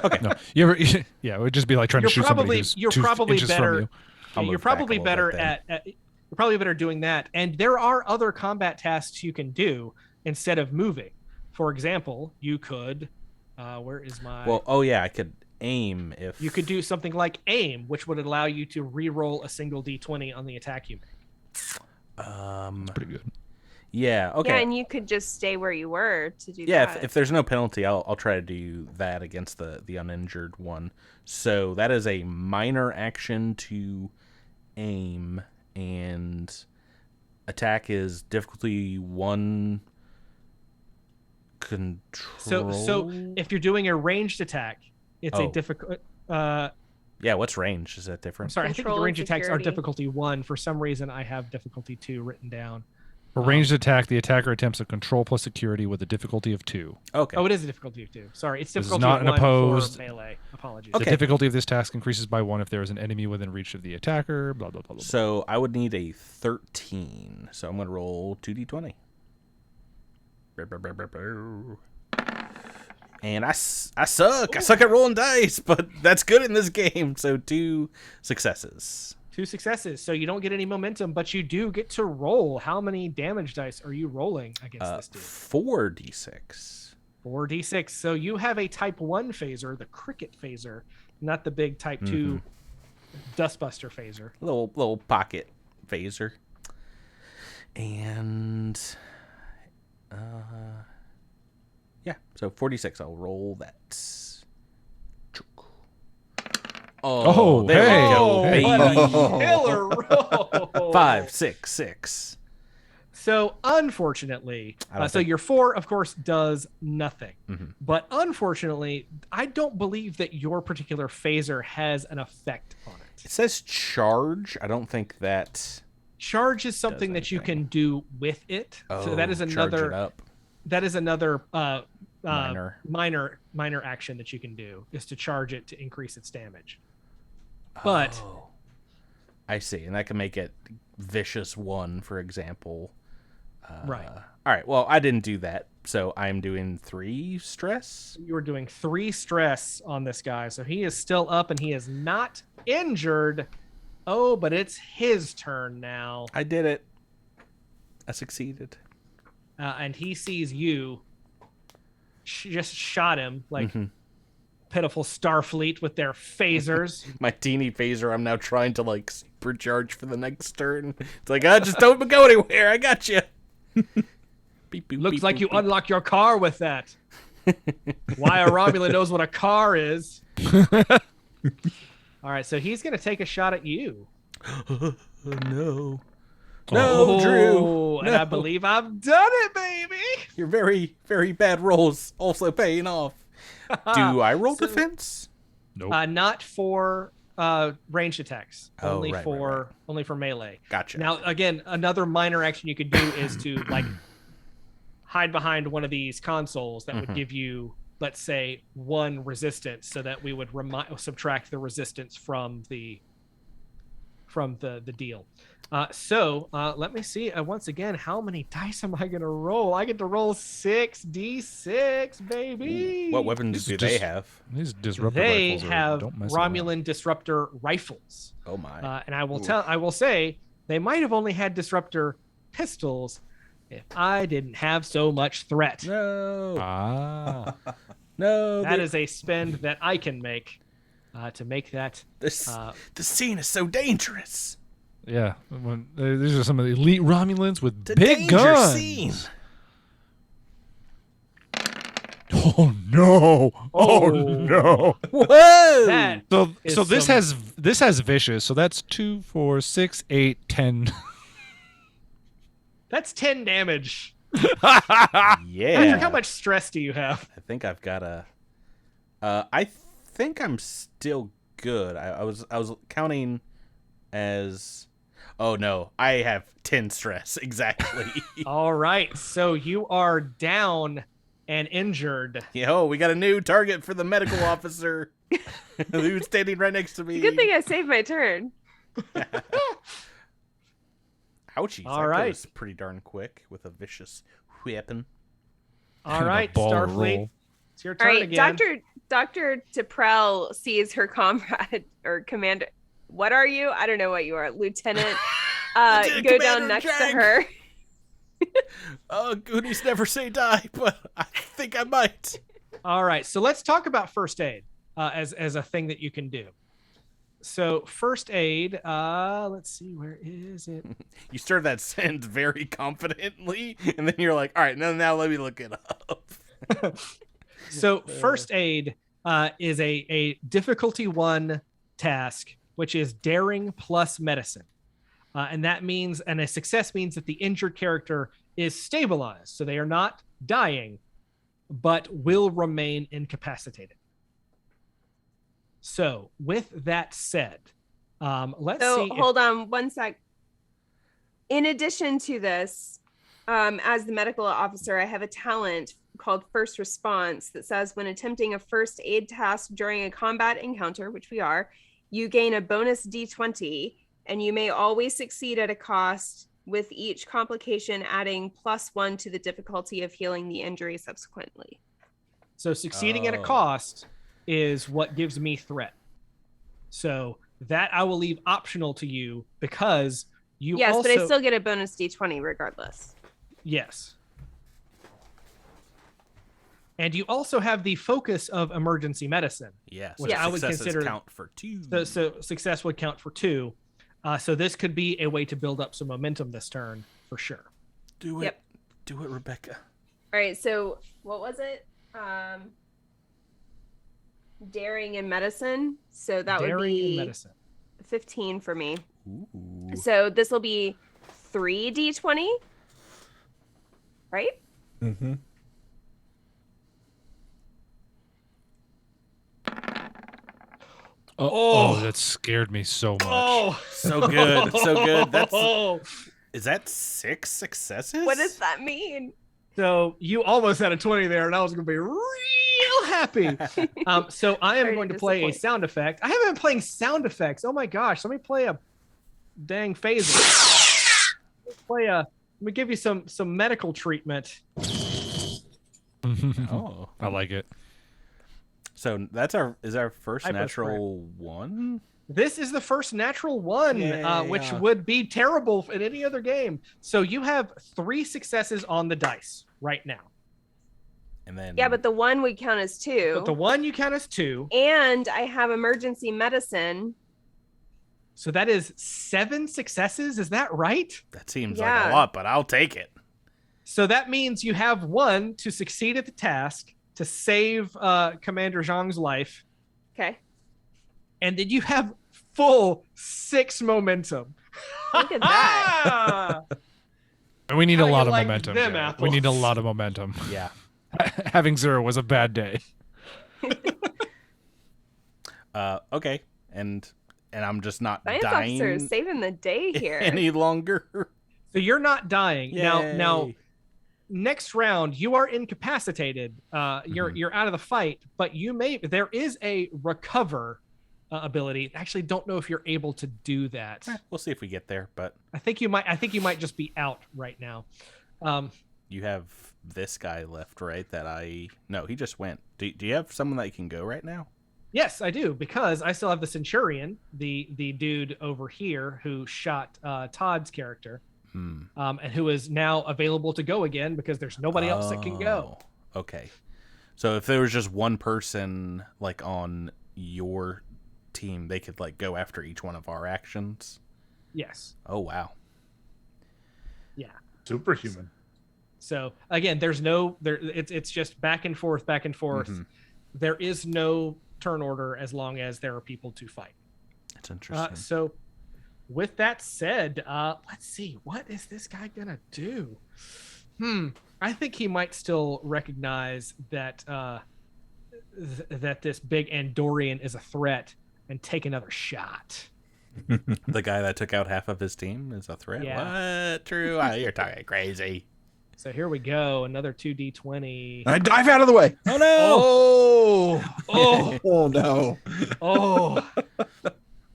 Okay. No, yeah, it would just be like trying to shoot somebody who's you're 2 probably inches from better. you. I'll You're move back a probably little better bit then. you're probably better doing that. And there are other combat tasks you can do instead of moving. For example, you could where is my Well, oh yeah, I could aim if you could do something like aim, which would allow you to re-roll a single d20 on the attack you make. Pretty good. Yeah, okay. Yeah, and you could just stay where you were to do Yeah, that. if there's no penalty, I'll try to do that against the uninjured one. So that is a minor action to aim, and attack is difficulty 1 control. So if you're doing a ranged attack, it's a Oh. difficult yeah, what's range? Is that I'm different? sorry, I think Control the and ranged attacks are security. difficulty 1. For some reason I have difficulty 2 written down. For ranged attack, the attacker attempts a control plus security with a difficulty of 2. Okay. Oh, it is a difficulty of 2. Sorry, it's This is difficulty not of an 1 opposed- for melee. Apologies. Okay. The difficulty of this task increases by 1 if there is an enemy within reach of the attacker. Blah blah blah. Blah. So I would need a 13. So I'm going to roll 2d20. And I suck. I suck at rolling dice, but that's good in this game. So 2 successes. 2 successes. So you don't get any momentum, but you do get to roll. How many damage dice are you rolling against this dude? 4d6. 4d6. So you have a type 1 phaser, the cricket phaser, not the big type 2 dustbuster phaser. Little pocket phaser. And yeah, so 46. I'll roll that. Oh, there hey. we go, Oh, baby. what a killer roll. 5, 6, 6. So unfortunately, I don't so think- your 4, of course, does nothing. Mhm. But unfortunately, I don't believe that your particular phaser has an effect on it. It says charge. I don't think that. Charge is something that you anything. can do with it. So that is charge it another up. minor action that you can do, is to charge it to increase its damage. But Oh. I see, and that can make it vicious 1, for example. Right. All right. Well, I didn't do that, so I'm doing 3 stress. you are doing 3 stress on this guy, so he is still up and he is not injured. Oh, but it's his turn now, I did it. I succeeded. and he sees you just shot him like Mhm. pitiful Starfleet with their phasers. My teeny phaser, I'm now trying to like supercharge for the next turn. It's like, just don't go anywhere. I got you. Beep, boop, Looks beep, like boop, you beep. unlock your car with that. Why a Romulan knows what a car is. All right, so he's going to take a shot at you. Oh, no. Oh, No, Drew. And No. I believe I've done it, baby. Your very, very bad rolls also paying off. Do I roll defense? Nope. Not for ranged attacks. Oh, Only right, for right, right. only for melee. Gotcha. Now, again, another minor action you could do is to like hide behind one of these consoles that would give you, let's say, 1 resistance, so that we would subtract the resistance from the deal. So let me see once again, how many dice am I going to roll? I get to roll 6d6, baby. What weapons These do are they just- have? These disruptor They rifles have don't mess around. Romulan disruptor rifles. Oh my. And I will say they might have only had disruptor pistols if I didn't have so much threat. No. Ah. No. That is a spend that I can make to make that. This, uh, the scene is so dangerous. Yeah. These are some of the elite Romulans with It's a big danger guns. scene. Oh no! Oh, Oh. no! Whoa. That So is this some- has vicious. So that's 2, 4, 6, 8, 10. That's 10 damage Yeah. Patrick, how much stress do you have? I think I've got a. I think I'm still good. I was counting as. Oh no, I have 10 stress exactly. All right, so you are down and injured. Yo, we got a new target for the medical officer who's standing right next to me. Good thing I saved my turn. Ouchies. All that right. goes pretty darn quick with a vicious weapon. All right, ball Starfleet, roll. it's your All turn right, again. Dr. Teprell sees her comrade or commander. What are you? I don't know what you are, Lieutenant. Lieutenant Go Commander down next Jag. to her. Goonies never say die, but I think I might. All right, so let's talk about first aid as a thing that you can do. So first aid, let's see, where is it? You start that sentence very confidently, and then you're like, all right, now let me look it up. So first aid is a difficulty 1 task, which is daring plus medicine. And that means, and a success means that the injured character is stabilized. So they are not dying, but will remain incapacitated. So with that said, let's see. Hold on one sec. In addition to this, as the medical officer, I have a talent called First Response that says when attempting a first aid task during a combat encounter, which we are, you gain a bonus D20, and you may always succeed at a cost, with each complication adding +1 to the difficulty of healing the injury subsequently. So succeeding at a cost is what gives me threat. So that I will leave optional to you because you yes, also... but I still get a bonus D20 regardless. Yes. And you also have the focus of emergency medicine. Yeah, which I would successes consider count for 2. So success would count for 2. So this could be a way to build up some momentum this turn for sure. Do it. Yep. Do it, Rebecca. All right, so what was it? Daring and medicine. So that would Daring be and medicine. 15 for me. Ooh. So this will be 3d20, right? Mm-hmm. Oh, that scared me so much. Oh, So good. So good. That's oh. Is that 6 successes? What does that mean? So you almost had a 20 there, and I was going to be real happy. So I am Sorry going to to play a disappoint. sound effect. I haven't been playing sound effects. Oh my gosh! Let me play a dang phaser. Let me give you some medical treatment. Oh, I like it. So is our first Hyper natural one? This is the first natural one, which Yeah. would be terrible in any other game. So you have 3 successes on the dice right now. And then Yeah, but the one we count as 2. But the one you count as 2. And I have emergency medicine. So that is 7 successes. Is that right? that seems like Yeah. a lot, but I'll take it. So that means you have 1 to succeed at the task to save Commander Zhang's life. Okay. And then you have full 6 momentum. Look at that. And we need How a you lot of like momentum. them Jared. apples? We need a lot of momentum. Yeah. Having 0 was a bad day. Okay. And I'm just not Science dying officer is saving the day here. any longer. So you're not dying. Now, Yay. next round you are incapacitated. You're out of the fight, but there is a recover ability. Actually, don't know if you're able to do that. We'll see if we get there, but I think you might just be out right now. you have this guy left, right? No, he just went. Do you have someone that can go right now? Yes, I do, because I still have the Centurion, the dude over here who shot Todd's character, and who is now available to go again because there's nobody else that can go. Okay. So if there was just one person like on your team, they could like go after each one of our actions. Yes. Oh wow. Yeah. Superhuman. So again, it's just back and forth. Mhm. There is no turn order as long as there are people to fight. That's interesting. So with that said, let's see, what is this guy gonna do? I think he might still recognize that that this big Andorian is a threat and take another shot. The guy that took out half of his team is a threat? Yeah. What? True? You're talking crazy. So here we go. Another 2d20. I dive out of the way. Oh, no! Oh no. Oh.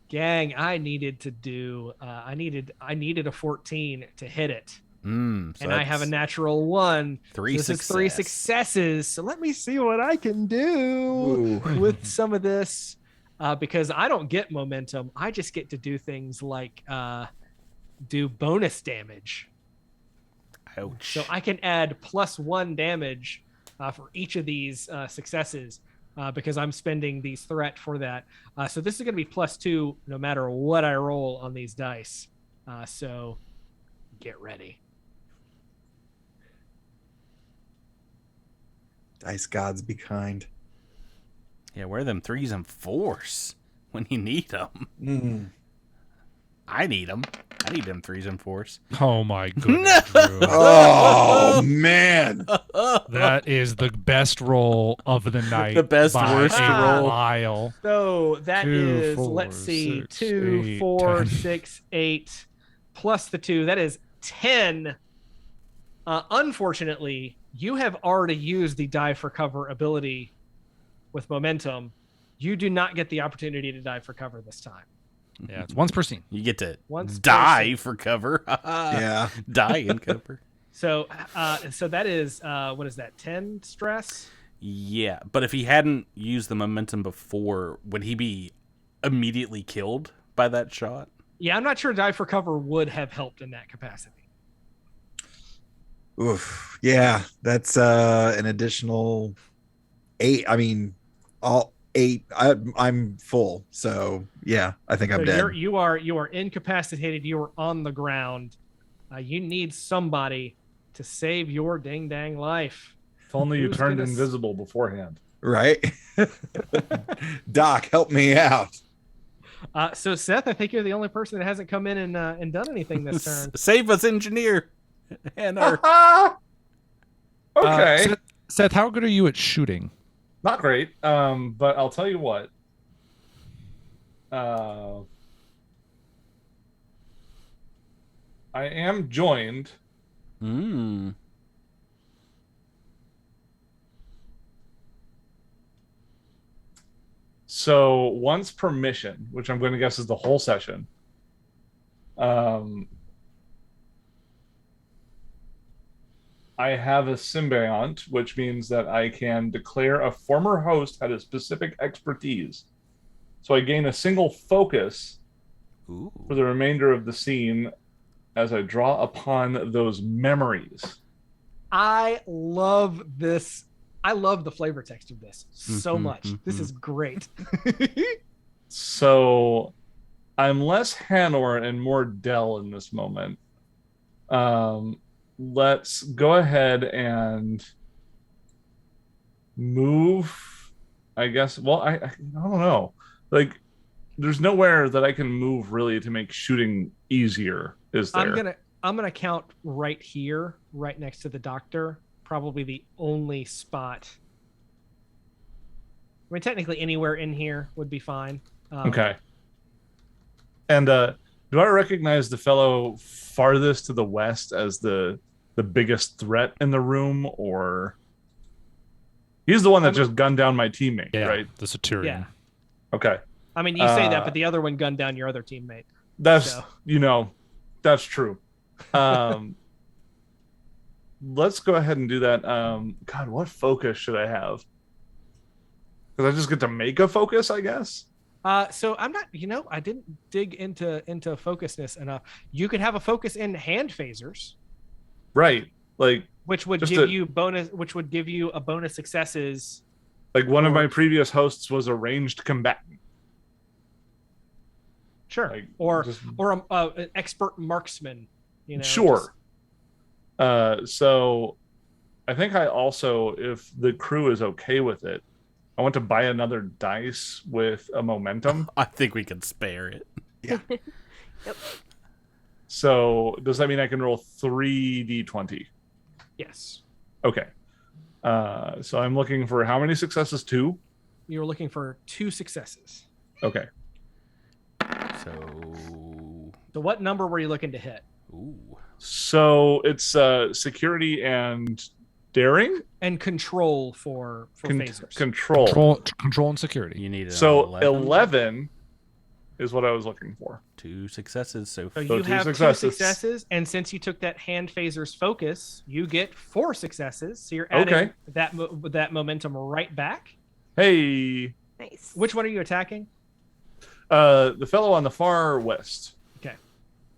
Gang, I needed to do I needed a 14 to hit it. So and I have a natural 1. This is 3 successes. So let me see what I can do with some of this. Because I don't get momentum. I just get to do things like do bonus damage. Ouch. So I can add +1 damage for each of these successes because I'm spending these threat for that. So this is going to be +2 no matter what I roll on these dice. So get ready. Dice gods be kind. Yeah, where are them 3s and 4s when you need them? I need them. I need them 3s and 4s. Oh my goodness, Drew. Oh man, that is the best roll of the night. The best by worst a roll. mile. So that 2, is 4, let's see, 6, 2, 8, 4, 10. 6, 8 plus the 2. That is 10. Unfortunately, you have already used the dive for cover ability with momentum. You do not get the opportunity to dive for cover this time. Yeah, it's once per scene. You get to Once die for cover. yeah. Die in cover. So that is what is that? 10 stress? Yeah, but if he hadn't used the momentum before, would he be immediately killed by that shot? Yeah, I'm not sure dive for cover would have helped in that capacity. Oof. Yeah, that's an additional 8. I mean, all 8. I'm full. So yeah, I think I'm dead. You are incapacitated. You are on the ground. You need somebody to save your ding dang life. If only you Who's turned gonna invisible beforehand. Right? Doc, help me out. So Seth, I think you're the only person that hasn't come in and done anything this turn. Save us, engineer. And our... Okay. Seth, how good are you at shooting? Not great. But I'll tell you what. I am joined. So once per mission, which I'm going to guess is the whole session, I have a symbiont, which means that I can declare a former host had a specific expertise. So I gain a single focus for the remainder of the scene as I draw upon those memories. I love this. I love the flavor text of this so much. This is great. So I'm less Hanor and more Dell in this moment. Let's go ahead and move, I guess. Well, I don't know. Like, there's nowhere that I can move really to make shooting easier, is there? I'm gonna count right here, right next to the doctor. Probably the only spot. I mean, technically anywhere in here would be fine. Okay. And do I recognize the fellow farthest to the west as the biggest threat in the room, or he's the one that just gunned down my teammate, right? The Satyrian. Yeah. Okay. I mean, you say that, but the other one gunned down your other teammate. That's that's true. Let's go ahead and do that. God, what focus should I have? Because I just get to make a focus, I guess. So I'm not, I didn't dig into focusness enough. You could have a focus in hand phasers, right? Like, which would give you a bonus successes. Like one of my previous hosts was a ranged combatant. Sure, like, or an expert marksman. Sure. So I think I also, if the crew is okay with it, I want to buy another dice with a momentum. I think we can spare it. Yeah. Yep. So does that mean I can roll 3d20? Yes. Okay. So I'm looking for how many successes? 2? You're looking for 2 successes. Okay. So what number were you looking to hit? Ooh. So it's security and daring? And control for phasers. Control and security. You need So 11 is what I was looking for. 2 successes. So you 2 have successes. 2 successes, and since you took that hand phaser's focus, you get 4 successes. So you're adding that momentum right back. Hey. Nice. Which one are you attacking? The fellow on the far west. Okay.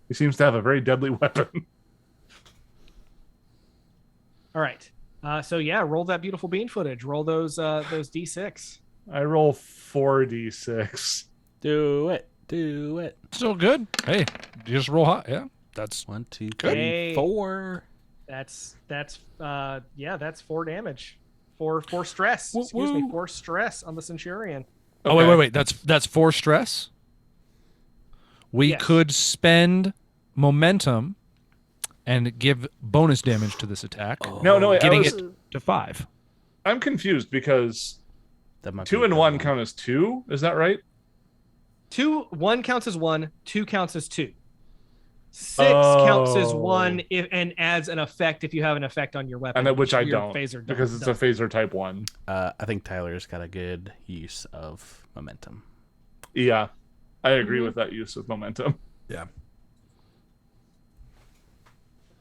He seems to have a very deadly weapon. All right. So yeah, roll that beautiful bean footage. Roll those d6. I roll 4d6. Do it. Still good. Hey, you just roll high. Yeah, that's 1, 2, Good. 3, 4. That's 4 damage. 4 stress. Woo, Excuse me, woo. 4 stress on the Centurion. Oh Okay. wait. That's 4 stress. We Yes. could spend momentum and give bonus damage to this attack, No, wait, getting I was- it to 5. I'm confused because That might 2 be and 1 double. count as 2. Is that right? 1 counts as 1, 2 counts as 2. 6 counts as Oh. 1 and adds an effect if you have an effect on your weapon. And which I your don't, phaser because it's a doesn't. phaser type 1. I think Tyler's got a good use of momentum. Yeah, I agree Mm-hmm. with that use of momentum. Yeah.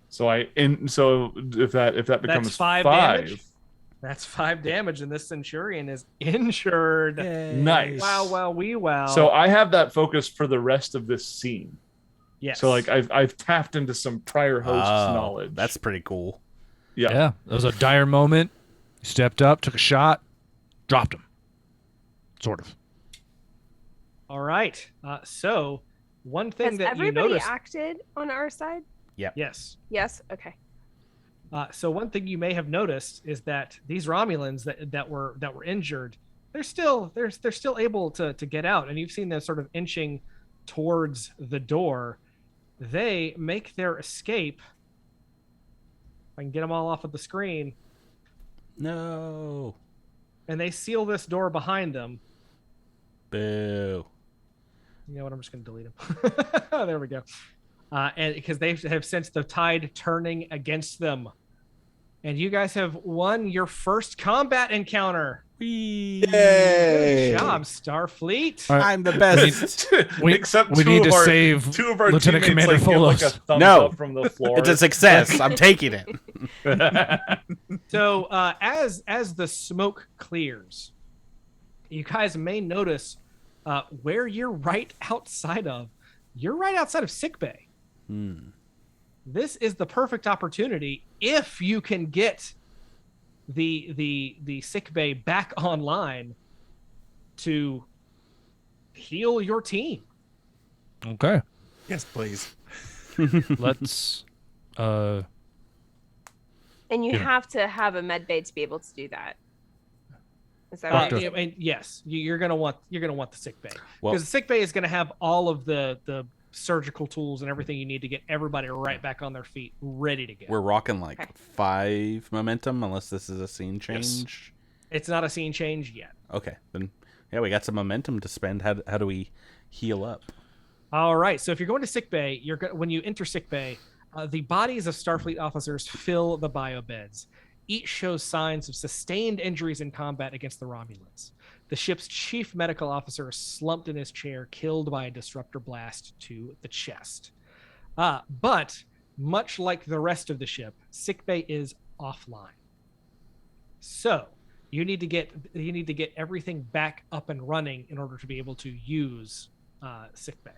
So if that becomes 5 5, damage. That's 5 damage, and this Centurion is injured. nice. Wow. So I have that focus for the rest of this scene. yes. So like I've tapped into some prior host's knowledge. That's pretty cool. Yeah, that was a dire moment. He stepped up, took a shot, dropped him. Sort of. All right. So one thing Has that you everybody noticed. acted on our side? Yes. Yes. Okay. So one thing you may have noticed is that these Romulans that were injured, they're still able to get out, and you've seen them sort of inching towards the door. They make their escape. If I can get them all off of the screen, No. and they seal this door behind them. Boo. You know what? I'm just going to delete them. There we go. And because they have sensed the tide turning against them, and you guys have won your first combat encounter. Whee. Yay! Good job, Starfleet. All right. I'm the best. Except we two need of to our, save two of our Lieutenant teammates Commander give like a Folos. thumbs No. up from the floor. It's a success. I'm taking it. So as the smoke clears, you guys may notice where you're right outside of. You're right outside of sickbay. This is the perfect opportunity if you can get the sickbay back online to heal your team. Okay. Yes, please. Let's And you Yeah. have to have a med bay to be able to do that. Is that Doctor. right? And yes, you're gonna want the sick bay Well- because the sick bay is gonna have all of the surgical tools and everything you need to get everybody right back on their feet, ready to go. We're rocking like Okay. 5 momentum, unless this is a scene change. It's not a scene change yet. Okay, then yeah, we got some momentum to spend. How do we heal up? All right. So if you're going to sick bay, when you enter sick bay, the bodies of Starfleet officers fill the bio beds. Each shows signs of sustained injuries in combat against the Romulans. The ship's chief medical officer is slumped in his chair, killed by a disruptor blast to the chest. But much like the rest of the ship, sickbay is offline. So you need to get everything back up and running in order to be able to use sickbay.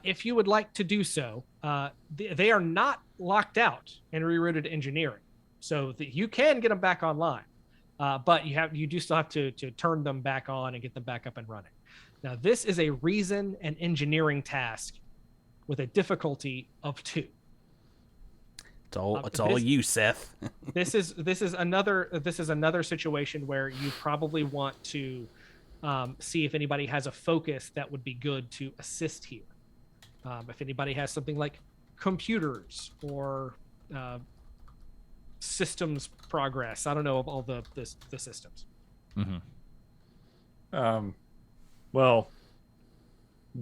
If you would like to do so, they are not locked out and rerouted to engineering, so that you can get them back online. But you do still have to turn them back on and get them back up and running. Now, this is a reason and engineering task with a difficulty of 2. It's all you, Seth. This is another situation where you probably want to see if anybody has a focus that would be good to assist here. If anybody has something like computers or systems progress. I don't know of all the systems. Well,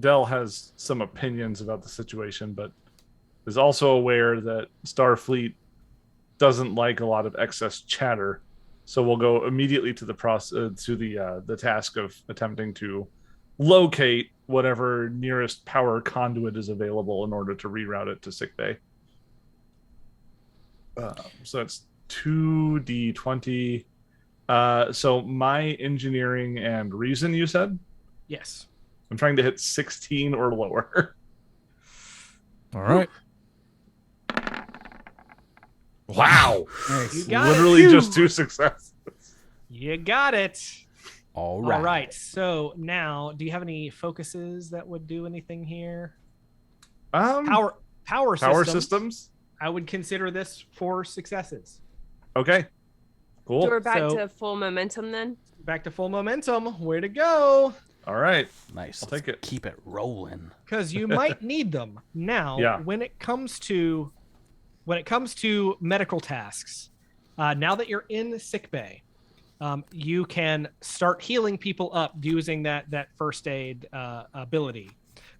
Dell has some opinions about the situation, but is also aware that Starfleet doesn't like a lot of excess chatter. So we'll go immediately to the task of attempting to locate whatever nearest power conduit is available in order to reroute it to sickbay. So it's 2d20. So my engineering and reason, you said? Yes. I'm trying to hit 16 or lower. All right. Wow. You got Literally it. just 2 successes. You got it. All right. All right. So now, do you have any focuses that would do anything here? Power systems. I would consider this 4 successes. Okay. Cool. So we're back So- to full momentum then. Back to full momentum. Way to go. All right. Nice. I'll take it. Keep it rolling. Because you might need them. Now, Yeah. when it comes to medical tasks, now that you're in sickbay, you can start healing people up using that first aid ability.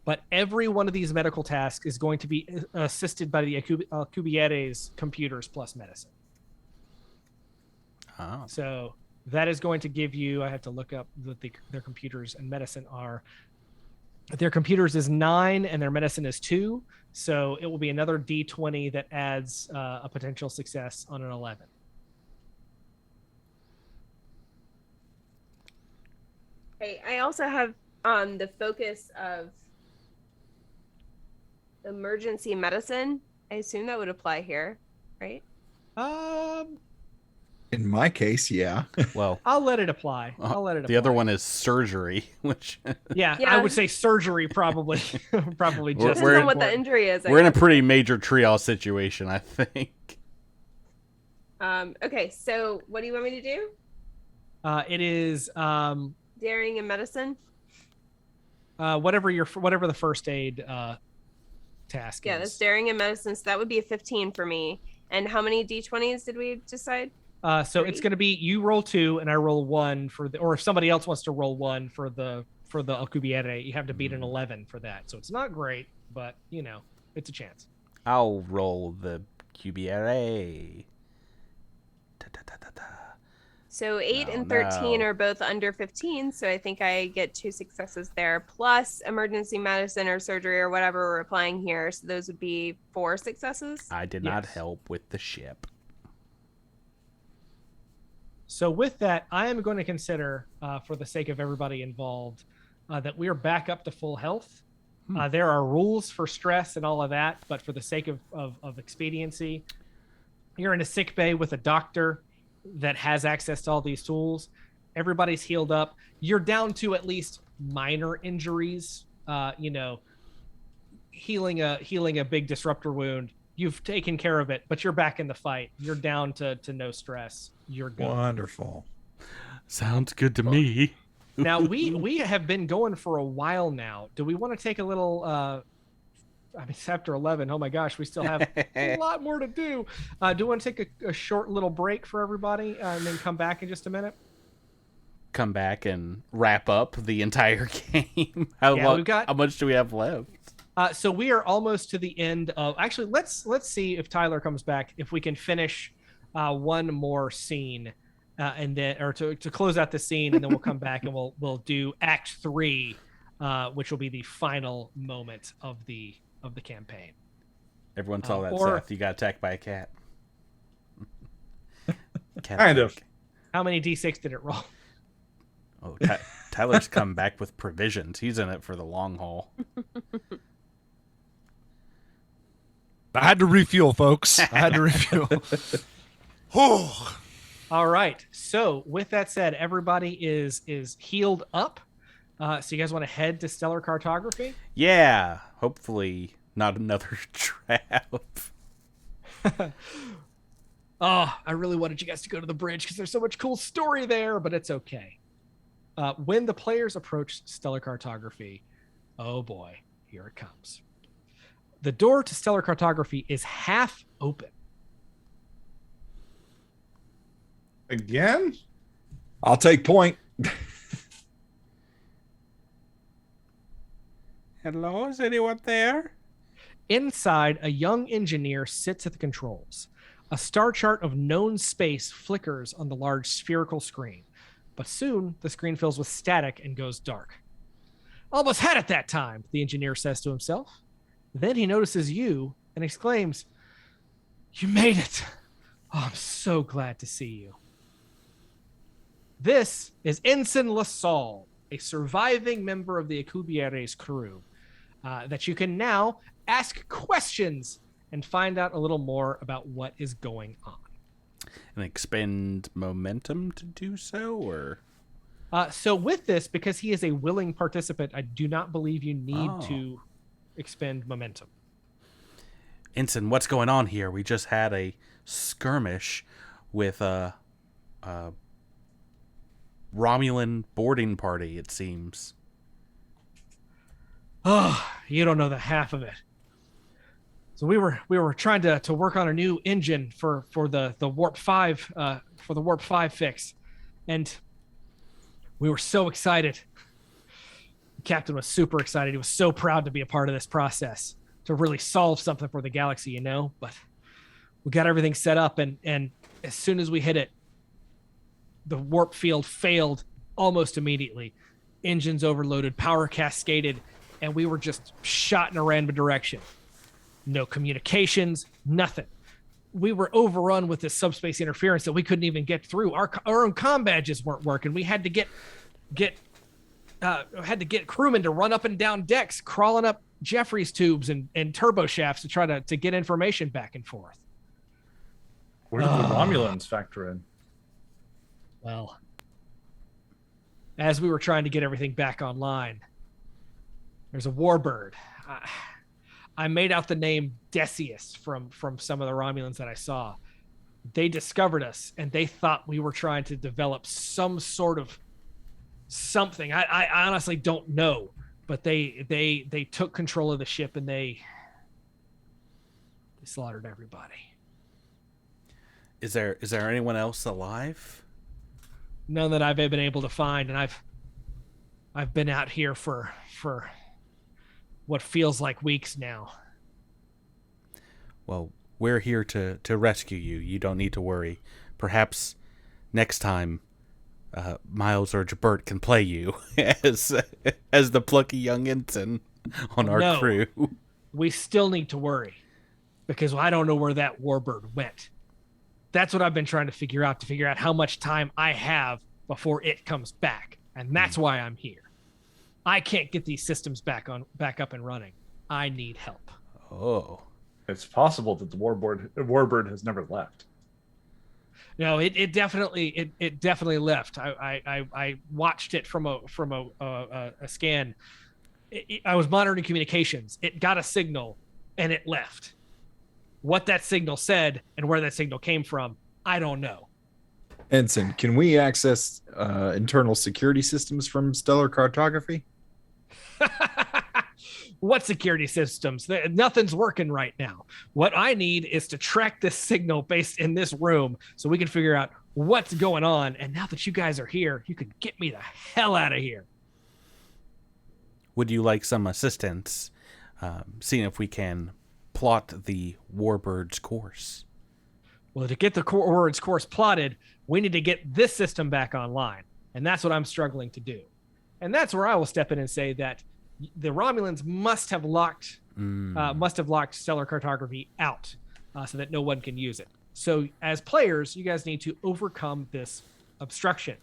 But every one of these medical tasks is going to be assisted by the Alcubierre's computers plus medicine. Oh. So that is going to give you, I have to look up what their computers and medicine are. Their computers is 9 and their medicine is 2. So it will be another D20 that adds a potential success on an 11. Okay, I also have the focus of emergency medicine. I assume that would apply here, right? In my case, yeah. Well, I'll let it apply. the other one is surgery, which Yeah, Yeah. I would say surgery probably. Probably We're- just. Depends on what important. the injury is. I we're in a guess. pretty major triage situation, I think. Okay, so what do you want me to do? It is Daring and medicine? whatever the first aid task Yeah, is. that's daring and medicine. So that would be a 15 for me. And how many D20s did we decide? So it's 3. going to be you roll 2 and I roll 1 or if somebody else wants to roll 1 for the Alcubierre, you have to beat an 11 for that. So it's not great, but it's a chance. I'll roll the Cubiere. So 8 No, and 13 no. are both under 15. So I think I get 2 successes there, plus emergency medicine or surgery or whatever we're applying here. So those would be 4 successes. I did not Yes. help with the ship. So with that, I am going to consider, for the sake of everybody involved, that we are back up to full health. There are rules for stress and all of that, but for the sake of expediency, you're in a sick bay with a doctor that has access to all these tools. Everybody's healed up. You're down to at least minor injuries. Healing a big disruptor wound. You've taken care of it, but you're back in the fight. You're down to no stress. You're good. Wonderful. Sounds good to me. Now we have been going for a while now. Do we want to take a little? It's after 11. Oh my gosh, we still have a lot more to do. Do you want to take a short little break for everybody and then come back in just a minute? Come back and wrap up the entire game. How much do we have left? So we are almost to the end of. Actually, let's see if Tyler comes back. If we can finish one more scene, and then to close out the scene, and then we'll come back and we'll do Act 3, which will be the final moment of the campaign. Everyone saw that, or- Seth. You got attacked by a cat. Kind of. How many D6 did it roll? Oh, Tyler's come back with provisions. He's in it for the long haul. I had to refuel, folks. I had to refuel. Oh, All right. So with that said, everybody is healed up. So you guys want to head to stellar cartography? Yeah. Hopefully not another trap. Oh, I really wanted you guys to go to the bridge because there's so much cool story there, but it's okay. When the players approach stellar cartography, oh boy, here it comes. The door to stellar cartography is half open. Again? I'll take point. Hello, is anyone there? Inside, a young engineer sits at the controls. A star chart of known space flickers on the large spherical screen, but soon the screen fills with static and goes dark. Almost had it that time, the engineer says to himself. Then he notices you and exclaims, "You made it! Oh, I'm so glad to see you." This is Ensign LaSalle, a surviving member of the Alcubierre's crew, that you can now ask questions and find out a little more about what is going on. And expend momentum to do so, or? So with this, because he is a willing participant, I do not believe you need to expend momentum. Ensign, what's going on here? We just had a skirmish with a Romulan boarding party, it seems. Oh, you don't know the half of it. So we were trying to work on a new engine for the Warp 5 for the Warp 5 fix, and we were so excited. The captain was super excited. He was so proud to be a part of this process, to really solve something for the galaxy, you know. But we got everything set up, and as soon as we hit it, the warp field failed almost immediately. Engines overloaded, power cascaded, and we were just shot in a random direction. No communications, nothing. We were overrun with this subspace interference that we couldn't even get through. Our own comm badges weren't working. We had to get crewmen to run up and down decks, crawling up Jeffries tubes and turbo shafts to try to get information back and forth. Where did the Romulans factor in? Well, as we were trying to get everything back online, there's a warbird. I made out the name Decius from some of the Romulans that I saw. They discovered us, and they thought we were trying to develop some sort of something. I honestly don't know, but they took control of the ship, and they slaughtered everybody. Is there anyone else alive? None that I've been able to find, and I've been out here for what feels like weeks now. Well, we're here to rescue you. You don't need to worry. Perhaps next time, Miles or Jabert can play you as the plucky young ensign on our crew. We still need to worry, because I don't know where that warbird went. That's what I've been trying to figure out how much time I have before it comes back, and that's why I'm here. I can't get these systems back up and running. I need help. Oh. It's possible that the warbird has never left. No, it definitely left. I watched it from a scan. I was monitoring communications. It got a signal and it left. What that signal said and where that signal came from, I don't know. Ensign, can we access internal security systems from stellar cartography? What security systems? Nothing's working right now. What I need is to track this signal based in this room so we can figure out what's going on. And now that you guys are here, you can get me the hell out of here. Would you like some assistance seeing if we can plot the warbird's course? Well, to get the warbird's course plotted, we need to get this system back online. And that's what I'm struggling to do. And that's where I will step in and say that the Romulans must have locked stellar cartography out so that no one can use it. So as players, you guys need to overcome this obstruction.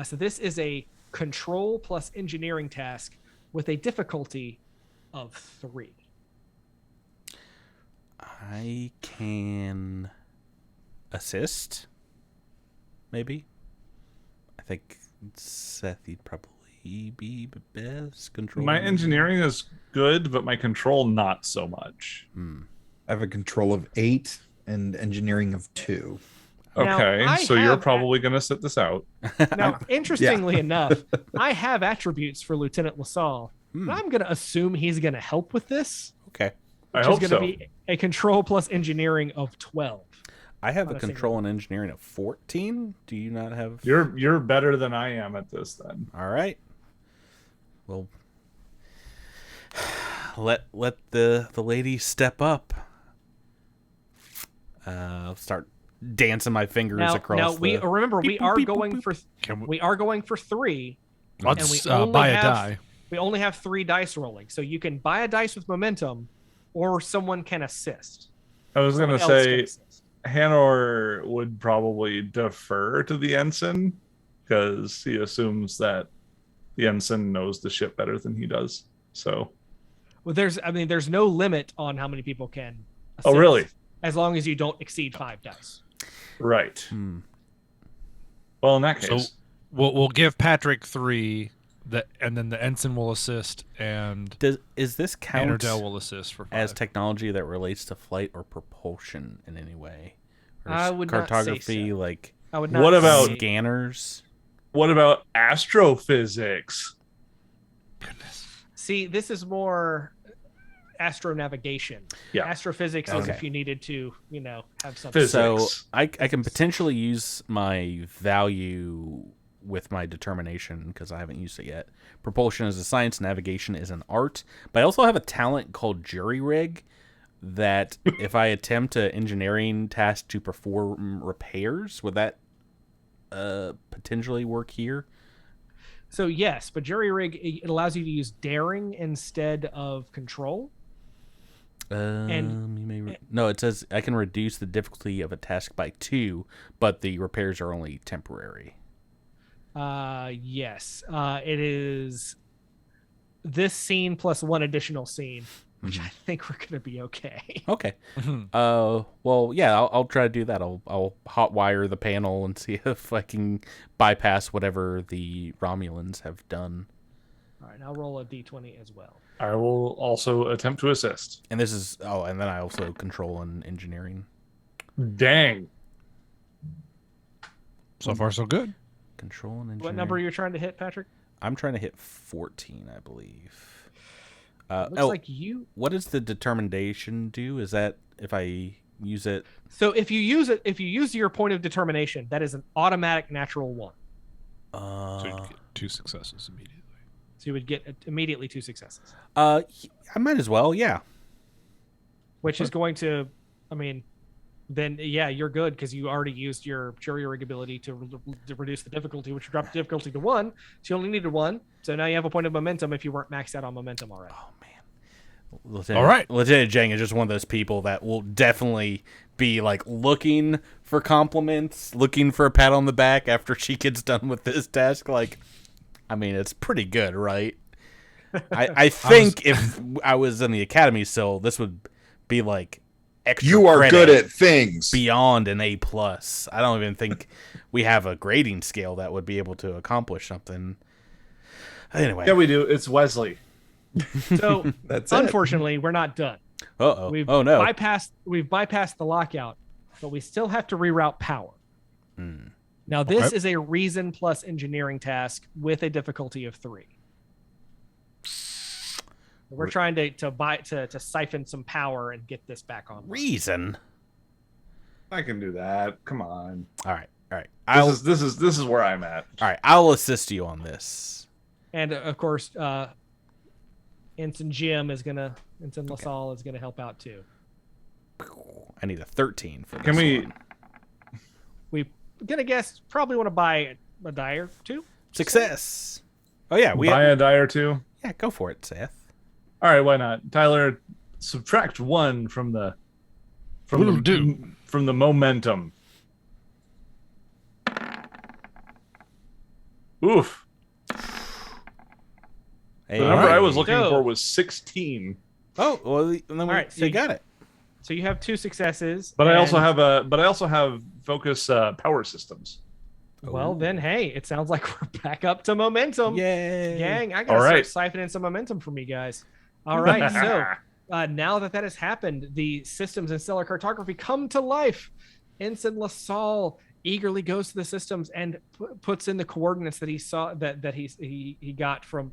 So this is a control plus engineering task with a difficulty of 3. I can assist, maybe. I think Seth, you'd probably be the best control. My engineering is good, but my control not so much. I have a control of 8 and engineering of 2. Okay, now, so you're probably going to sit this out. Now, interestingly enough, I have attributes for Lieutenant LaSalle. But I'm going to assume he's going to help with this. Okay. I hope Which is going to be a control plus engineering of 12. I have On a a control and engineering of 14. Do you not have? You're better than I am at this then. All right. Well, let the lady step up. I'll start dancing my fingers across. Now we the... remember beep, we boop, are beep, going boop, for boop. we are going for 3. Let's and we only buy a have, die. We only have 3 dice rolling, so you can buy a dice with momentum, or someone can assist. I was gonna Someone else say can assist. Hanor would probably defer to the ensign because he assumes that the ensign knows the ship better than he does. So, Well, there's no limit on how many people can assist. Oh, really? As long as you don't exceed 5 dice. right. Well, in that So case, we'll give Patrick 3, and then the ensign will assist, and Is this count Anordell will assist for 5. as technology that relates to flight or propulsion in any way? Or I would not say cartography, so. like I would not What about- say- scanners? what about astrophysics? See, this is more astronavigation. Yeah. Astrophysics is Okay. if you needed to, have something. Physics. So I can potentially use my value with my determination because I haven't used it yet. Propulsion is a science, navigation is an art, but I also have a talent called jury rig that if I attempt an engineering task to perform repairs, would that potentially work here? So yes, but jury rig, it allows you to use daring instead of control. No, it says I can reduce the difficulty of a task by 2, but the repairs are only temporary. Yes. It is this scene plus 1 additional scene, which I think we're gonna be okay. Okay. Well, yeah, I'll try to do that. I'll hotwire the panel and see if I can bypass whatever the Romulans have done. All right, I'll roll a d20 as well. I will also attempt to assist. And this is and then I also control and engineering. Dang. So far, so good. Control and engineering. What number are you trying to hit, Patrick? I'm trying to hit 14, I believe. Looks like you. What does the determination do? Is that if I use it? So if you use your point of determination, that is an automatic natural 1. So you get 2 successes immediately. So you would get immediately 2 successes, I might as well, yeah. which is going to, then yeah, you're good because you already used your jury rig ability to reduce the difficulty, which dropped the difficulty to 1. So you only needed 1. So now you have a point of momentum if you weren't maxed out on momentum already. Oh man. All right. Lieutenant Jang is just one of those people that will definitely be like looking for compliments, looking for a pat on the back after she gets done with this task. Like, it's pretty good, right? I think if I was in the academy still, this would be like extra You are credit good at things. beyond an A+. I don't even think we have a grading scale that would be able to accomplish something. Anyway. Yeah, we do. It's Wesley. So That's it. unfortunately, we're not done. Uh-oh. We've Oh, no. We've bypassed the lockout, but we still have to reroute power. Hmm. Now, this Okay. is a reason plus engineering task with a difficulty of 3. We're trying to siphon some power and get this back on. Reason? I can do that. Come on. All right. This is where I'm at. All right. I'll assist you on this. And of course, Ensign LaSalle is gonna help out too. I need a 13 for this Can we? one. We gonna guess probably want to buy a die or 2. Success. Oh, yeah. Buy a die or 2? Yeah, go for it, Seth. All right, why not? Tyler, subtract 1 from the momentum. Oof. Hey, The number I was looking So- for was 16. Oh, well, then All right, so you got it. So you have 2 successes. But I also and- have focus power systems. Well, then, hey, it sounds like we're back up to momentum. Yay. Gang, I gotta All right. start siphoning some momentum from you guys. All right, so now that has happened, the systems in stellar cartography come to life. Ensign LaSalle eagerly goes to the systems and puts in the coordinates that he saw that he got from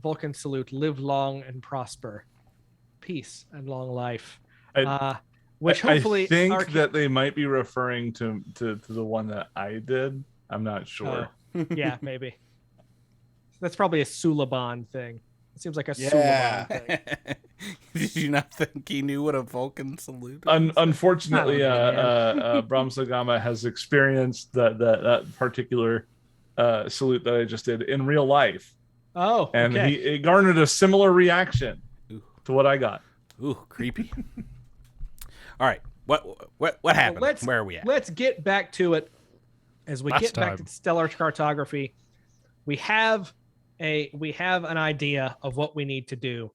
Vulcan salute, live long and prosper, peace and long life. Which I hopefully think that they might be referring to the one that I did. I'm not sure. Yeah, maybe. That's probably a Suliban thing. It seems like a Yeah. Suliban thing. Did you not think he knew what a Vulcan salute is? Unfortunately, Oh, Bram Sagama has experienced that particular salute that I just did in real life, Oh, and okay. it garnered a similar reaction to what I got. Ooh, creepy. All right, what happened? Where are we at? Let's get back to it. As we get back to stellar cartography, we have an idea of what we need to do.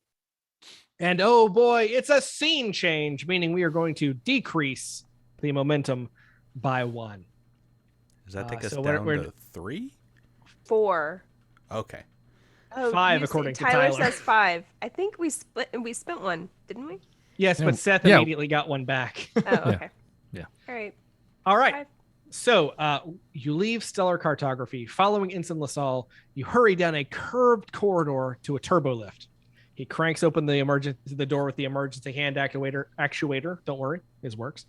And oh boy, it's a scene change, meaning we are going to decrease the momentum by 1. Does that take us so down we're to 3? 4. Okay. Oh, 5 according to Tyler Tyler. says 5. I think we spent one, didn't we? Yes, Yeah. but Seth Yeah. immediately got one back. Oh, okay. Yeah. All right. All right. 5. So you leave stellar cartography. Following Ensign LaSalle, you hurry down a curved corridor to a turbo lift. He cranks open the door with the emergency hand actuator. Don't worry, his works.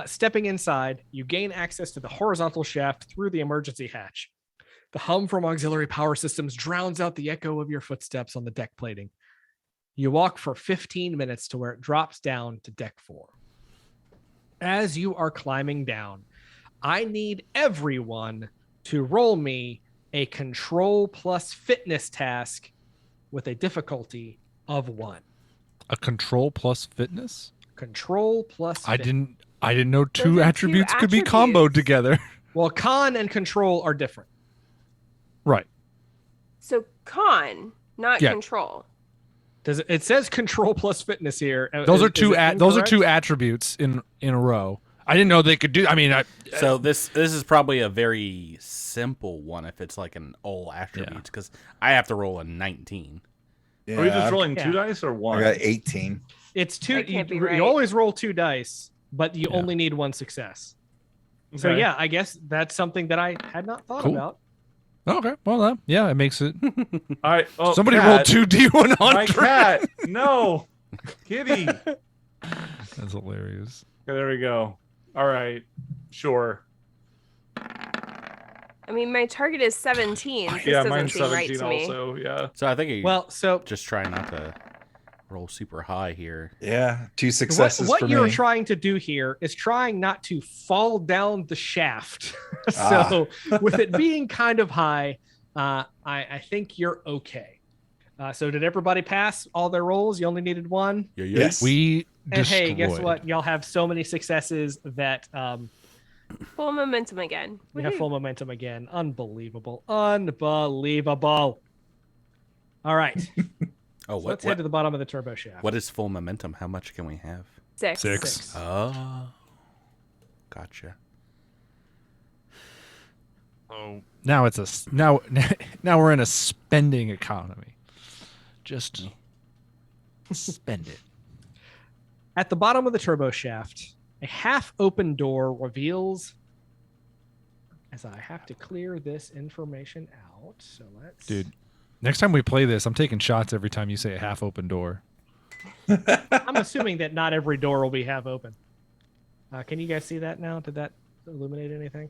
Stepping inside, you gain access to the horizontal shaft through the emergency hatch. The hum from auxiliary power systems drowns out the echo of your footsteps on the deck plating. You walk for 15 minutes to where it drops down to deck 4. As you are climbing down, I need everyone to roll me a control plus fitness task with a difficulty of 1. A control plus fitness? Control plus fitness. I didn't know Those two are attributes two could be comboed attributes. together. Well, con and control are different. Right. So con, not Yeah. control. It says control plus fitness here. Those are Is it two incorrect? attributes in a row. I didn't know they could do. I mean, So this is probably a very simple one if it's like an all attributes because I have to roll a 19. Yeah, Are we just rolling Yeah. 2 dice or I 1? got 18. It's 2. That can't be You right. always roll 2 dice, but you Yeah. only need 1 success. So Okay. yeah, I guess that's something that I had not thought Cool. about. okay. Well, yeah, it makes it. All right. Oh, Somebody cat. rolled 2 D100. My cat. No, kitty. Okay, That's hilarious. there we go. All right. Sure. I mean, my target is 17. This Yeah, doesn't mine's seem right 17 to me. also. Yeah. So I think you So just try not to roll super high here. Yeah, 2 successes what for you're me. trying to do here is trying not to fall down the shaft. Ah. So with it being kind of high, I think you're okay. So did everybody pass all their rolls? You only needed 1. Yes. We And destroyed. hey, guess what? Y'all have so many successes that Full momentum again. we have Woohoo. full momentum again. Unbelievable. Unbelievable. All right. Oh, So let's head to the bottom of the turbo shaft. what is full momentum? How much can we have? 6. 6. Oh, gotcha. Oh, now it's now we're in a spending economy. Just spend it. At the bottom of the turbo shaft, a half-open door reveals. As I have to clear this information out, so let's. Dude, next time we play this, I'm taking shots every time you say a half-open door. I'm assuming that not every door will be half open. Can you guys see that now? Did that illuminate anything?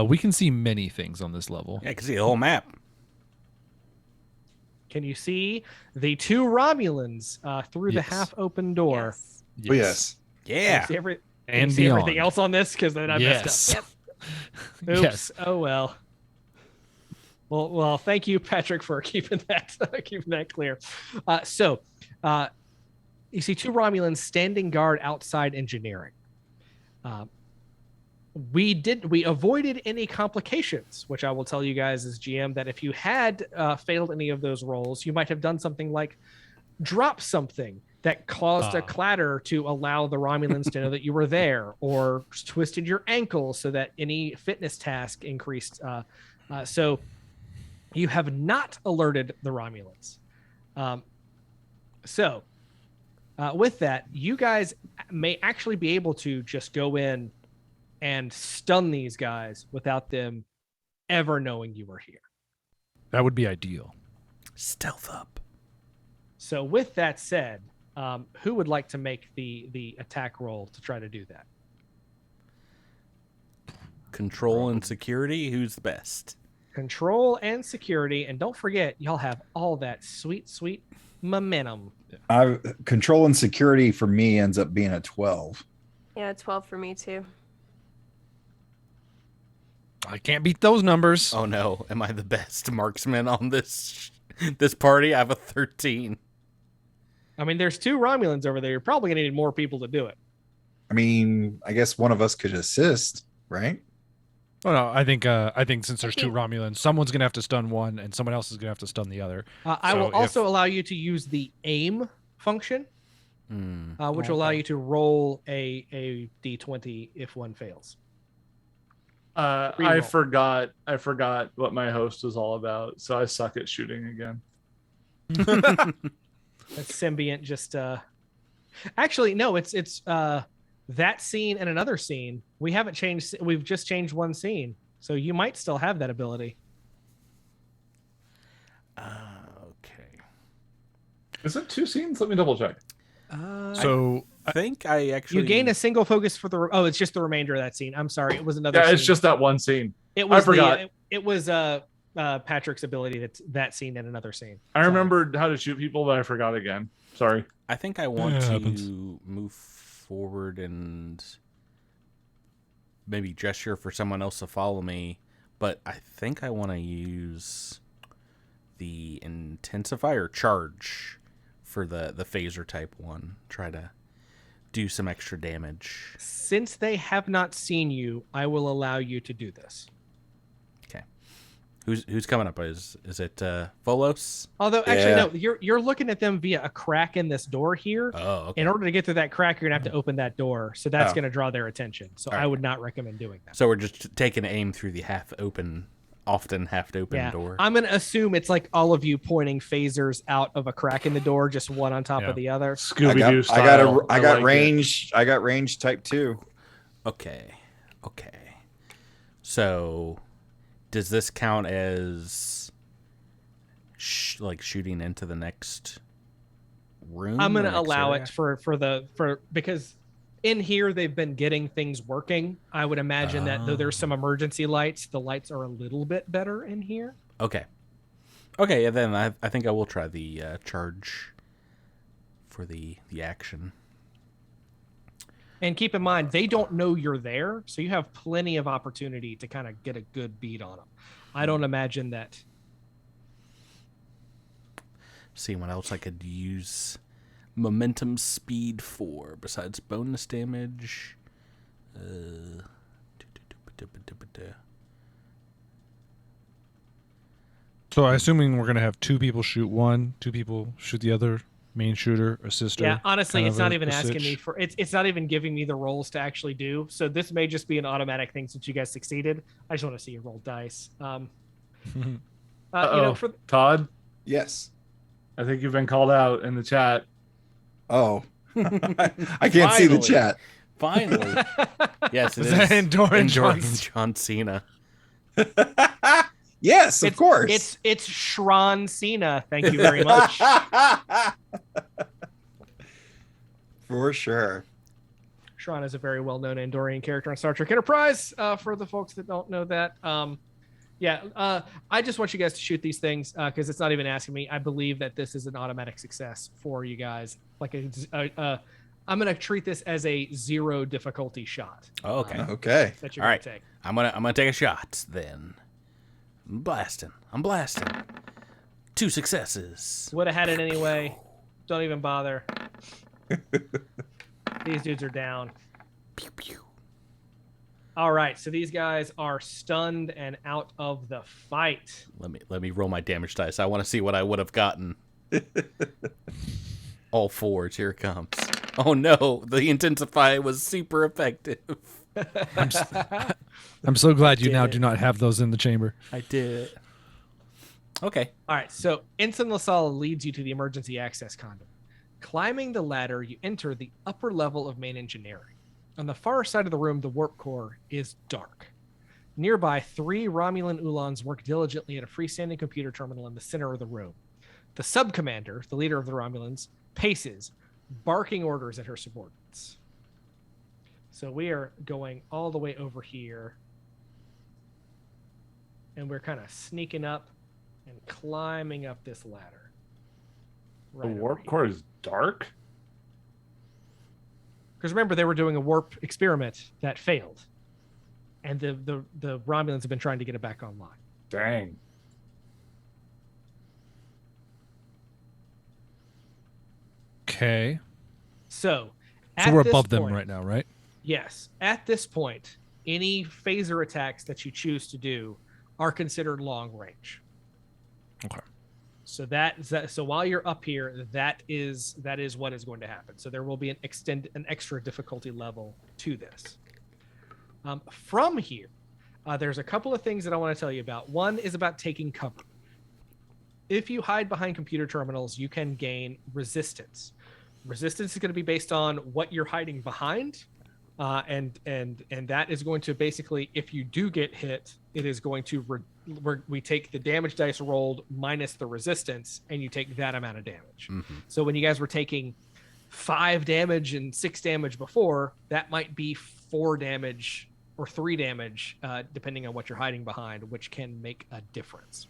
We can see many things on this level. Yeah, I can see the whole map. Can you see the 2 Romulans through the Yes. half-open door? Yes. Oh, yes. Yeah. Can you And see beyond. everything else on this? Because then I messed up. Yep. Oops. Yes. Oh well. Well, thank you, Patrick, for keeping that clear. You see 2 Romulans standing guard outside engineering. We avoided any complications, which I will tell you guys as GM that if you had failed any of those rolls, you might have done something like drop something that caused a clatter to allow the Romulans to know that you were there, or twisted your ankle so that any fitness task increased. So you have not alerted the Romulans. With that, you guys may actually be able to just go in and stun these guys without them ever knowing you were here. That would be ideal. Stealth up. So with that said, who would like to make the attack roll to try to do that? Control and security. Who's the best? Control and security, and don't forget, y'all have all that sweet momentum. Control and security for me ends up being a 12. Yeah, 12 for me too. I can't beat those numbers. Oh no, am I the best marksman on this party? I have a 13. I mean, there's 2 Romulans over there. You're probably gonna need more people to do it. I mean, I guess one of us could assist, right? Oh no, I think since there's 2 Romulans, someone's gonna have to stun one, and someone else is gonna have to stun the other. I will also allow you to use the aim function, which will allow you to roll a d20 if one fails. I forgot what my host was all about, so I suck at shooting again. That's symbiont. Just actually, no, it's that scene and another scene. We haven't changed. We've just changed one scene, so you might still have that ability. Okay. Is it 2 scenes? Let me double check. So I think I actually you gain a single focus for the. Oh, it's just the remainder of that scene. I'm sorry, it was another. Yeah, scene. it's just that one scene. It was. I forgot. It was Patrick's ability that scene and another scene. I remembered how to shoot people, but I forgot again. Sorry. I think I want to happens. move forward and maybe gesture for someone else to follow me, but I think I want to use the intensifier charge for the phaser type one. Try to do some extra damage. Since they have not seen you, I will allow you to do this. Okay. Who's coming up? Is it Volos? Although actually no, you're looking at them via a crack in this door here. Oh, okay. In order to get through that crack, you're gonna have to open that door. So that's gonna draw their attention. So All right. I would not recommend doing that. So we're just taking aim through the often half-open door. I'm gonna assume it's like all of you pointing phasers out of a crack in the door, just one on top Yeah. of the other. Scooby-Doo style. I got like range. I got range type 2. Okay. So, does this count as shooting into the next room? I'm gonna or next allow area? it for because in here they've been getting things working. I would imagine that though there's some emergency lights, the lights are a little bit better in here. Okay. Yeah, then I think I will try the charge for the action. And keep in mind, they don't know you're there, so you have plenty of opportunity to kind of get a good beat on them. I don't imagine that. See what else I could use momentum speed for besides bonus damage. So I'm assuming we're gonna have 2 people shoot one, 2 people shoot the other, main shooter, assister. Yeah, honestly, kind it's of not a even asking me sitch. for it's not even giving me the rolls to actually do. So this may just be an automatic thing since you guys succeeded. I just want to see you roll dice. For Todd, Yes. I think you've been called out in the chat. Oh. I can't see the Finally. chat. Finally. Yes, it Is is. that Enduring John Cena. Yes, of course. It's Shran Cena. Thank you very much. For sure. Shran is a very well-known Andorian character on Star Trek Enterprise. For the folks that don't know that, I just want you guys to shoot these things because it's not even asking me. I believe that this is an automatic success for you guys. I'm gonna treat this as a 0 difficulty shot. Oh, okay. Okay. That you're All gonna right. take. I'm gonna take a shot then. I'm blasting. 2 successes. Would have had it anyway. Don't even bother. These dudes are down. Pew, pew. All right, so these guys are stunned and out of the fight. Let me roll my damage dice. I want to see what I would have gotten. All 4s. Here it comes. Oh no, the intensify was super effective. I'm so glad you now did. do not have those in the chamber. I did. Okay. All right, so Ensign LaSalle leads you to the emergency access conduit. Climbing the ladder, you enter the upper level of main engineering. On the far side of the room, the warp core is dark. Nearby, 3 Romulan Ulans work diligently at a freestanding computer terminal in the center of the room. The sub-commander, the leader of the Romulans, paces, barking orders at her subordinates. So we are going all the way over here. And we're kind of sneaking up and climbing up this ladder. The warp core is dark? Because remember, they were doing a warp experiment that failed. And the Romulans have been trying to get it back online. Dang. Okay. So we're above them right now, right? Yes. At this point, any phaser attacks that you choose to do are considered long range. Okay. So so while you're up here, that is what is going to happen. So there will be an extra difficulty level to this. From here, there's a couple of things that I want to tell you about. One is about taking cover. If you hide behind computer terminals, you can gain resistance. Resistance is going to be based on what you're hiding behind, and that is going to basically, if you do get hit, it is going to we take the damage dice rolled minus the resistance, and you take that amount of damage. Mm-hmm. So when you guys were taking 5 damage and 6 damage before, that might be 4 damage or 3 damage, depending on what you're hiding behind, which can make a difference.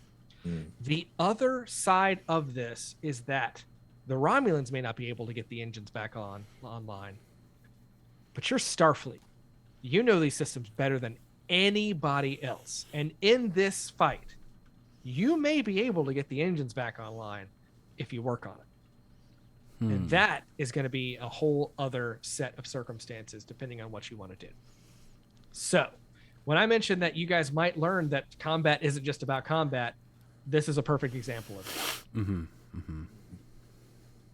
The other side of this is that the Romulans may not be able to get the engines back online, but you're Starfleet. You know these systems better than anybody else. And in this fight, you may be able to get the engines back online if you work on it. And that is going to be a whole other set of circumstances depending on what you want to do. So when I mentioned that you guys might learn that combat isn't just about combat, this is a perfect example of it. Mm-hmm. Mm-hmm.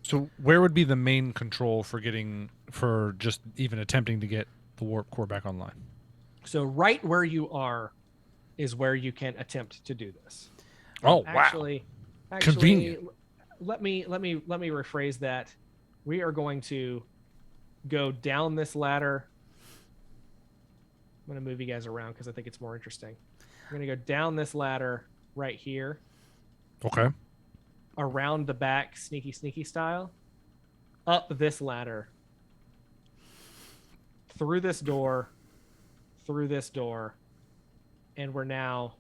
So where would be the main control for just even attempting to get the warp core back online? So right where you are is where you can attempt to do this. Oh, Actually, convenient. Let me rephrase that. We are going to go down this ladder. I'm going to move you guys around because I think it's more interesting. We're going to go down this ladder right here. Okay. Around the back, sneaky style. Up this ladder. Through this door. And we're now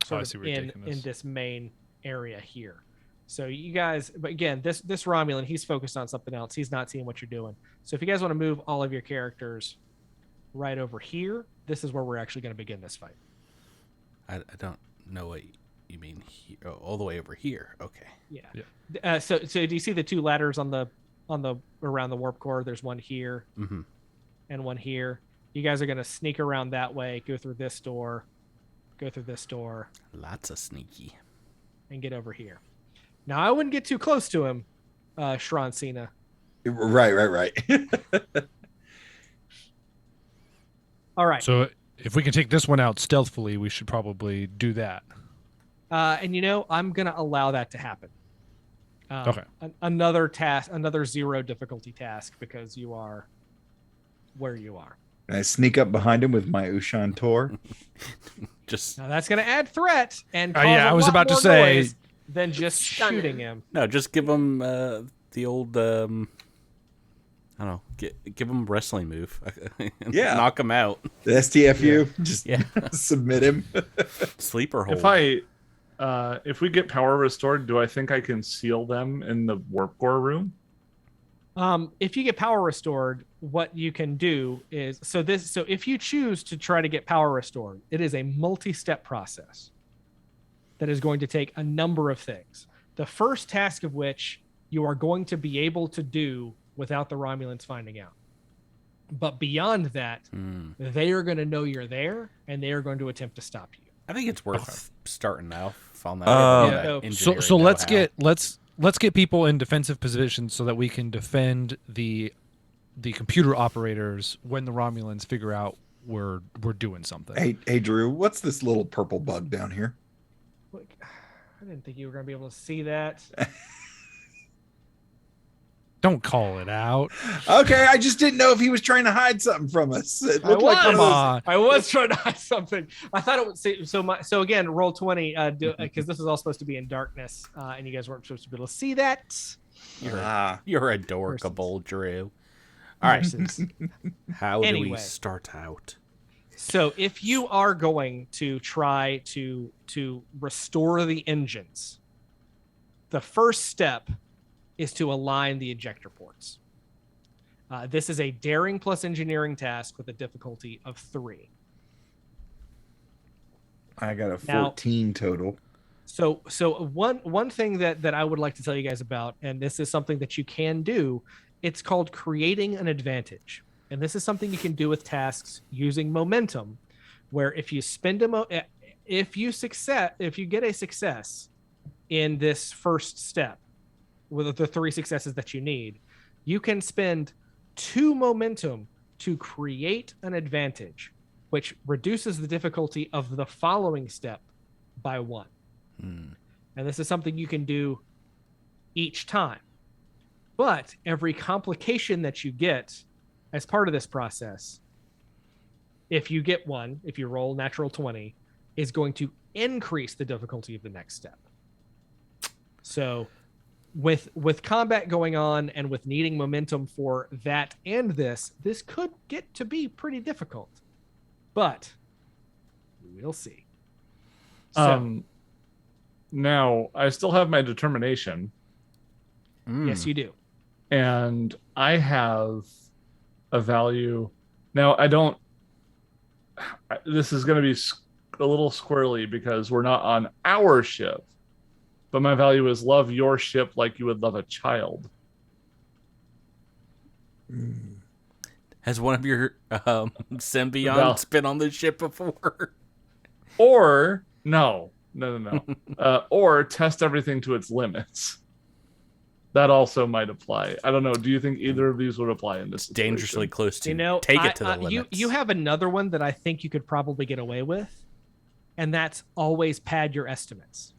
sort of in this main area here. So you guys, but again, this Romulan, he's focused on something else. He's not seeing what you're doing. So if you guys want to move all of your characters right over here, this is where we're actually going to begin this fight. I don't know what you mean. All the way over here. Okay. Yeah. So do you see the 2 ladders on the around the warp core? There's one here and one here. You guys are going to sneak around that way, go through this door, Lots of sneaky. and get over here. Now, I wouldn't get too close to him, Shrancina. Right. All right. So if we can take this one out stealthily, we should probably do that. And I'm going to allow that to happen. Okay. Another task, another 0 difficulty task, because you are where you are. I sneak up behind him with my Ushan Tor. Just Now that's going to add threat and cause I was about to say than just shooting him. no, just give him the old I don't know, give him a wrestling move. Yeah. Knock him out. The STFU, just submit him. Sleeper hold. If we get power restored, do I think I can seal them in the warp core room? If you get power restored, what you can do is so if you choose to try to get power restored, it is a multi-step process that is going to take a number of things. The first task of which you are going to be able to do without the Romulans finding out. But beyond that, they are going to know you're there and they are going to attempt to stop you. I think it's worth starting now on that. So let's get people in defensive positions so that we can defend the computer operators when the Romulans figure out we're doing something. Hey Drew, what's this little purple bug down here? Look, I didn't think you were going to be able to see that. Don't call it out. Okay, I just didn't know if he was trying to hide something from us. It looked like Come on. I was trying to hide something. I thought it would say so again, roll 20, because this is all supposed to be in darkness, and you guys weren't supposed to be able to see that. You're adorable, Drew. All right. How do we Anyway. start out? So if you are going to try to restore the engines, the first step is to align the ejector ports. This is a daring plus engineering task with a difficulty of 3. I got a 14 total. So one thing that I would like to tell you guys about, and this is something that you can do, it's called creating an advantage. And this is something you can do with tasks using momentum, where if you spend if you get a success in this first step with the 3 successes that you need, you can spend 2 momentum to create an advantage, which reduces the difficulty of the following step by 1. And this is something you can do each time. But every complication that you get as part of this process, if you get one, if you roll natural 20, is going to increase the difficulty of the next step. So with combat going on and with needing momentum for that and this could get to be pretty difficult. But we'll see. So, now I still have my determination. yes, you do. And I have a value. Now I don't. This is going to be a little squirrely because we're not on our ship, but my value is love your ship like you would love a child. Has one of your symbionts been on the ship before? Or no. Or test everything to its limits. That also might apply. I don't know. Do you think either of these would apply in this situation? Dangerously close to take it to the limits. You have another one that I think you could probably get away with, and that's always pad your estimates.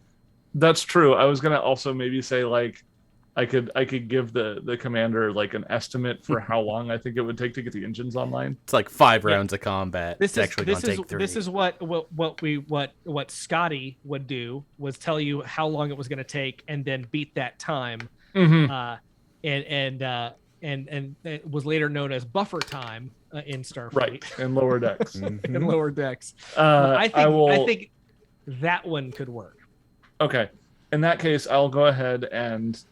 That's true. I was gonna also maybe say like I could give the commander like an estimate for how long I think it would take to get the engines online. It's like 5 rounds of combat. It's actually going to take 3. This is what Scotty would do, was tell you how long it was going to take and then beat that time. And it was later known as buffer time in Starfleet. Right, in lower decks. In lower decks. I think that one could work. Okay. In that case, I'll go ahead and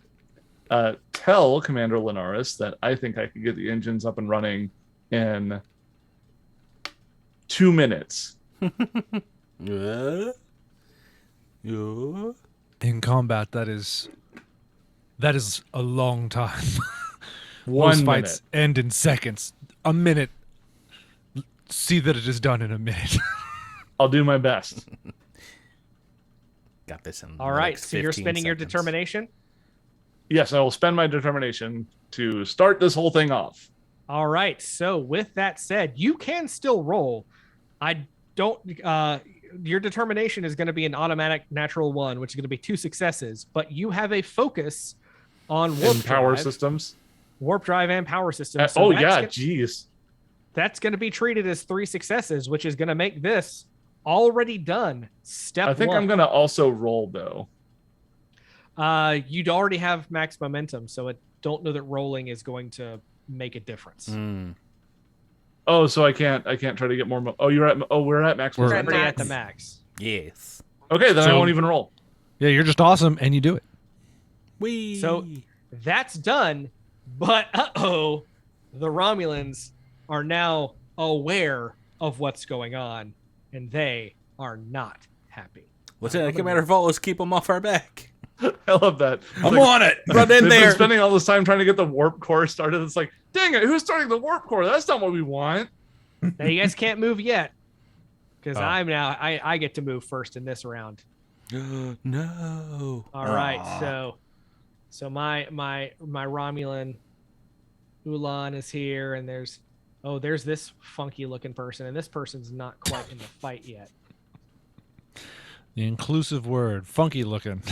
tell Commander Linares that I think I could get the engines up and running in 2 minutes. In combat, that is a long time. 1 Most minute. fights end in seconds. A minute. See that it is done in a minute. I'll do my best. Got this in All right, so you're spending your determination? Yes, I will spend my determination to start this whole thing off. All right, so with that said, you can still roll. Your determination is going to be an automatic natural 1, which is going to be 2 successes, but you have a focus on warp power systems. Warp drive and power systems. Geez. That's going to be treated as 3 successes, which is going to make this already done. Step 1. I think I'm going to also roll, though. You'd already have max momentum, so I don't know that rolling is going to make a difference. Oh, so I can't try to get more. We're at max. We're already at the max. Yes. Okay, then I won't even roll. Yeah, you're just awesome, and you do it. So that's done, but the Romulans are now aware of what's going on, and they are not happy. Lieutenant Commander Volos, keep them off our back. I love that. I'm on it. Run in They've there. been spending all this time trying to get the warp core started. It's like, dang it, who's starting the warp core? That's not what we want. Now you guys can't move yet, because I get to move first in this round. No. All right, so my Romulan Ulan is here, and there's this funky looking person, and this person's not quite in the fight yet. The inclusive word, funky looking.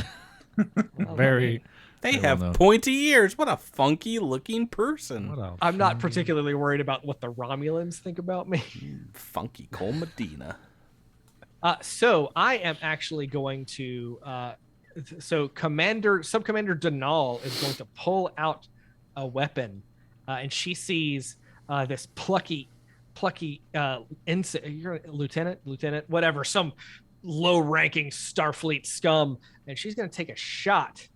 Well, Very. They will have know. pointy ears. What a funky looking person. What a I'm not funny- particularly worried about what the Romulans think about me. Funky Cole Medina. So I am actually going to. So Subcommander Denal is going to pull out a weapon, and she sees this plucky, you're a lieutenant, whatever, some low-ranking Starfleet scum, and she's going to take a shot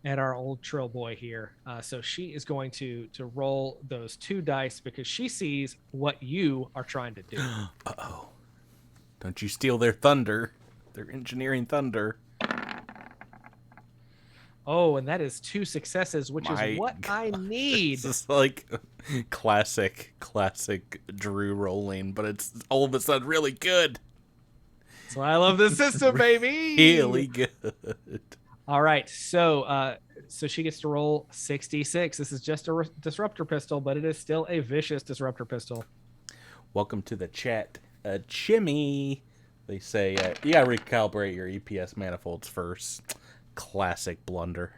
at our old Trill boy here. So she is going to roll those 2 dice because she sees what you are trying to do. Uh-oh. Don't you steal their thunder. Their engineering thunder. Oh, and that is 2 successes, which My is what I need. This is like classic Drew rolling, but it's all of a sudden really good. So I love this system, baby. Really good. All right, so she gets to roll 66. This is just a disruptor pistol, but it is still a vicious disruptor pistol. Welcome to the chat, Chimmy. They say you gotta recalibrate your EPS manifolds first. Classic blunder.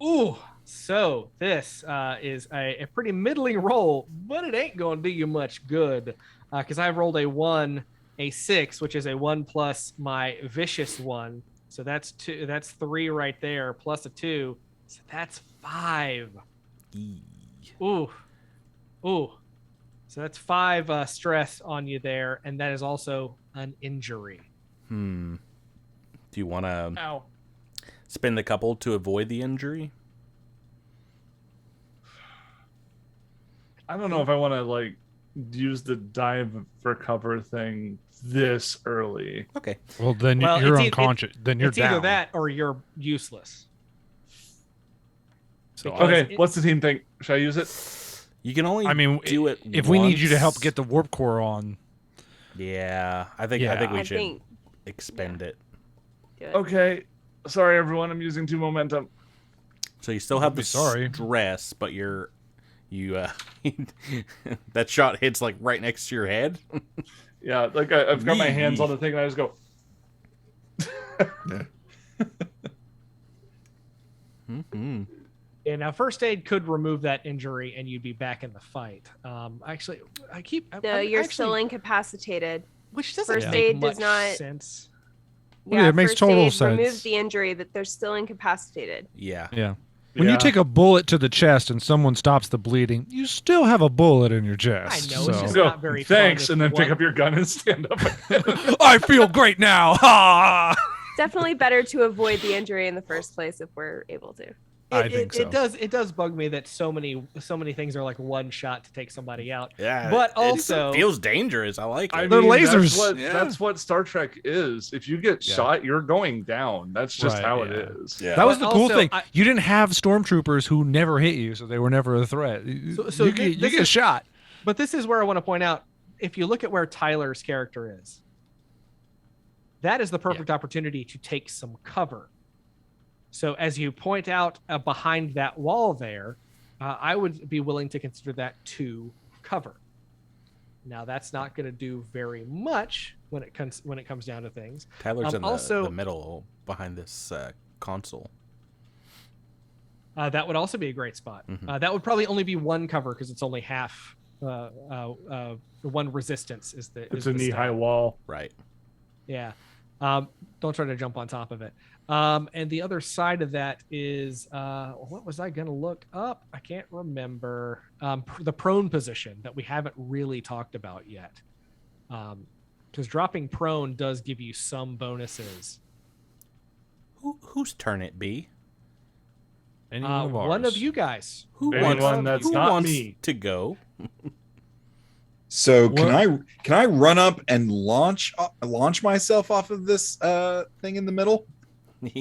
Ooh, so this is a pretty middling roll, but it ain't going to do you much good because I've rolled a 1, a 6, which is a 1 plus my vicious 1. So that's 2. That's 3 right there, plus a 2. So that's 5. Eee. Ooh. So that's 5 stress on you there, and that is also an injury. Do you want to Ow. spend a couple to avoid the injury? I don't know if I want to like use the dive for cover thing this early. Okay. Well, then Well, you're it's unconscious. Then you're It's down. either that or you're useless. So Because Okay, what's the team think? Should I use it? You can only I mean, do it if we need you to help once. get the warp core on. Yeah, I think Yeah. we I should think expend it. do it. Okay. Sorry, everyone. I'm using 2 momentum. So you still have the Sorry. stress, but that shot hits like right next to your head. Yeah, like I've got my hands on the thing and I just go. Mm-hmm. Yeah, now first aid could remove that injury and you'd be back in the fight. Actually, No, you're still incapacitated. which doesn't first make aid much does not- sense. Well, yeah, it makes first total aid sense. removes the injury that they're still incapacitated. Yeah. Yeah. When you take a bullet to the chest and someone stops the bleeding, you still have a bullet in your chest. I know, So. it's just Go, not very fun thanks, if and then pick one- up your gun and stand up. I feel great now. Ha! Definitely better to avoid the injury in the first place if we're able to. I think so. It does bug me that so many things are like one shot to take somebody out. Yeah. But it also feels dangerous. I like it. They're lasers. That's what Star Trek is. If you get shot, you're going down. That's just Right, how yeah. it is. Yeah. That was But the cool also, thing. You didn't have stormtroopers who never hit you, so they were never a threat. So you this get is- shot. But this is where I want to point out, if you look at where Tyler's character is, that is the perfect opportunity to take some cover. So as you point out behind that wall there, I would be willing to consider that to cover. Now that's not going to do very much when it comes down to things. Tyler's in also- the middle behind this console. That would also be a great spot. Mhm. That would probably only be one cover because it's only half. One resistance is the. It's is a the knee-high stat. Oh, wall. Right. Yeah. Don't try to jump on top of it. And the other side of that is what was I gonna look up? I can't remember. The prone position that we haven't really talked about yet. Because dropping prone does give you some bonuses. Whose turn it be? Any one of ours. One of you guys. Anyone that's who not wants me. to go? So What? can I run up and launch myself off of this thing in the middle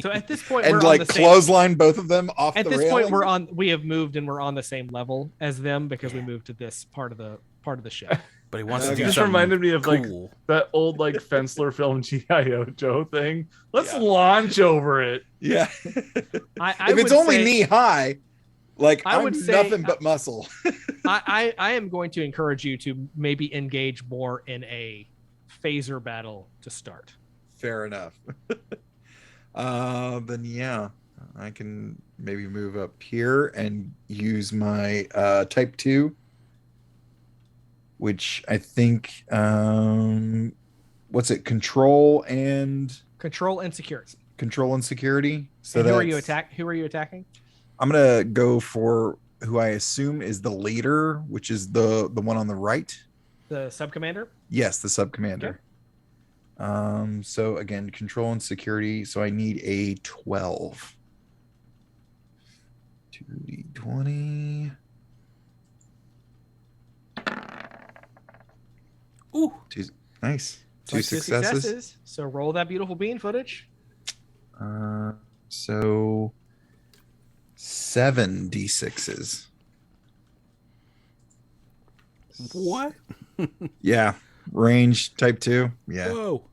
So at this point, and we're like on the same. clothesline both of them off At the this railing? point, we have moved and we're on the same level as them because we moved to this part of the ship. But he wants Okay. to do It just something reminded me of cool. like that old like Fensler film G.I.O. Joe thing. Let's launch over it. Yeah. I If it's would only say- knee high, like I I'm would say- nothing but muscle. I am going to encourage you to maybe engage more in a phaser battle to start. Fair enough. Then yeah. I can maybe move up here and use my type 2, which I think what's it? Control and security. Control and security. So and who are you attacking? I'm gonna go for who I assume is the leader, which is the one on the right. The sub-commander? Yes, the sub-commander. Okay. So again, control and security. So I need a 12. 2d20. Ooh, nice. Two Two successes. So roll that beautiful bean footage. So 7 d6s. what? Yeah. Range type 2. Yeah. Whoa.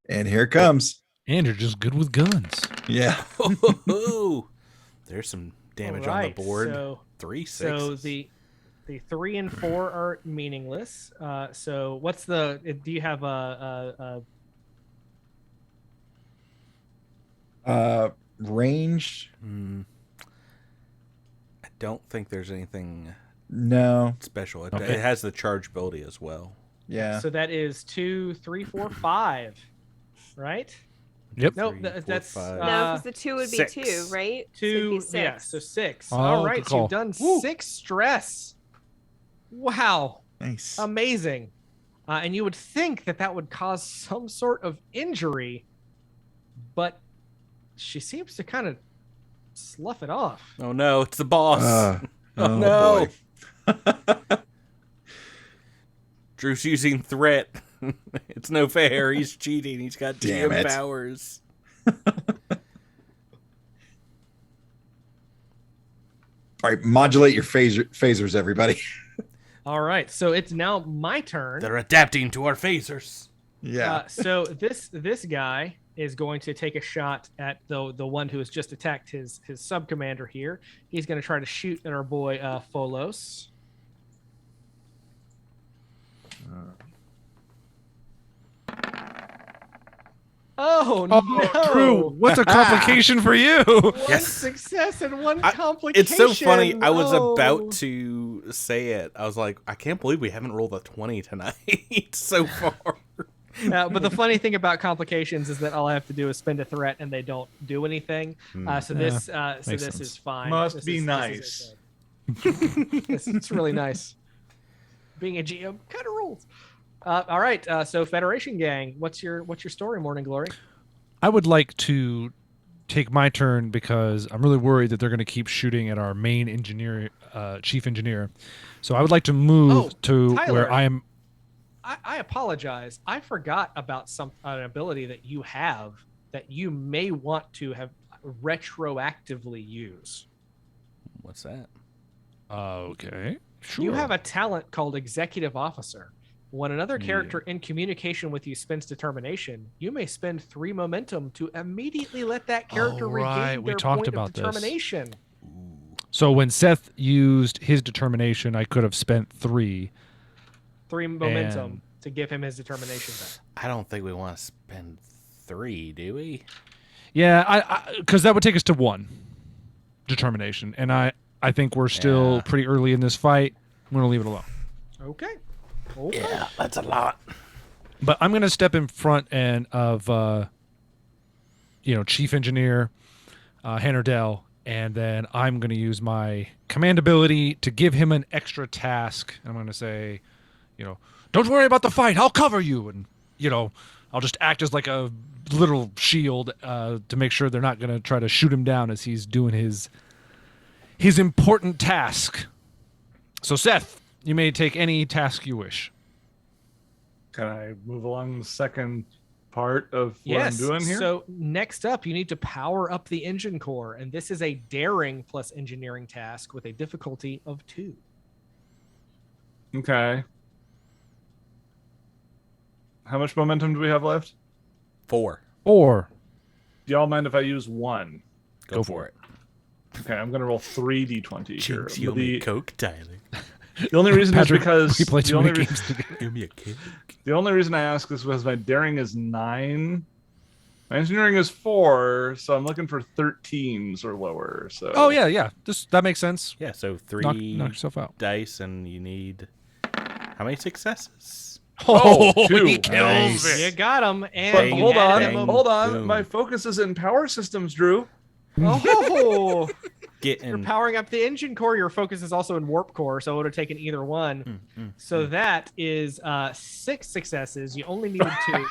And here it comes. And you're just good with guns. Yeah. Oh, there's some damage on the board. So, 3 so 6. the 3 and 4 are meaningless. So what's the? Do you have Range? I don't think there's anything No. special. It Okay. has the charge ability as well. Yeah. So that is 2, 3, 4, 5, right? Yep. No, 3, 4, that's 5. No, because the 2 would be 6. 2, right? So it'd 2. be 6. Yeah, so 6. Oh, All good right, so call. you've done Woo. 6 stress. Wow, Nice. amazing. And you would think that would cause some sort of injury, but she seems to kind of slough it off. Oh no, it's the boss. Oh, no. boy. Drew's using threat. It's no fair. He's cheating. He's got Damn TM it. powers. All right, modulate your phasers, everybody. All right, so it's now my turn. They're adapting to our phasers. Yeah. So this guy is going to take a shot at the one who has just attacked his sub commander here. He's going to try to shoot at our boy Folos. Oh no! Drew, what's a complication for you? One Yes. success and one complication. It's so funny. I was Oh. about to say it. I was like, I can't believe we haven't rolled a 20 tonight so far. But the funny thing about complications is that all I have to do is spend a threat, and they don't do anything. So this makes sense. is fine. Must This be is nice. okay. It's really nice. Being a GM kind of rules. All right. So Federation Gang, what's your story, Morning Glory? I would like to take my turn because I'm really worried that they're going to keep shooting at our main engineer, chief engineer. So I would like to move to Tyler. where I am. I apologize. I forgot about an ability that you have that you may want to have retroactively use. What's that? Okay. Sure. You have a talent called Executive Officer. When another character in communication with you spends determination, you may spend 3 momentum to immediately let that character right. regain We their talked point about of this. determination. So when Seth used his determination, I could have spent 3. 3 momentum And- to give him his determination back. I don't think we want to spend 3, do we? Yeah, because that would take us to 1 determination, and I think we're still Yeah. pretty early in this fight. I'm gonna leave it alone. Okay. Yeah, that's a lot. But I'm gonna step in front of Chief Engineer Hannerdell, and then I'm gonna use my command ability to give him an extra task. I'm gonna say, don't worry about the fight. I'll cover you, and I'll just act as like a little shield to make sure they're not gonna try to shoot him down as he's doing his important task. So Seth, you may take any task you wish. Can I move along the second part of what Yes. I'm doing here? So next up, you need to power up the engine core, and this is a daring plus engineering task with a difficulty of 2. Okay. How much momentum do we have left? 4. Or Do y'all mind if I use 1? Go for it. Okay, I'm gonna roll 3d20 here. Jinx, you owe me The, a Coke, Tyler. the only reason Patrick, is because we play the too only, many re- games together. Give me a Coke. the only reason I ask is because my daring is 9. My engineering is 4, so I'm looking for 13s or lower. So. Oh yeah. That makes sense. Yeah, so 3 Knock yourself out. dice, and you need how many successes? Oh, 2. He kills Nice. You it. got him. And But Bang, hold on, bang, hold on. boom. My focus is in power systems, Drew. Oh, you're Getting powering up the engine core. Your focus is also in warp core, so it would have taken either one. So that is 6 successes. You only needed 2.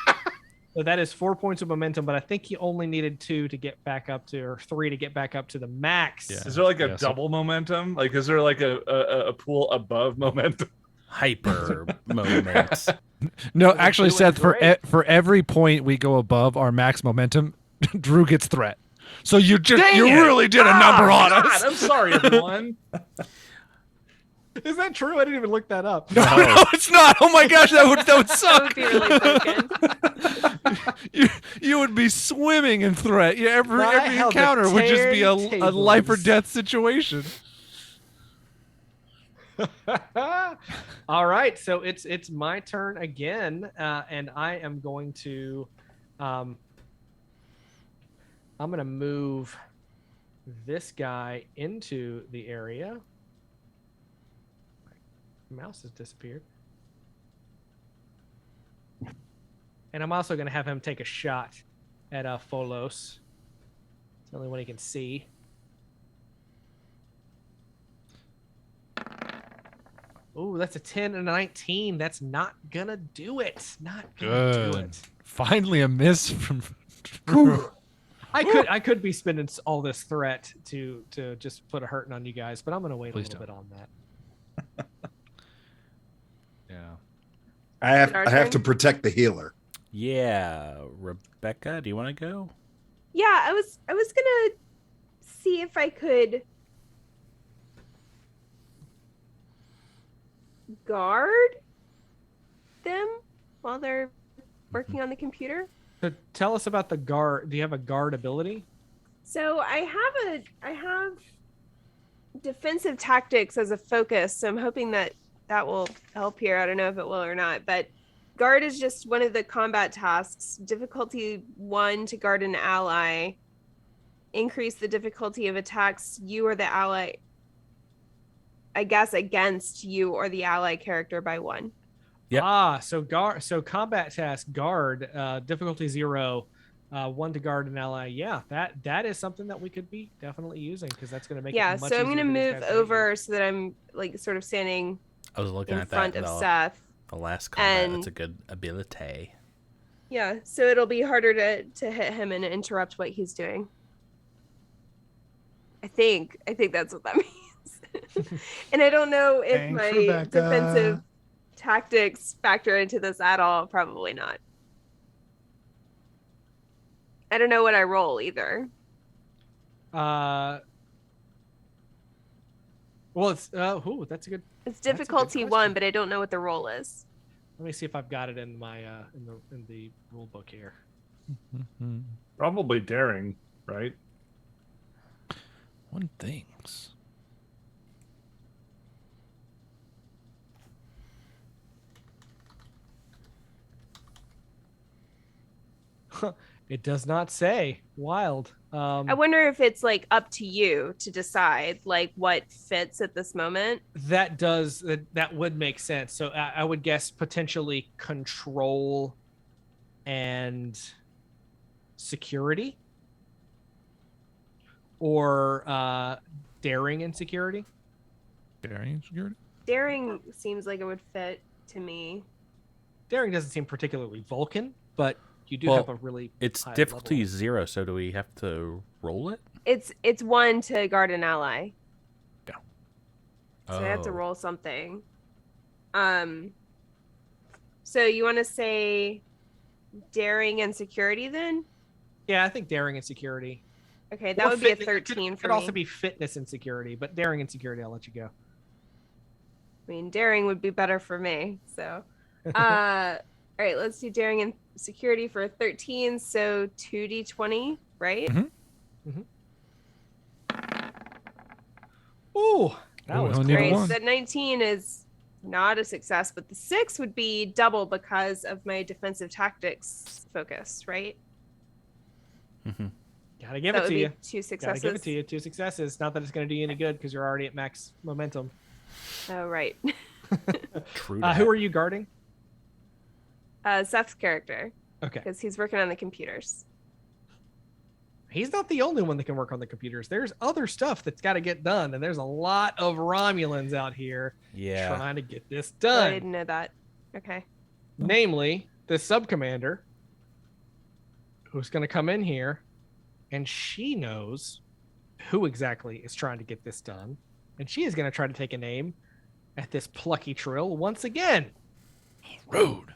So that is 4 points of momentum, but I think you only needed 2 to get back up to, or 3 to get back up to the max. Yeah. Is there like a Yeah, so- double momentum? Like, is there like a pool above momentum? hyper moments. No, Doing actually, Seth, great. for every point we go above our max momentum, Drew gets threat. So you Dang it! really did a number on God, us. I'm sorry, everyone. Is that true? I didn't even look that up. No, it's not. Oh my gosh, that would That suck. would be really broken. You would be swimming in threat. Yeah, every I held the encounter would just be a turntables. life or death situation. All right, so it's my turn again, and I am going to, I'm going to move this guy into the area. My mouse has disappeared, and I'm also going to have him take a shot at Folos. It's the only one he can see. Oh, that's a 10 and a 19. That's not gonna do it. Not gonna do it. Finally, a miss from. I could be spending all this threat to just put a hurting on you guys, but I'm gonna wait Please a little don't. bit on that. Yeah. I have Our I have turn? to protect the healer. Yeah, Rebecca, do you want to go? Yeah, I was gonna see if I could guard them while they're working on the computer. So tell us about the guard. Do you have a guard ability? So I have defensive tactics as a focus, so I'm hoping that will help here. I don't know if it will or not, but guard is just one of the combat tasks. Difficulty 1 to guard an ally. Increase the difficulty of attacks you or the ally, I guess, against you or the ally character by 1. Yep. So combat task guard, difficulty 0, 1 to guard an ally. Yeah, that is something that we could be definitely using, because that's going to make Yeah, it much so I'm easier going to for these move guys to hit you. over so that I'm like sort of standing I was looking in at front that. of Seth. The last combat. And- That's a good ability. Yeah, so it'll be harder to hit him and interrupt what he's doing. I think that's what that means. And I don't know if Thanks, my Rebecca. defensive tactics factor into this at all. Probably not. I don't know what I roll either. Well, it's that's a good. It's That's a good difficulty 1, question. but I don't know what the roll is. Let me see if I've got it in my in the rule book here. Probably daring, right? One things. It does not say. Wild. I wonder if it's like up to you to decide like what fits at this moment. That would make sense. So I would guess potentially control and security, or daring and security. Daring and security. Daring seems like it would fit to me. Daring doesn't seem particularly Vulcan, but you do Well, have a really It's high difficulty level. 0, so do we have to roll it? It's 1 to guard an ally. So I have to Oh. roll something. So you want to say daring and security then? Yeah, I think daring and security. Okay, that Or would be a fitness- 13 It for could me. also be fitness and security, but daring and security, I'll let you go. I mean, daring would be better for me. So, all right, let's do daring and security for 13. So 2d20, right? Mhm. Ooh, that Oh, was we only need Great. one. So that 19 is not a success, but the 6 would be double because of my defensive tactics focus, right? Gotta give That it would to be you. 2 Gotta successes. give it to you. 2 successes. Not that it's going to do you any good because you're already at max momentum. Oh, right. True. Who are you guarding? Seth's character, Okay. because he's working on the computers. He's not the only one that can work on the computers. There's other stuff that's got to get done, and there's a lot of Romulans out here trying to get this Oh, I done. didn't know that. Okay. Namely, the sub-commander who's going to come in here, and she knows who exactly is trying to get this done, and she is going to try to take a name at this plucky trill once again. Rude.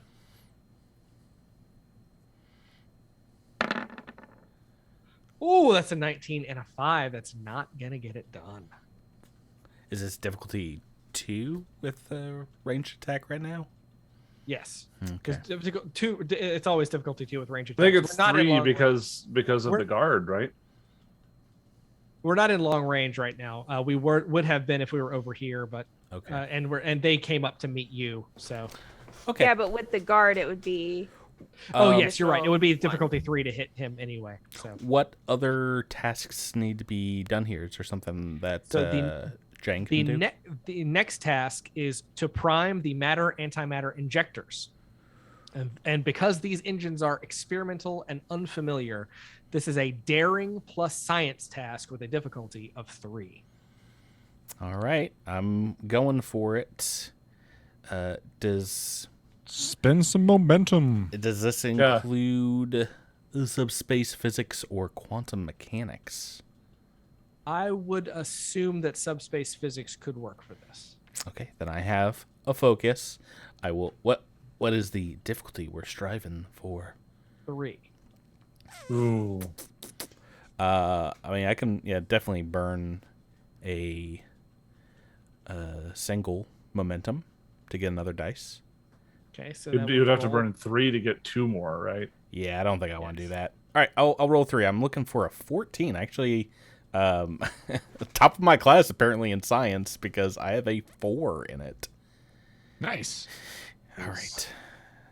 Ooh, that's a 19 and a 5. That's not going to get it done. Is this difficulty 2 with ranged attack right now? Yes. Okay. Because it's always difficulty 2 with range I attack. think it's We're not in 3 long because of We're- the guard, right? We're not in long range right now. We would have been if we were over here, but Okay. and they came up to meet you. So Okay. Yeah, but with the guard, it would be. yes, you're right. It would be Additional difficulty 3 to hit him anyway. So What other tasks need to be done here? Is there something that So the- Jane can do? the next task is to prime the matter antimatter injectors. And because these engines are experimental and unfamiliar, this is a daring plus science task with a difficulty of 3. All right, I'm going for it. Does Spend some momentum. this include subspace physics or quantum mechanics? I would assume that subspace physics could work for this. Okay, then I have a focus. I will. What is the difficulty we're striving for? 3. Ooh. I mean, I can definitely burn a single momentum to get another dice. Okay, so You'd have to burn 3 to get 2 more, right? Yeah, I don't think I want to do that. All right, I'll roll 3. I'm looking for a 14. Actually, top of my class apparently in science because I have a 4 in it. Nice. All right,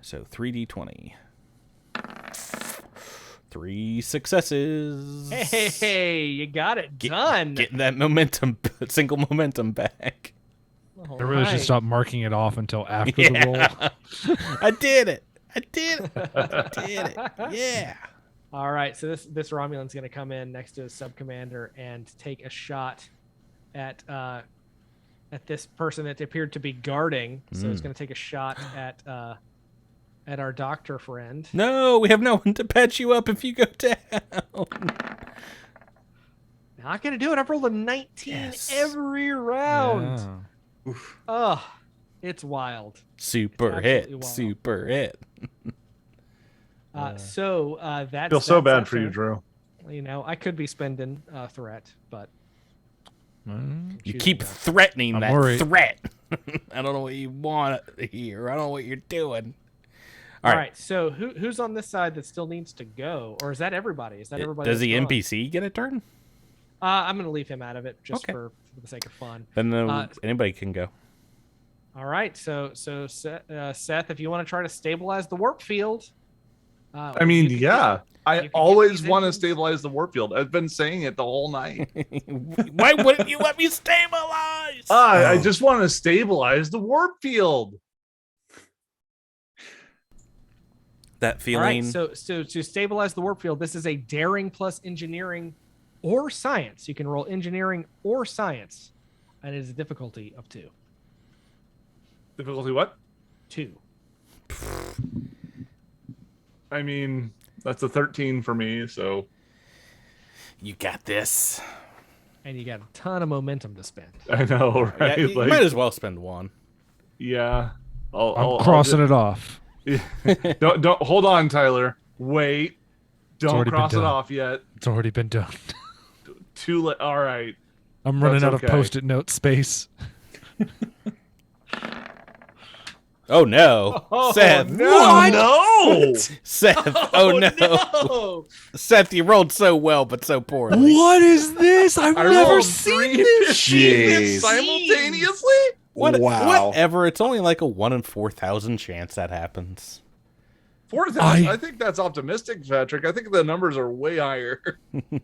so 3d20. 3 successes. Hey, you got it done. Getting that momentum, single momentum back. All I really should right. stop marking it off until after the roll. I did it. I did it. Yeah. All right, so this Romulan's going to come in next to his sub-commander and take a shot at this person that appeared to be guarding. So it's going to take a shot at our doctor friend. No, we have no one to patch you up if you go down. Not going to do it. I've rolled a 19 Yes. every round. Yeah. Oh, it's wild. Super It's hit. absolutely wild. Super hit. So that's Feel so that's bad that for you, turn. Drew. You know, I could be spending threat, but Mm. You choosing keep not to. threatening I'm that worried. threat. I don't know what you want here. I don't know what you're doing. All All right. So who's on this side that still needs to go, or is that everybody? Is that everybody? Does the that's gone? NPC get a turn? I'm going to leave him out of it just Okay. for the sake of fun. Then Uh, anybody can go. All right. So Seth, if you want to try to stabilize the warp field. I mean, you yeah. I get always these want to engines. stabilize the warp field. I've been saying it the whole night. Why wouldn't you let me stabilize? I just want to stabilize the warp field. That All feeling. right. So to stabilize the warp field, this is a daring plus engineering or science. You can roll engineering or science, and it is a difficulty of 2. Difficulty what? 2. I mean, that's a 13 for me, so You got this. And you got a ton of momentum to spend. I know, Yeah, right? you might as well spend 1. yeah. I'm crossing it off. Don't hold on, Tyler. Wait. Don't already been cross it done. off yet. It's already been done. Too late. All right. I'm running That's out okay. of post-it note space. Oh no, Oh, Seth! no. No. Seth! Oh no. Seth! You rolled so well, but so poorly. What is this? I've I never rolled seen 3 this. 15 simultaneously. What? Wow. Whatever. It's only like a 1 in 4,000 chance that happens. 4,000. I think that's optimistic, Patrick. I think the numbers are way higher.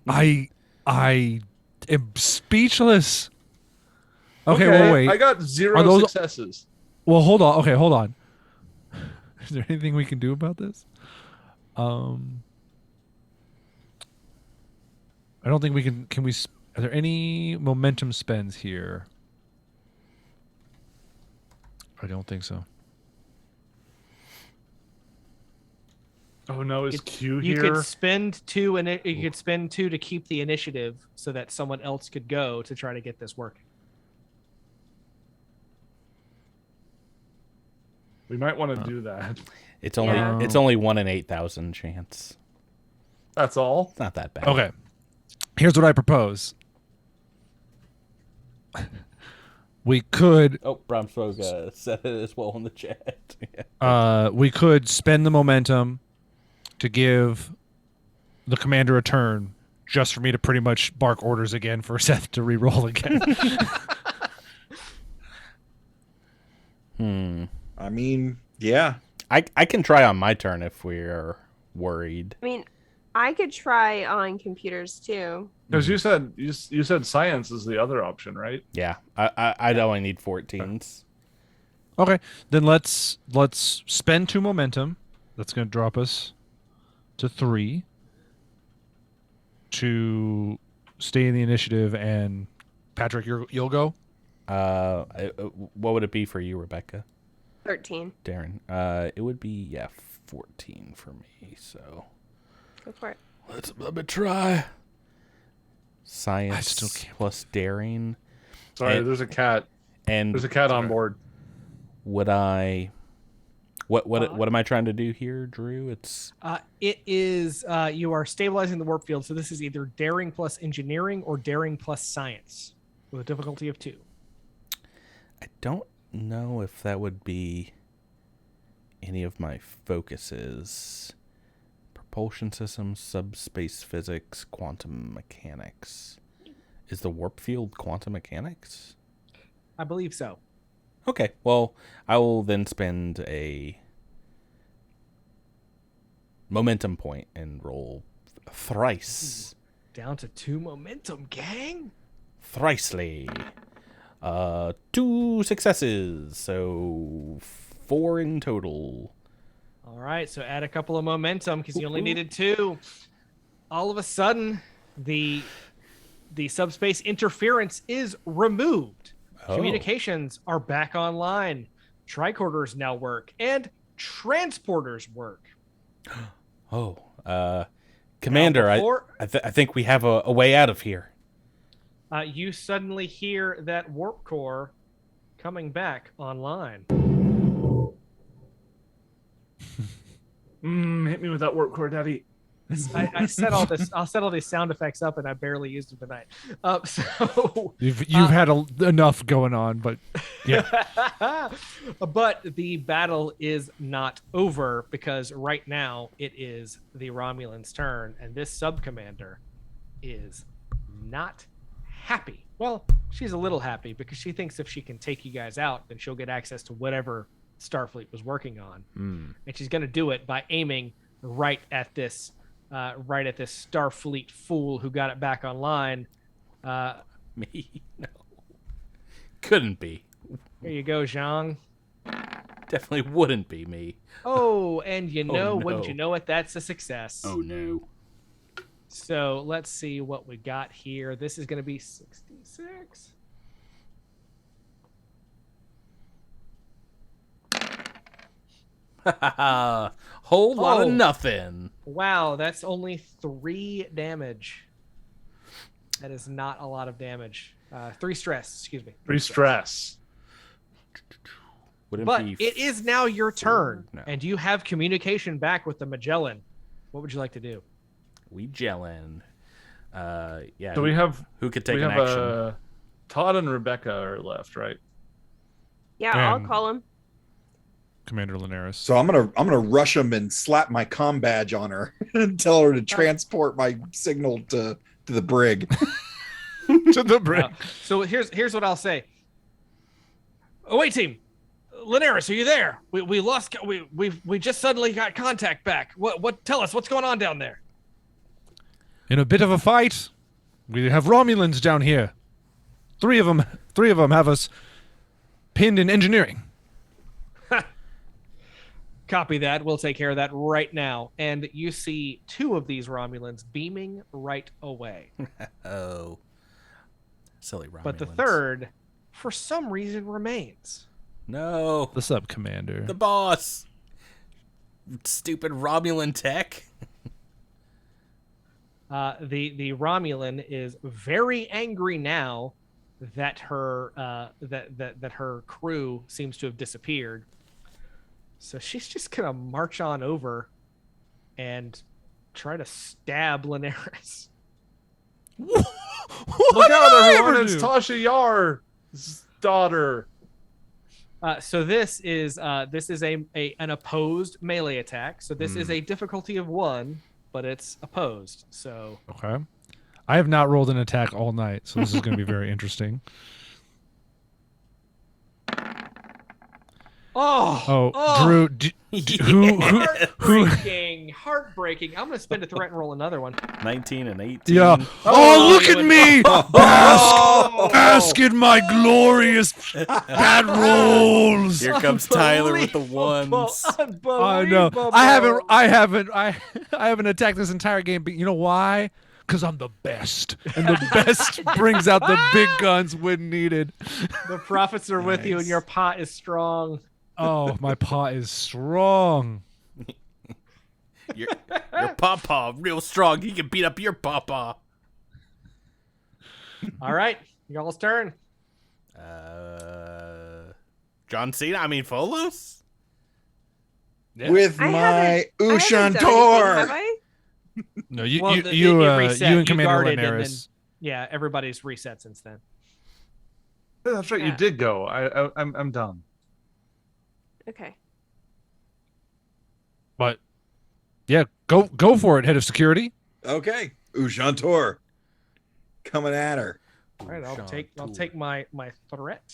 I am speechless. Okay, well, wait. I got 0 successes. Well, hold on. Okay, hold on. Is there anything we can do about this? I don't think we can. Can we? Are there any momentum spends here? I don't think so. Oh no, is Q here? You could spend 2, and you could spend 2 to keep the initiative, so that someone else could go to try to get this working. We might want to do that. It's only 1 in 8,000 chance. That's all. It's not that bad. Okay. Here's what I propose. We could. Oh, Bromsfog said it as well in the chat. We could spend the momentum to give the commander a turn, just for me to pretty much bark orders again for Seth to re-roll again. I mean, yeah. I can try on my turn if we're worried. I mean, I could try on computers too. Because you said science is the other option, right? Yeah, I'd only need 14s. Okay, then let's spend 2 momentum. That's going to drop us to 3 to stay in the initiative. And Patrick, you'll go. What would it be for you, Rebecca? 13. Darren, it would be 14 for me. So Go for it. let me try. Science plus daring. Sorry, there's a cat. And there's a cat on board. Would I? What am I trying to do here, Drew? It is you are stabilizing the warp field, so this is either daring plus engineering or daring plus science with a difficulty of 2. I don't know if that would be any of my focuses. Propulsion systems, subspace physics, quantum mechanics. Is the warp field quantum mechanics? I believe so. Okay, well, I will then spend a momentum point and roll thrice. Down to 2 momentum, gang. Thricely. 2 successes, so 4 in total. All right, so add a couple of momentum because you only needed 2. All of a sudden, the subspace interference is removed. Oh. Communications are back online. Tricorders now work, and transporters work. Commander, I think we have a way out of here. You suddenly hear that warp core coming back online. Hit me with that warp core, Daddy. I set all this. I'll set all these sound effects up, and I barely used them tonight. So you've had enough going on, but yeah. But the battle is not over because right now it is the Romulans' turn, and this sub-commander is not happy. Well, she's a little happy because she thinks if she can take you guys out, then she'll get access to whatever Starfleet was working on, and she's going to do it by aiming right at this Starfleet fool who got it back online. Me? No. Couldn't be. Here you go, Zhang. Definitely wouldn't be me. Oh, and wouldn't you know it? That's a success. Oh, no. So let's see what we got here. This is going to be 66. Whole lot of nothing. Wow, that's only 3 damage. That is not a lot of damage. 3 stress, excuse me. 3 stress. But it is now your turn, and you have communication back with the Magellan. What would you like to do? We gelling. Yeah. So we have who could take an action? Todd and Rebecca are left, right? Yeah, I'll call him. Commander Linares. So I'm gonna rush him and slap my comm badge on her and tell her to transport my signal to the brig. To the brig. So here's what I'll say. Away team, Linares, are you there? We lost. We just suddenly got contact back. What? Tell us what's going on down there. In a bit of a fight, we have Romulans down here. Three of them have us pinned in engineering. Copy that. We'll take care of that right now. And you see 2 of these Romulans beaming right away. Oh. Silly Romulans. But the third, for some reason, remains. No. The sub-commander. The boss. Stupid Romulan tech. The Romulan is very angry now that her that her crew seems to have disappeared. So she's just gonna march on over and try to stab Linares. Look out, everyone! It's Tasha Yar's daughter. So this is an opposed melee attack. So this is a difficulty of 1, but it's opposed. So Okay. I have not rolled an attack all night, so this is going to be very interesting. Drew, heartbreaking. I'm gonna spend a threat and roll another one. 19 and 18. Yeah. Look at me! Bask in my glorious bad rolls. Here comes Tyler with the ones. I know. I haven't attacked this entire game, but you know why? Because I'm the best, and the best brings out the big guns when needed. The prophets are with you, and your pot is strong. Oh, my pot is strong. Your pawpaw real strong. He can beat up your pawpaw. All right, y'all's turn. John Cena. I mean Folos. Yeah. With my Ushantor. Have I? No, you Well, you it reset. and You Commander guarded and Linares. Yeah, everybody's reset since then. That's right. You Yeah. did go. I'm done. Okay. But yeah, go for it, head of security. Okay, Ushantor, coming at her. All right, I'll take my threat.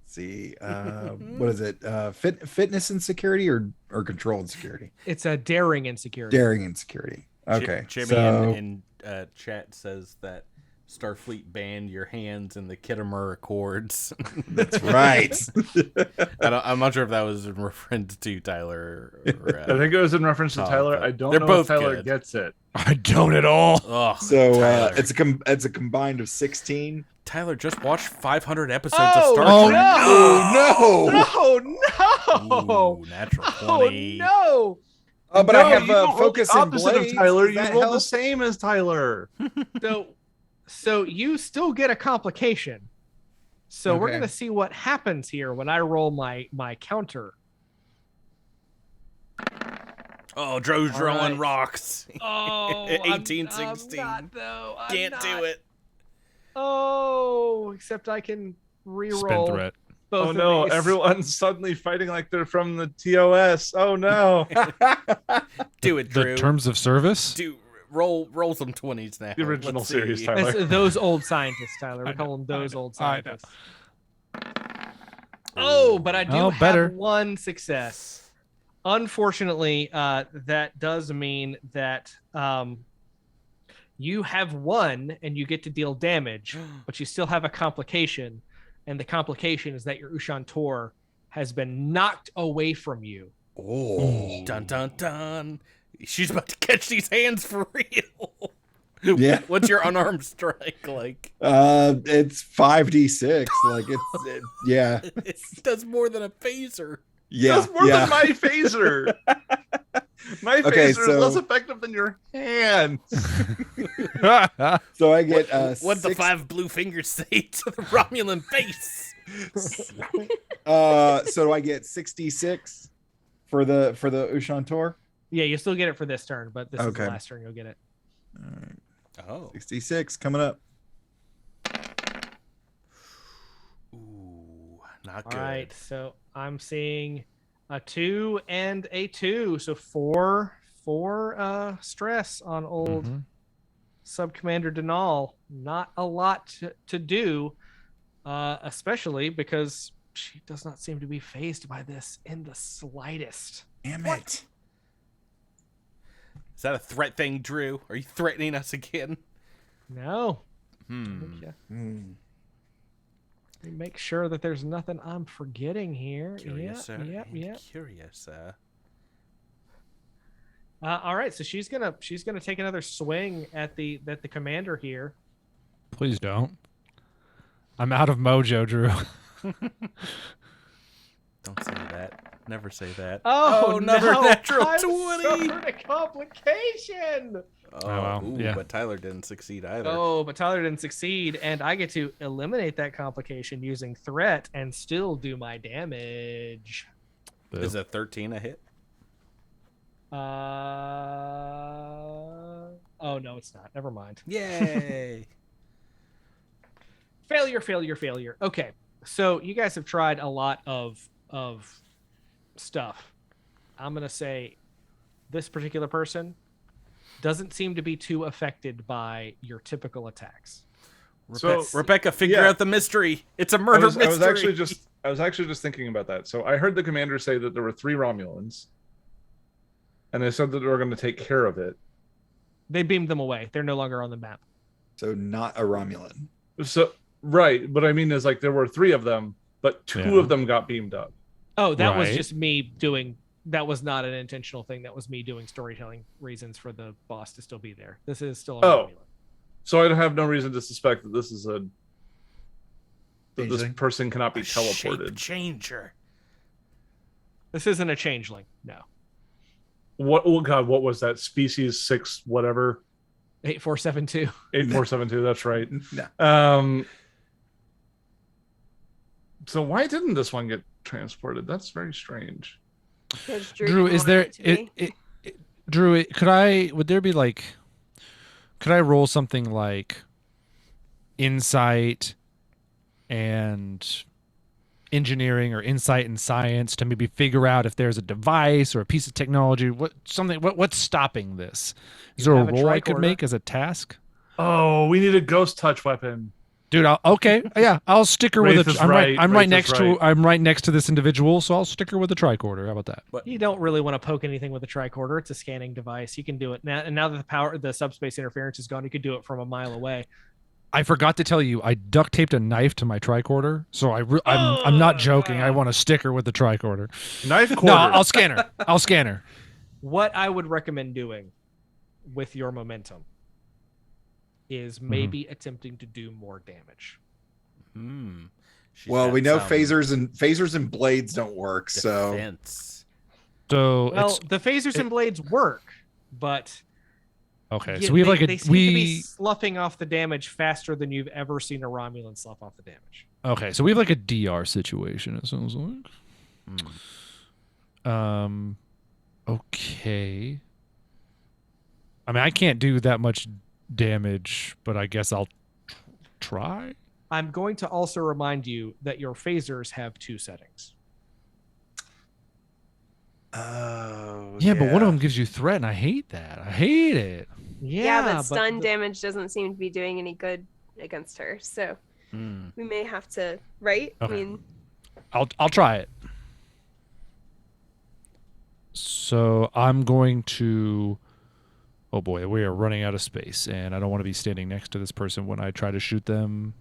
See, what is it? Fitness and security or control and security? It's a daring insecurity. Daring and security. Okay. Jimmy so, in chat says that Starfleet banned your hands in the Kittimer Accords. that's right. I'm not sure if that was in reference to Tyler. Or, I think it was in reference to Todd, Tyler. but I don't they're know both if Tyler good. gets it. I don't at all. Oh, So Tyler. it's a combined of 16. Tyler just watched 500 episodes Oh, of Star no! Trek. No! Ooh, natural Oh 20. no! But No, I have you don't roll focus the and opposite blades. of Tyler. Does You that rolled the help? same as Tyler. So you still get a complication. So we're Okay. gonna see what happens here when I roll my counter. Oh, Dro's All rolling right. rocks. Oh, 18, I'm 16. not, though. I'm Can't not. do it. Oh, except I can re-roll. Spin threat. Both Oh of no! these. Everyone's suddenly fighting like they're from the TOS. Oh no! Do it, Drew. The terms of service. Roll some 20s now. The original Let's series, see. Tyler. That's those old scientists, Tyler. We I call them those old I know. scientists. Oh, but I do Oh, have better. one success. Unfortunately, that does mean that you have one and you get to deal damage, but you still have a complication. And the complication is that your Ushantor has been knocked away from you. Oh. Dun dun dun. She's about to catch these hands for real. Yeah. What's your unarmed strike like? It's 5d6. Like yeah. It does more than a phaser. Yeah. That's more than my phaser. My phaser Okay, is so- less effective than your hand. So I get What'd the 6 5 blue fingers say to the Romulan face? so do I get 66 for the Ushantor? Yeah, you still get it for this turn, but this is Okay. the last turn you'll get it. All right. Oh. 66 coming up. Ooh, not All good. right, so I'm seeing a 2 and a 2, so four stress on old Mhm. Sub Commander Denal. Not a lot to do, especially because she does not seem to be fazed by this in the slightest. Damn it. Is that a threat thing, Drew? Are you threatening us again? No. Hmm. Let me make sure that there's nothing I'm forgetting here. Curious, sir. Yep. Curious. All right, so she's gonna take another swing at the commander here. Please don't. I'm out of mojo, Drew. Don't say that. Never say that. Oh, another no, natural I 20. suffered a complication. Oh, wow. ooh, Yeah. But Tyler didn't succeed either. Oh, but Tyler didn't succeed, and I get to eliminate that complication using threat and still do my damage. Is a 13 a hit? Oh no, it's not. Never mind. Yay! Failure. Okay, so you guys have tried a lot of stuff. I'm gonna say this particular person doesn't seem to be too affected by your typical attacks. So Rebecca, figure out the mystery. It's a murder mystery. I was actually just thinking about that. So I heard the commander say that there were 3 Romulans, and they said that they were going to take care of it. They beamed them away. They're no longer on the map. So not a Romulan. So right, but I mean, is like there were 3 of them, but 2 of them got beamed up. Oh, that was Right. just me doing. That was not an intentional thing. That was me doing storytelling reasons for the boss to still be there. This is still a Romulan. So I have no reason to suspect that this is that this Changeling? person cannot be Shape teleported. changer. This isn't a changeling. No. What? Oh God! What was that? Species 6, whatever. 8472. 8472. That's right. No. So why didn't this one get transported? That's very strange. Because Drew, is there Drew, would there be like could I roll something like insight and engineering or insight and science to maybe figure out if there's a device or a piece of technology, what's stopping this? Is there a have a roll I could tricorder. make as a task? Oh, we need a ghost touch weapon. Dude, I'll stick her Wraith with is a. I'm right. right Wraith is next to. right. I'm right next to this individual, so I'll stick her with a tricorder. How about that? You don't really want to poke anything with a tricorder. It's a scanning device. You can do it now. And now that the subspace interference is gone, you could do it from a mile away. I forgot to tell you, I duct taped a knife to my tricorder, so I'm not joking. I want to stick her with the tricorder. Knife quarter. No, I'll scan her. I'll scan her. What I would recommend doing with your momentum is maybe attempting to do more damage. Well, we know phasers and blades don't work, so Defense. So Well, the phasers and blades work, but okay. yeah, So we have they seem to be sloughing off the damage faster than you've ever seen a Romulan slough off the damage. okay. So we have like a DR situation. It sounds like. Okay. I mean, I can't do that much damage, but I guess I'll try. I'm going to also remind you that your phasers have 2 settings. oh Yeah, but one of them gives you threat, and I hate that. I hate it. Yeah, but stun damage doesn't seem to be doing any good against her. So Hmm. we may have to, right? Okay. I mean, I'll try it. So I'm going to. Oh boy, we are running out of space, and I don't want to be standing next to this person when I try to shoot them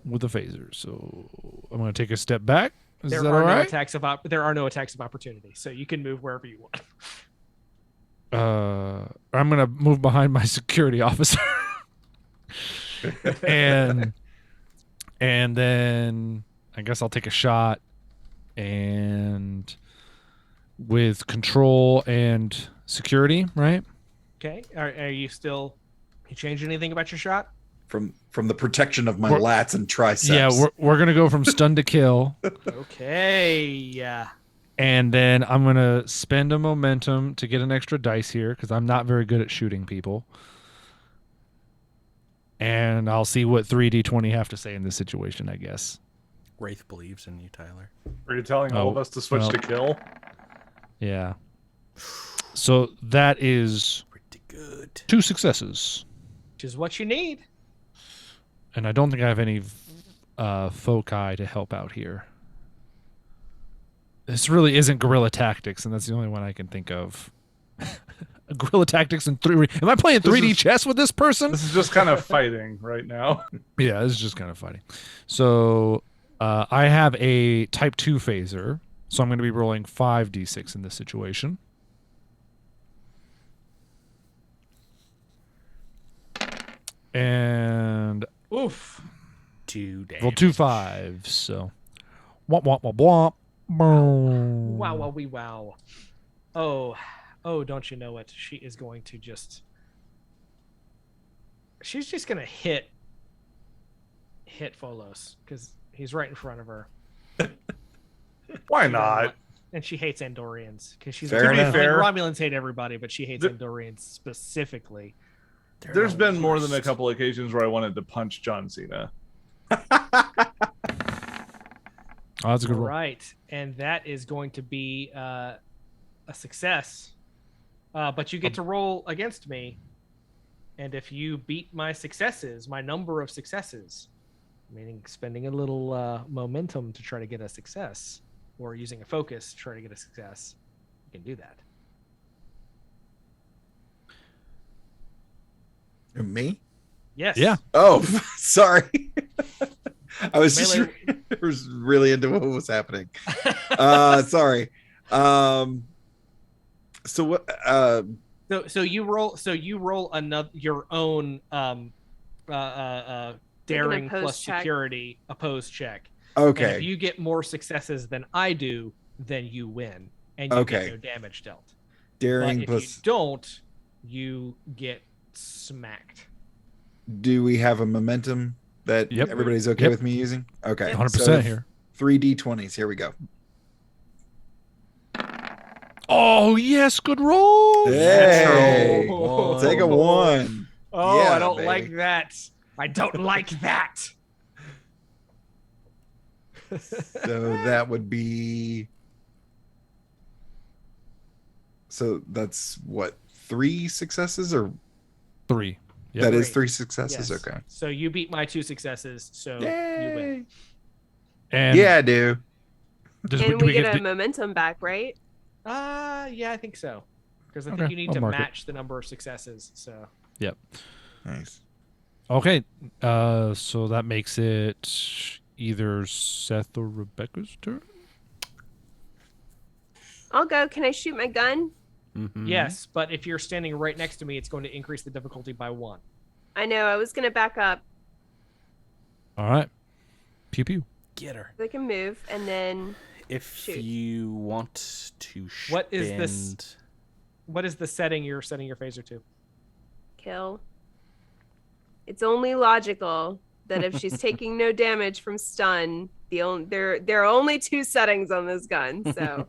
with a phaser. So I'm going to take a step back. Is There that are all no right? attacks of there are no attacks of opportunity, so you can move wherever you want. I'm going to move behind my security officer, and then I guess I'll take a shot, and with control and security, right? Okay, are you still? You change anything about your shot? from the protection of my We're- lats and triceps. Yeah, we're gonna go from stun to kill, Okay, yeah. and then I'm gonna spend a momentum to get an extra dice here because I'm not very good at shooting people. And I'll see what 3d20 have to say in this situation, I guess. Wraith believes in you, Tyler. Are you telling all of us to switch to kill? Yeah. So that is Pretty good. 2 successes. Which is what you need. And I don't think I have any foci to help out here. This really isn't guerrilla tactics, and that's the only one I can think of. Guerrilla tactics and 3D. Am I playing 3D chess with this person? This is just kind of fighting right now. Yeah, this is just kind of fighting. So I have a type 2 phaser, so I'm going to be rolling 5d6 in this situation. And Oof. 2 damage. roll 2 5s, so womp womp womp womp. Boom. Wow, wow, wow. Oh, don't you know it? She is going to just. She's just gonna hit Folos because he's right in front of her. Why not? And she hates Andorians because she's Fair enough. Fair. Romulans hate everybody, but she hates Andorians specifically. There's been more than a couple occasions where I wanted to punch John Cena. Oh, that's a good roll. Right, and that is going to be a success. But you get to roll against me, and if you beat my successes, my number of successes, meaning spending a little momentum to try to get a success, or using a focus to try to get a success, you can do that. Me? Yes. Yeah. Oh, sorry. I was just Melee- was really into what was happening. Sorry. So what? So you roll another your own daring opposed plus check. security opposed check. And Okay. if you get more successes than I do, then you win, and you Okay. get no damage dealt. Daring But if plus. you don't, you get smacked. Do we have a momentum that Yep. everybody's okay Yep. with me using? Okay. 100% here. 3d20s. Here we go. Oh, yes, good roll. Hey, Natural take a one. 1. Oh, Yeah, I don't baby. like that. I don't like that. So that would be. So that's what, 3 successes, or 3. Yep. that is Three. 3 successes? Yes. Okay. So you beat my 2 successes, so you win. And Yeah, I do. does And do we get get a momentum back, right? Yeah, I think so. Because I Okay, think you need I'll to mark it. match the number of successes. So Yep. Nice. Okay. So that makes it either Seth or Rebecca's turn. I'll go. Can I shoot my gun? Mhm. yes, but if you're standing right next to me, it's going to increase the difficulty by 1. I know. I was gonna back up. All right. Pew pew. Get her. I can move, and then If Shoot. you want to spend... What is this? What is the setting you're setting your phaser to? kill. It's only logical that if she's taking no damage from stun, there are only 2 settings on this gun. So,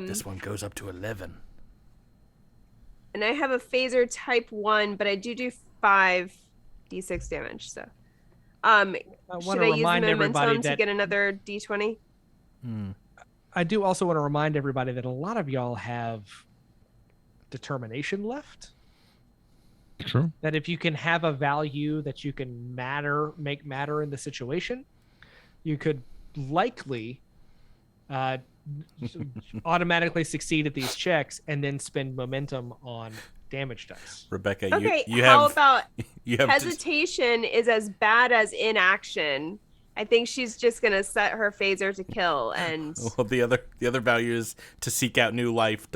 This one goes up to 11. and I have a phaser type 1, but I do 5d6 damage. So, I should want I to use remind everybody momentum to that get another d20? I do also want to remind everybody that a lot of y'all have determination left. True. That if you can have a value that you can make matter in the situation, you could likely automatically succeed at these checks and then spend momentum on damage dice. Rebecca, Okay, you how have... about you have hesitation is as bad as inaction. I think she's just gonna set her phaser to kill, and Well, the other value is to seek out new life, ...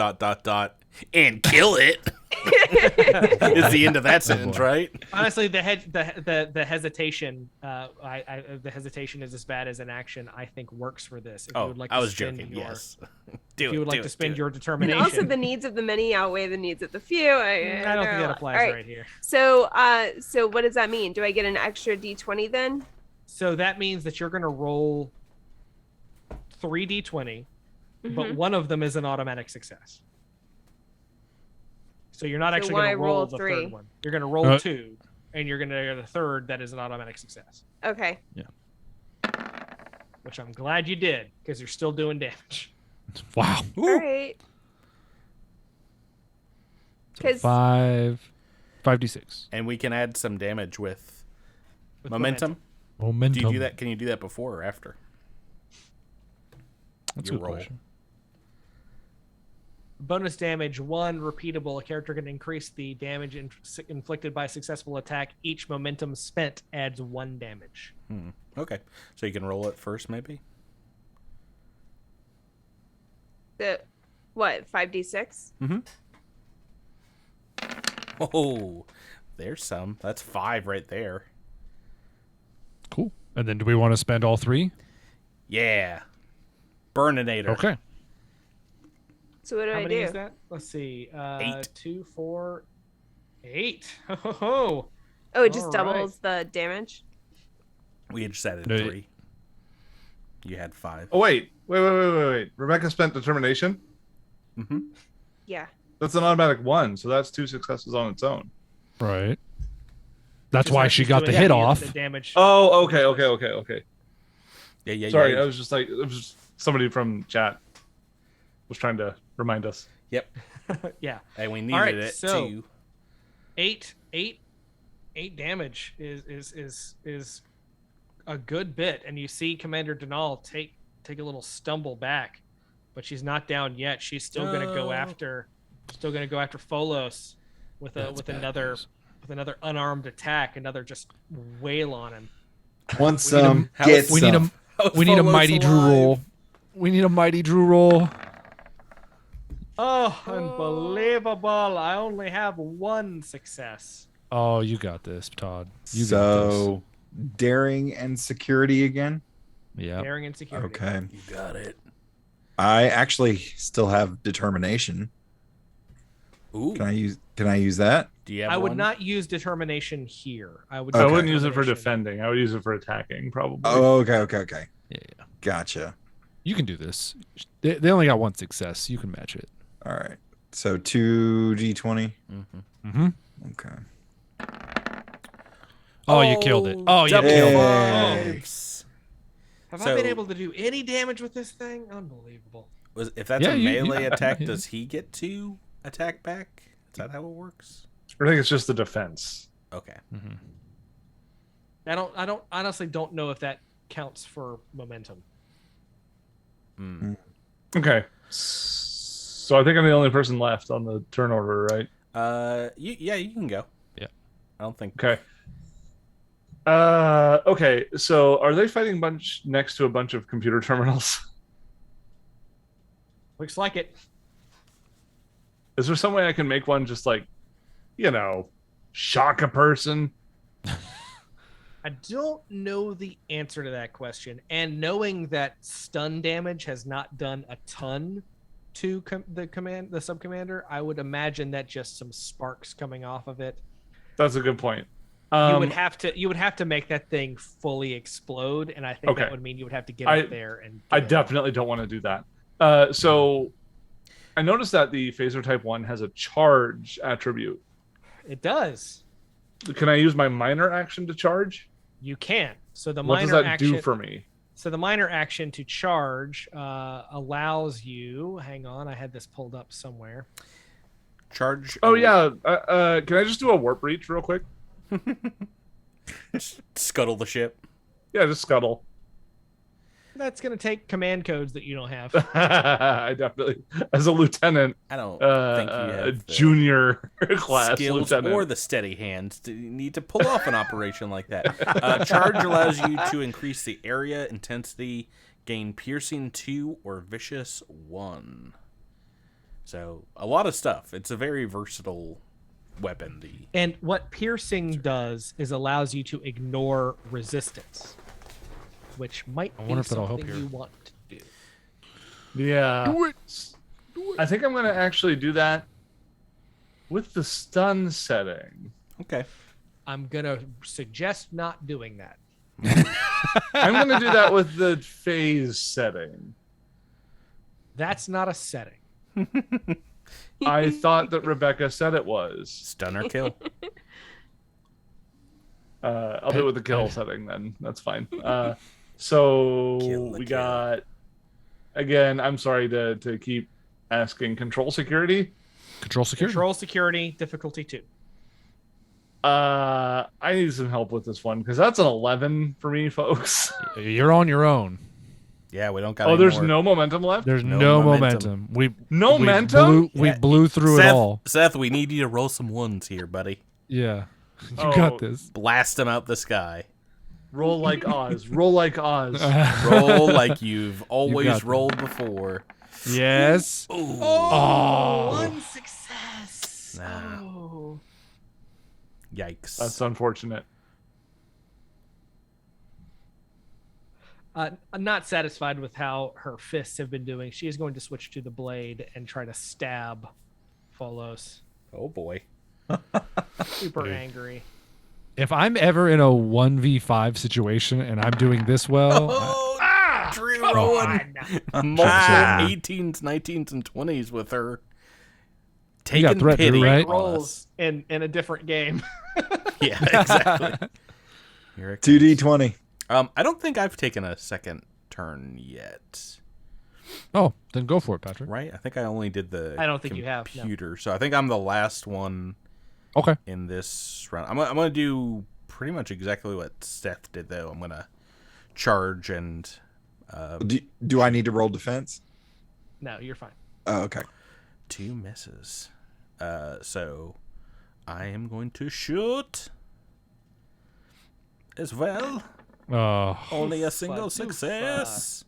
and kill it. Is the end of that sentence, right? Honestly, the hesitation, the hesitation is as bad as inaction. I think works for this. If you Oh, would like I to was spend joking. your- Yes. If you would like to spend your and determination. also the needs of the many outweigh the needs of the few. I don't think that applies All right. right here. So, so what does that mean? Do I get an extra d20 then? So that means that you're going to roll 3d20, but Mhm. one of them is an automatic success. So you're not So actually why going to roll roll the 3? third one. You're going to roll 2, and you're going to get a third that is an automatic success, Okay. which I'm glad you did because you're still doing damage. Wow. All right. So 'Cause- 5d6. And we can add some damage with With momentum. Momentum. Do you do that? Can you do that before or after? That's Your a good roll. question. Bonus damage 1, repeatable. A character can increase the damage inflicted by a successful attack. Each momentum spent adds 1 damage. Okay, so you can roll it first, maybe. What, 5d6? Oh, there's some. That's 5 right there. Cool. And then do we want to spend all 3? Yeah, Burninator. Okay. So what do How I many do? is that? Let's see. 8. 2, 4, 8. Oh, Oh, it just All doubles the damage? We had just added No, 3. You had 5. Oh wait. Rebecca spent determination. Yeah. That's an automatic 1, so that's 2 successes on its own. Right. That's just why like she she's got the doing hit the off. damage. Oh, okay. Yeah. Sorry, yeah. I was just like, it was just somebody from chat was trying to remind us. Yep. Yeah. And we needed right, it so- to. 8 damage is a good bit, and you see Commander Denal take a little stumble back, but she's not down yet. She's still going to go No. after Folos with another unarmed attack, another just wail on him. Want some? How Get is- We need some. we need a Folos mighty Drew alive? roll. We need a mighty Drew roll. Oh, unbelievable! I only have 1 success. Oh, you got this, Todd. You got So, daring and security again. this. Yeah. Daring and security. Okay. You got it. I actually still have determination. Ooh. Can I use that? Do you have I would one? not use determination here. I would. I Okay. wouldn't use it for determination. defending. I would use it for attacking, probably. Oh, okay. Yeah. Gotcha. You can do this. They only got 1 success. You can match it. All right. So 2d20. Mm-hmm. Okay. Oh, you killed it. Oh, you double killed it. fives. Have I So- been able to do any damage with this thing? Unbelievable. If that's Yeah, a you- melee yeah. attack, does he get to attack back? Is that how it works? I think it's just the defense. Okay. I don't honestly don't know if that counts for momentum. Okay. So I think I'm the only person left on the turn order, right? You can go. Yeah. I don't think. Okay. Okay. So are they fighting next to a bunch of computer terminals? Looks like it. Is there some way I can make one just like, shock a person? I don't know the answer to that question, and knowing that stun damage has not done a ton to the sub-commander, I would imagine that just some sparks coming off of it. That's a good point. You would have to make that thing fully explode, and I think Okay. that would mean you would have to get I- up there and. I get it off. definitely don't want to do that. So I noticed that the phaser type 1 has a charge attribute. It does. Can I use my minor action to charge? You can. So the What does minor that action do for me? So the minor action to charge allows you. Hang on, I had this pulled up somewhere. Charge. Oh yeah. Can I just do a warp reach real quick? Scuttle the ship. Yeah, just scuttle. That's going to take command codes that you don't have. I definitely, as a lieutenant, I don't think you have the junior class skills lieutenant. or the steady hands to need to pull off an operation like that. Charge allows you to increase the area intensity, gain piercing 2 or vicious 1. So a lot of stuff. It's a very versatile weapon. And what piercing does is allows you to ignore resistance, which might I wonder be if that'll help something here. you want to do. Yeah. Do it. I think I'm going to actually do that with the stun setting. Okay. I'm going to suggest not doing that. I'm going to do that with the phase setting. That's not a setting. I thought that Rebecca said it was. Stun or kill. I'll do it with the kill setting then. That's fine. So Kill the we kill. got, again, I'm sorry to keep asking, control security. Control security. Control security, difficulty 2. I need some help with this one because that's an 11 for me, folks. You're on your own. Yeah, we don't got. Oh, any there's more. no momentum left. There's No no momentum. momentum. No momentum? We blew through Seth, it all. Seth, we need you to roll some ones here, buddy. Yeah, you Oh. got this. Blast them out the sky. Roll like Oz. Roll like Oz. Roll like you've always got rolled before. Yes. Oh, one success. Nah. Oh. Yikes. That's unfortunate. Not satisfied with how her fists have been doing, she is going to switch to the blade and try to stab Folos. Oh boy. Super angry. If I'm ever in a 1v5 situation and I'm doing this well, Oh, Drew rolling multiple 18s, 19s, and 20s with her. Taking threat, pity Drew, right? on Rolls us. in a different game. Yeah, exactly. Here it 2d20. I don't think I've taken a second turn yet. oh, then go for it, Patrick. Right? I think I only did the I don't think you have, no. computer. So I think I'm the last one Okay. in this round. I'm going to do pretty much exactly what Seth did, though. I'm going to charge and... Do I need to roll defense? No, you're fine. Oh, okay. 2 misses. So I am going to shoot as well. Oh, Only a single Fuck, you success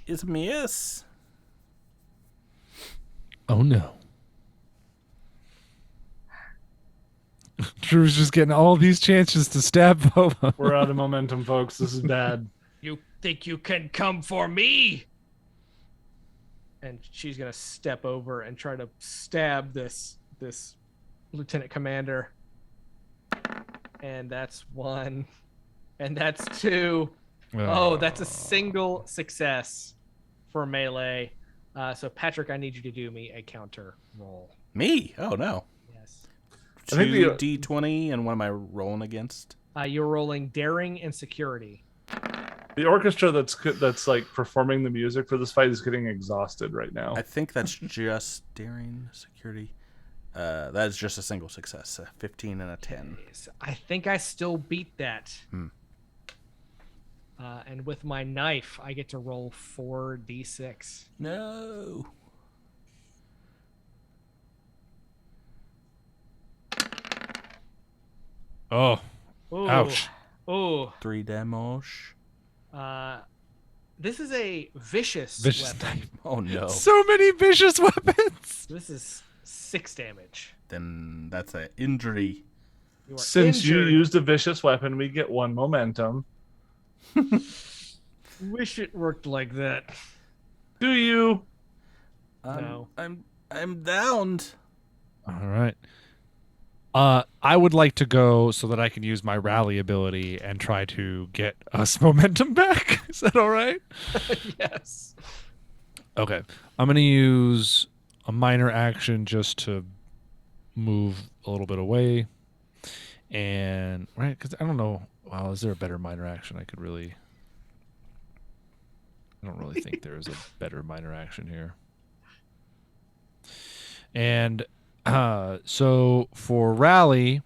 is a miss. oh no. Drew's just getting all these chances to stab Boba. We're out of momentum, folks. This is bad. You think you can come for me? And she's gonna step over and try to stab this lieutenant commander. And that's 1. And that's 2. Oh, that's a single success for melee. So Patrick, I need you to do me a counter roll. Me? Oh, no. Yes. I think 2d20, and what am I rolling against? You're rolling daring and security. The orchestra that's like performing the music for this fight is getting exhausted right now. I think that's just daring security. That is just a single success, a 15 and a 10. So I think I still beat that. And with my knife, I get to roll 4d6. No. Oh, Ooh. ouch. Ooh. 3 damage. This is a vicious Vicious weapon. knife. Oh, no. So many vicious weapons. This is 6 damage. Then that's an injury. You are Since you injured. used a vicious weapon, we get 1 momentum. Wish it worked like that. Do you? No. I'm downed. All right. I would like to go so that I can use my rally ability and try to get us momentum back. Is that all right? Yes. Okay. I'm going to use a minor action just to move a little bit away. And, right, because I don't know. Wow, is there a better minor action I could really... I don't really think there is a better minor action here. And so for rally,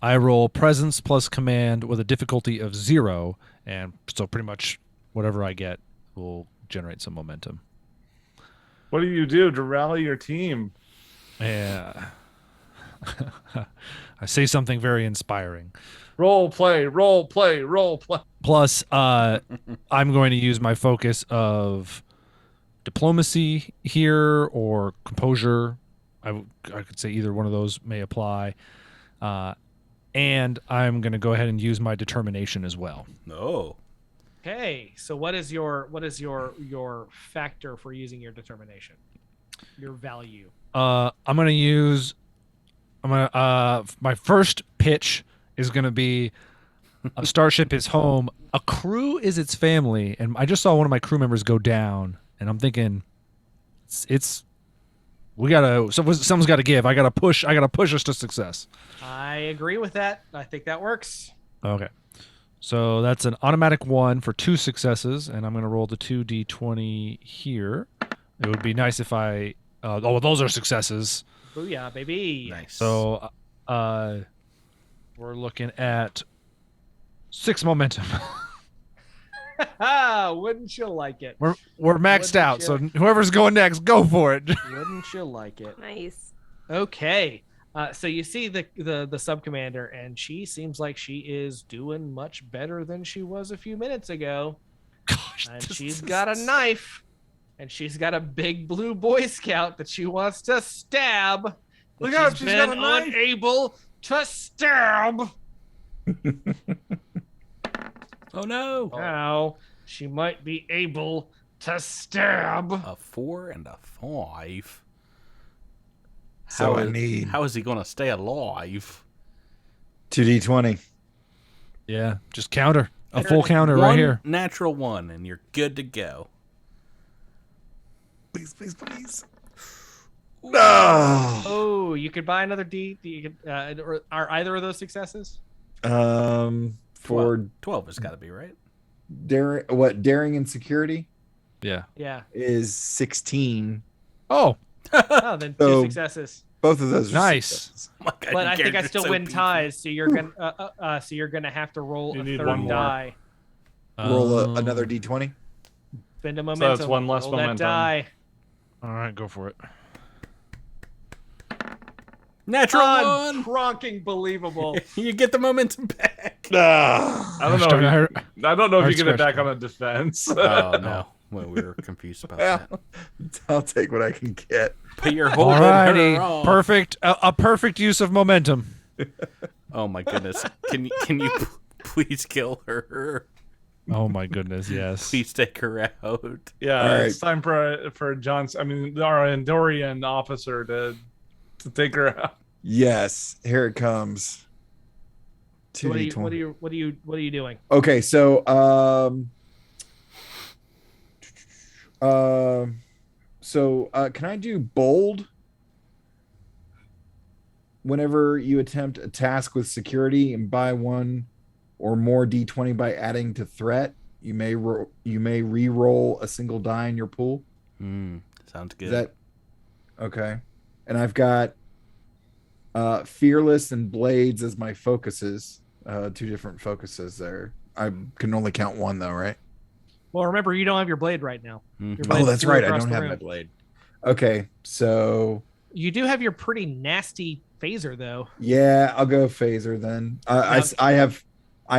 I roll presence plus command with a difficulty of 0. And so pretty much whatever I get will generate some momentum. What do you do to rally your team? Yeah. I say something very inspiring. Role play, role play, role play. Plus, I'm going to use my focus of diplomacy here or composure. I could say either one of those may apply. And I'm going to go ahead and use my determination as well. No. Okay. So what is your factor for using your determination? Your value. I'm going to use my first pitch is going to be a starship is home, a crew is its family, and I just saw one of my crew members go down, and I'm thinking it's someone's got to give. I got to push us to success. I agree with that. I think that works. Okay. So that's an automatic 1 for 2 successes, and I'm going to roll the 2d20 here. It would be nice if those are successes. Booyah, baby. Nice. So We're looking at 6 momentum. Wouldn't you like it? We're maxed Wouldn't out, you? so whoever's going next, go for it. Wouldn't you like it? Nice. Okay. So you see the sub commander, and she seems like she is doing much better than she was a few minutes ago. Gosh, And she's got a knife, and she's got a big blue Boy Scout that she wants to stab. Look that out, she's got been a knife. unable to stab. Oh no! Now she might be able to stab. A 4 and a 5. So I need How is he going to stay alive? 2d20. Yeah, just counter. A full counter right here. Natural 1, and you're good to go. Please, please, please. No. Oh, you could buy another D. You could, are either of those successes? For 12 has got to be right. daring and security Yeah. Yeah. is 16. Oh, Oh, then two So- successes. Both of those are Nice. successes. Oh my God, But your I think I character's still so win beefy. ties, so you're gonna have to roll You a need third one more. die. Roll another d20. Spend a So momentum. that's one less roll momentum. That die. All right, go for it. Natural 1! Cronking believable. You get the momentum back. I don't know. Hard- I don't know if hard you get it scratch. back on a defense. Oh, no. Well, we were confused about that. I'll take what I can get. But you're holding her Alrighty, off. perfect. A perfect use of momentum. Oh my goodness. Can you please kill her? Oh my goodness, yes. Please take her out. Yeah, All right. it's time for John's. I mean, our Andorian officer to take her out. Yes, here it comes. So what are 2d20. you doing? Okay, so can I do bold? Whenever you attempt a task with security and buy one or more d20 by adding to threat, you may re-roll a single die in your pool. Sounds good. Is that okay? And I've got fearless and blades as my focuses. 2 different focuses there. I can only count one though, right? Well, remember you don't have your blade right now. Mhm. Your blade Oh, that's flew right. I across don't the have room. my blade. Okay, so You do have your pretty nasty phaser though. yeah, I'll go phaser then. I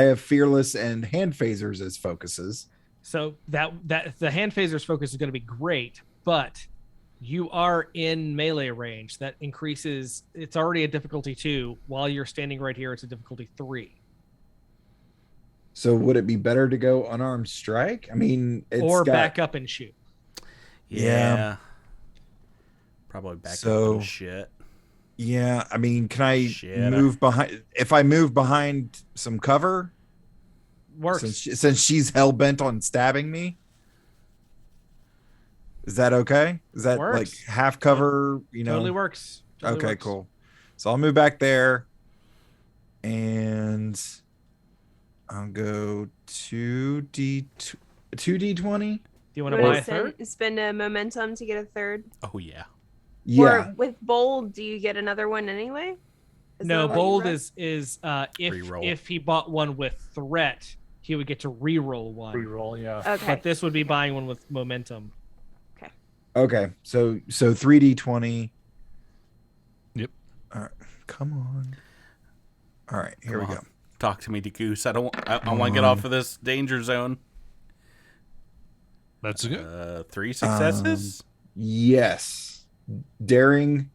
have fearless and hand phasers as focuses. So that the hand phaser's focus is going to be great, but you are in melee range. That increases. It's already a difficulty 2. While you're standing right here, it's a difficulty 3. So would it be better to go unarmed strike? I mean, Or back up and shoot. Yeah. Probably back So- up and shit. Yeah, I mean, can I Shit. move behind? If I move behind some cover, Works. since she's hell bent on stabbing me, is that okay? Is that Works. like half cover? You know, Totally works. Totally okay, works. cool. So I'll move back there, and I'll go 2d20. Do you want to You buy wanna a third? spend a momentum to get a third? Oh yeah. Yeah. Or with bold, do you get another one anyway? Is No, that what you bold read? is Reroll. if he bought one with threat, he would get to re-roll one. Reroll, yeah. Okay. But this would be buying one with momentum. Okay. So 3d20. Yep. All right. Come on. All right. Here Come we on. go. Talk to me, Goose. I want to get off of this danger zone. That's good. 3 successes. Yes. Daring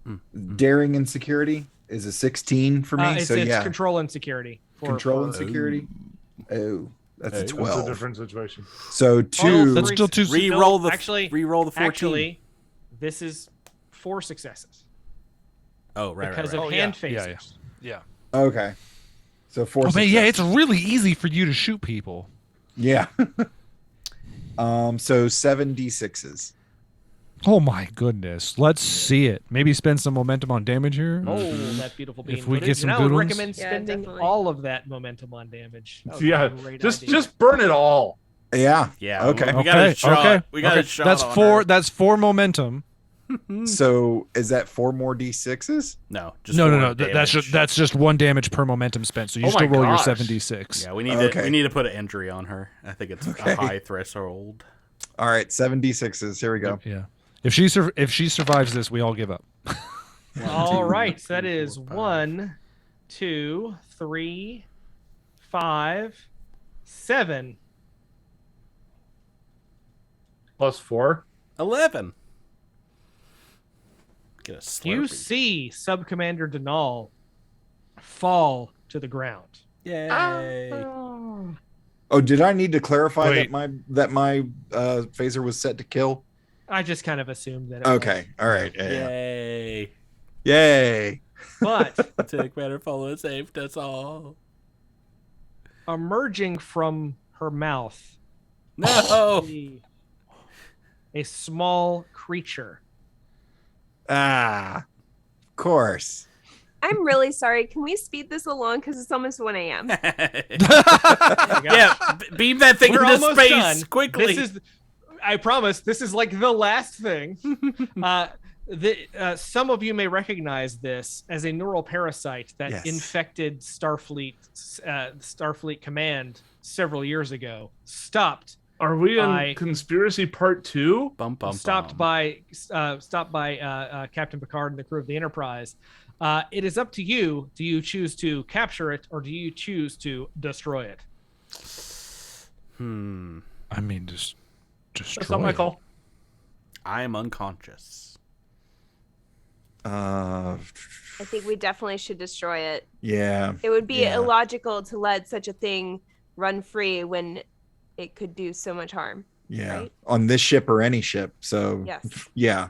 and security is a 16 for me. It's so yeah. control and security. Control and security. Oh, that's a That's 12. a different situation. So 2. That's still too. Re-roll the actually, re-roll the 14. Actually, this is 4 successes Oh, right, because right, right. of Oh, hand yeah, phasers. yeah. Okay. So 4 Oh man, yeah, it's successes. really easy for you to shoot people. Yeah. So 7d6s. Oh my goodness. Let's see it. Maybe spend some momentum on damage here. Oh, that beautiful bean If we footage. get some And I would good ones. recommend Yeah, spending definitely. all of that momentum on damage. That would be Yeah, a great just idea. burn it all. Yeah. Yeah. Okay. We got a shot. Okay. We got okay. a shot. That's on 4. her. That's 4 momentum. So is that 4 more d6s? No, just No. 4 That's just 1 damage per momentum spent. So you Oh still my roll your gosh. 7d6. Yeah, we need Okay. we need to put an injury on her. I think it's Okay. a high threshold. All right, 7 d6s. Here we go. Yeah. If she survives this, we all give up. All right, so that 3, is 4, 5. 1, 2, 3, 5, 7. +4. 11. Get a Slurpee. You see Subcommander Denal fall to the ground. Yay! Oh, did I need to clarify Wait. that my phaser was set to kill? I just kind of assumed that. It Okay. All right. Yeah. Yay! Yay. was. But Take better, follow safe. That's all. emerging from her mouth, No. a small creature. Ah. Of course. I'm really sorry. Can we speed this along because it's almost 1 a.m. Yeah, beam that thing We're into almost space done. quickly. This is, I promise, this is like the last thing. Some of you may recognize this as a neural parasite that Yes. infected Starfleet Command several years ago. Stopped Are we in I- conspiracy part 2? Bum, bum, stopped bum. by Captain Picard and the crew of the Enterprise. It is up to you. Do you choose to capture it or do you choose to destroy it? I mean, just destroy. That's not my it. call. I am unconscious. I think we definitely should destroy it. Yeah. It would be Yeah. illogical to let such a thing run free when it could do so much harm. Yeah. Right? On this ship or any ship. So Yes. yeah.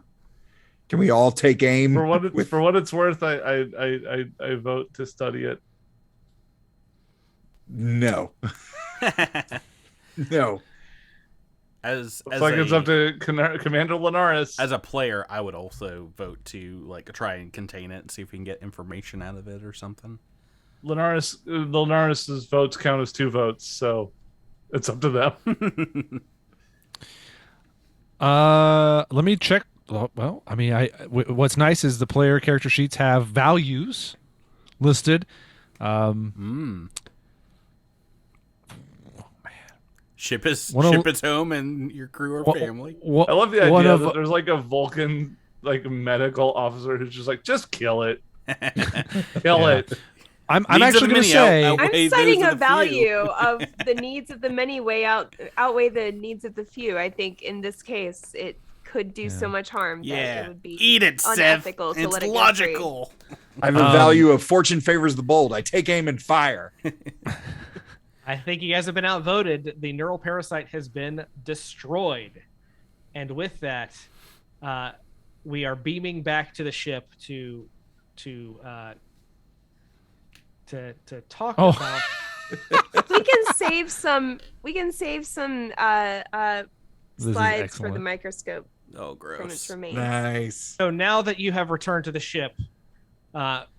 Can we all take aim? For what with- for what it's worth, I vote to study it. No. No. As Looks like it's a- up to Commander Linares. As a player, I would also vote to like try and contain it and see if we can get information out of it or something. Linares's votes count as 2 votes, so it's up to them. Let me check. Well, I mean, what's nice is the player character sheets have values listed. Ship is One of- ship is home and your crew or family. I love the one idea of- that there's like a Vulcan medical officer who's just like, just kill it. Kill Yeah. it. I'm Needs of actually the going to many say. out- I'm Outweigh citing those a of the few. value of the needs of the many outweigh the needs of the few. I think in this case, it could do so much harm that Yeah, it would be eat it, Seth. unethical to It's let it go logical. I have a value of fortune favors the bold. I take aim and fire. I think you guys have been outvoted. The neural parasite has been destroyed. And with that, we are beaming back to the ship to talk Oh. about We can save some. We can save some This is slides for the excellent. microscope Oh, from its gross. remains. Nice. So now that you have returned to the ship,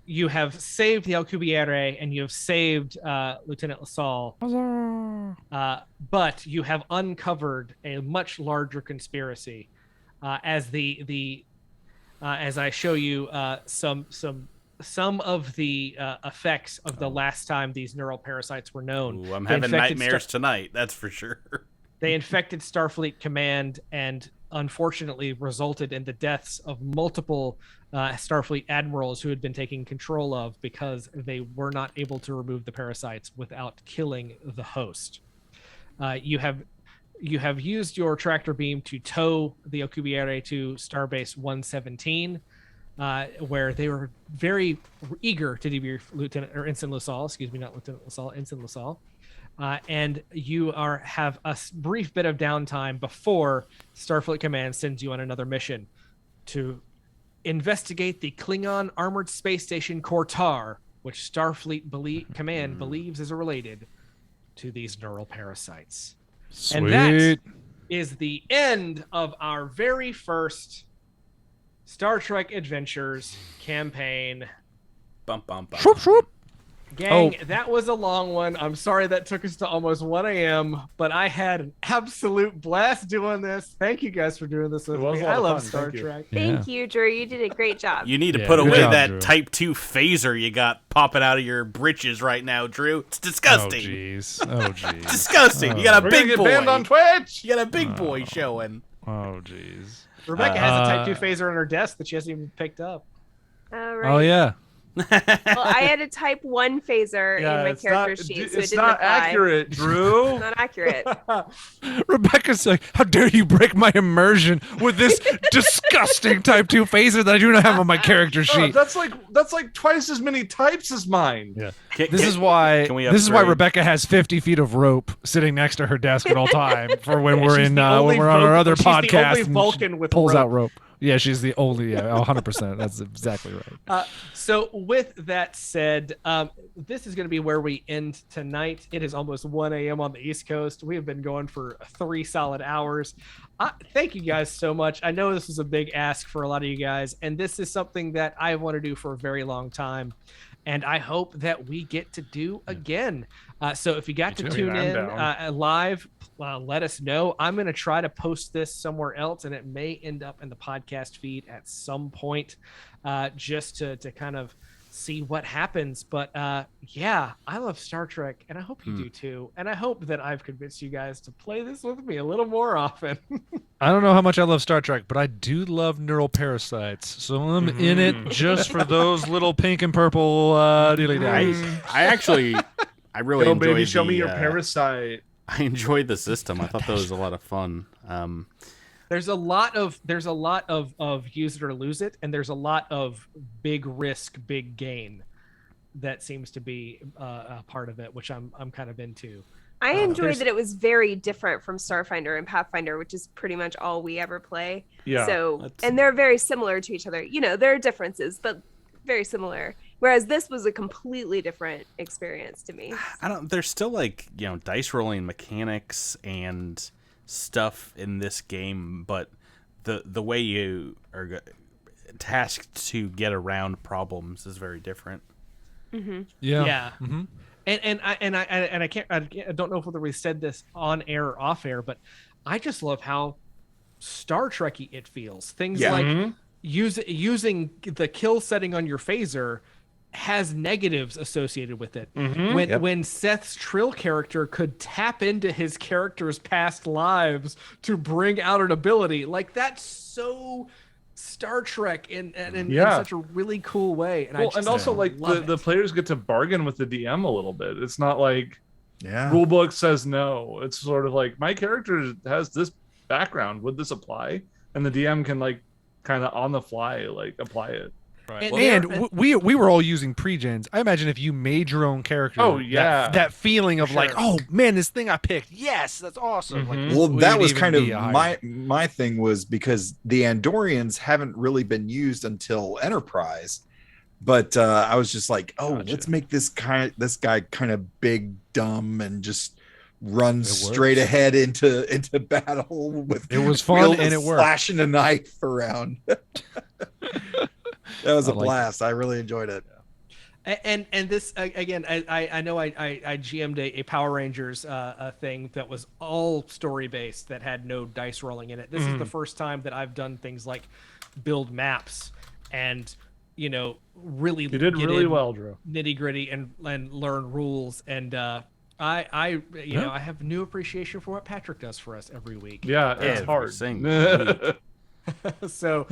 you have saved the Alcubierre and you have saved Lieutenant LaSalle, but you have uncovered a much larger conspiracy. As as I show you some of the effects of the last time these neural parasites were known. Ooh, I'm They having infected nightmares tonight. That's for sure. They infected Starfleet Command and unfortunately resulted in the deaths of multiple Starfleet admirals who had been taken control of because they were not able to remove the parasites without killing the host. You have used your tractor beam to tow the Alcubierre to Starbase 117, where they were very eager to debrief Lieutenant or Ensign LaSalle. Excuse me, not Lieutenant LaSalle, Ensign LaSalle. And you have a brief bit of downtime before Starfleet Command sends you on another mission to investigate the Klingon armored space station Kortar, which Starfleet Command believes is related to these neural parasites. Sweet. And that is the end of our very first Star Trek Adventures campaign. Bump, bump, bump. Shroop, shroop. Gang, that was a long one. I'm sorry that took us to almost 1 a.m., but I had an absolute blast doing this. Thank you guys for doing this with me. I love Star Trek. Thank you, Drew. You did a great job. You need to put away that Type 2 phaser you got popping out of your britches right now, Drew. It's disgusting. Oh, jeez. Disgusting. You got a big boy. Banned on Twitch. You got a big boy showing. Oh, jeez. Rebecca has a Type 2 phaser on her desk that she hasn't even picked up. Oh, yeah. Well, I had a Type 1 phaser in my character sheet, so it it's didn't not apply. accurate, Drew. It's not accurate. Rebecca's like, how dare you break my immersion with this disgusting Type 2 phaser that I do not have on my character sheet. That's like twice as many types as mine. Yeah. This is why Rebecca has 50 feet of rope sitting next to her desk at all time for when we're on our other podcast. She's the only Vulcan with pulls rope. out rope. Yeah, she's the only. Yeah, 100%. That's exactly right. So with that said, this is going to be where we end tonight. It is almost 1 a.m. on the East Coast. We have been going for 3 solid hours. Thank you guys so much. I know this is a big ask for a lot of you guys, and this is something that I want to do for a very long time. And I hope that we get to do again. So if you got to tune in live, let us know. I'm going to try to post this somewhere else, and it may end up in the podcast feed at some point, just to kind of see what happens. But yeah, I love Star Trek, and I hope you do too. And I hope that I've convinced you guys to play this with me a little more often. I don't know how much I love Star Trek, but I do love neural parasites. So I'm in it just for those little pink and purple dilly-dallies. I really enjoyed baby, show me your parasite. I enjoyed the system. I thought that was a lot of fun. There's a lot of use it or lose it, and there's a lot of big risk, big gain that seems to be a part of it, which I'm kind of into. I enjoyed that it was very different from Starfinder and Pathfinder, which is pretty much all we ever play. Yeah. So, and they're very similar to each other. You know, there are differences, but very similar. Whereas this was a completely different experience to me. There's still dice rolling mechanics and stuff in this game, but the way you are tasked to get around problems is very different. Mm-hmm. Yeah. Mm-hmm. I don't know whether we said this on air or off air, but I just love how Star Trek-y it feels. Things like using the kill setting on your phaser has negatives associated with it. When Seth's Trill character could tap into his character's past lives to bring out an ability, like that's so Star Trek in such a really cool way. And also the players get to bargain with the DM a little bit. It's not like rulebook says no. It's sort of like my character has this background. Would this apply? And the DM can kind of on the fly apply it. Right. And we were all using pre-gens. I imagine if you made your own character, that feeling of oh man, this thing I picked, yes, that's awesome. Mm-hmm. That was kind of my thing, was because the Andorians haven't really been used until Enterprise, but I was just like, let's make this guy kind of big, dumb, and just run straight ahead into battle with. It was fun and it worked. Flashing a knife around. That was a blast. I really enjoyed it. And this again, I know I GM'd a Power Rangers thing that was all story based, that had no dice rolling in it. This is the first time that I've done things like build maps and really you did really well, Drew. Nitty gritty and learn rules. And I have new appreciation for what Patrick does for us every week. Yeah, it's hard. So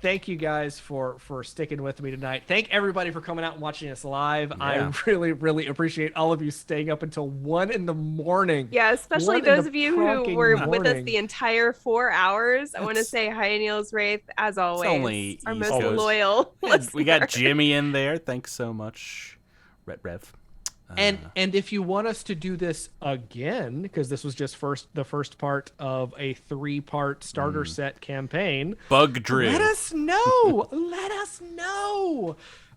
thank you guys for sticking with me tonight. Thank everybody for coming out and watching us live. I really appreciate all of you staying up until 1 a.m. Yeah, especially those of you who were with us the entire 4 hours. I want to say hi, Niels Wraith, as always, our most loyal listener. We got Jimmy in there. Thanks so much, Rev. And if you want us to do this again, because this was just the first part of a 3-part starter set campaign, Bug Drew, let us know.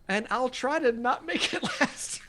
And I'll try to not make it last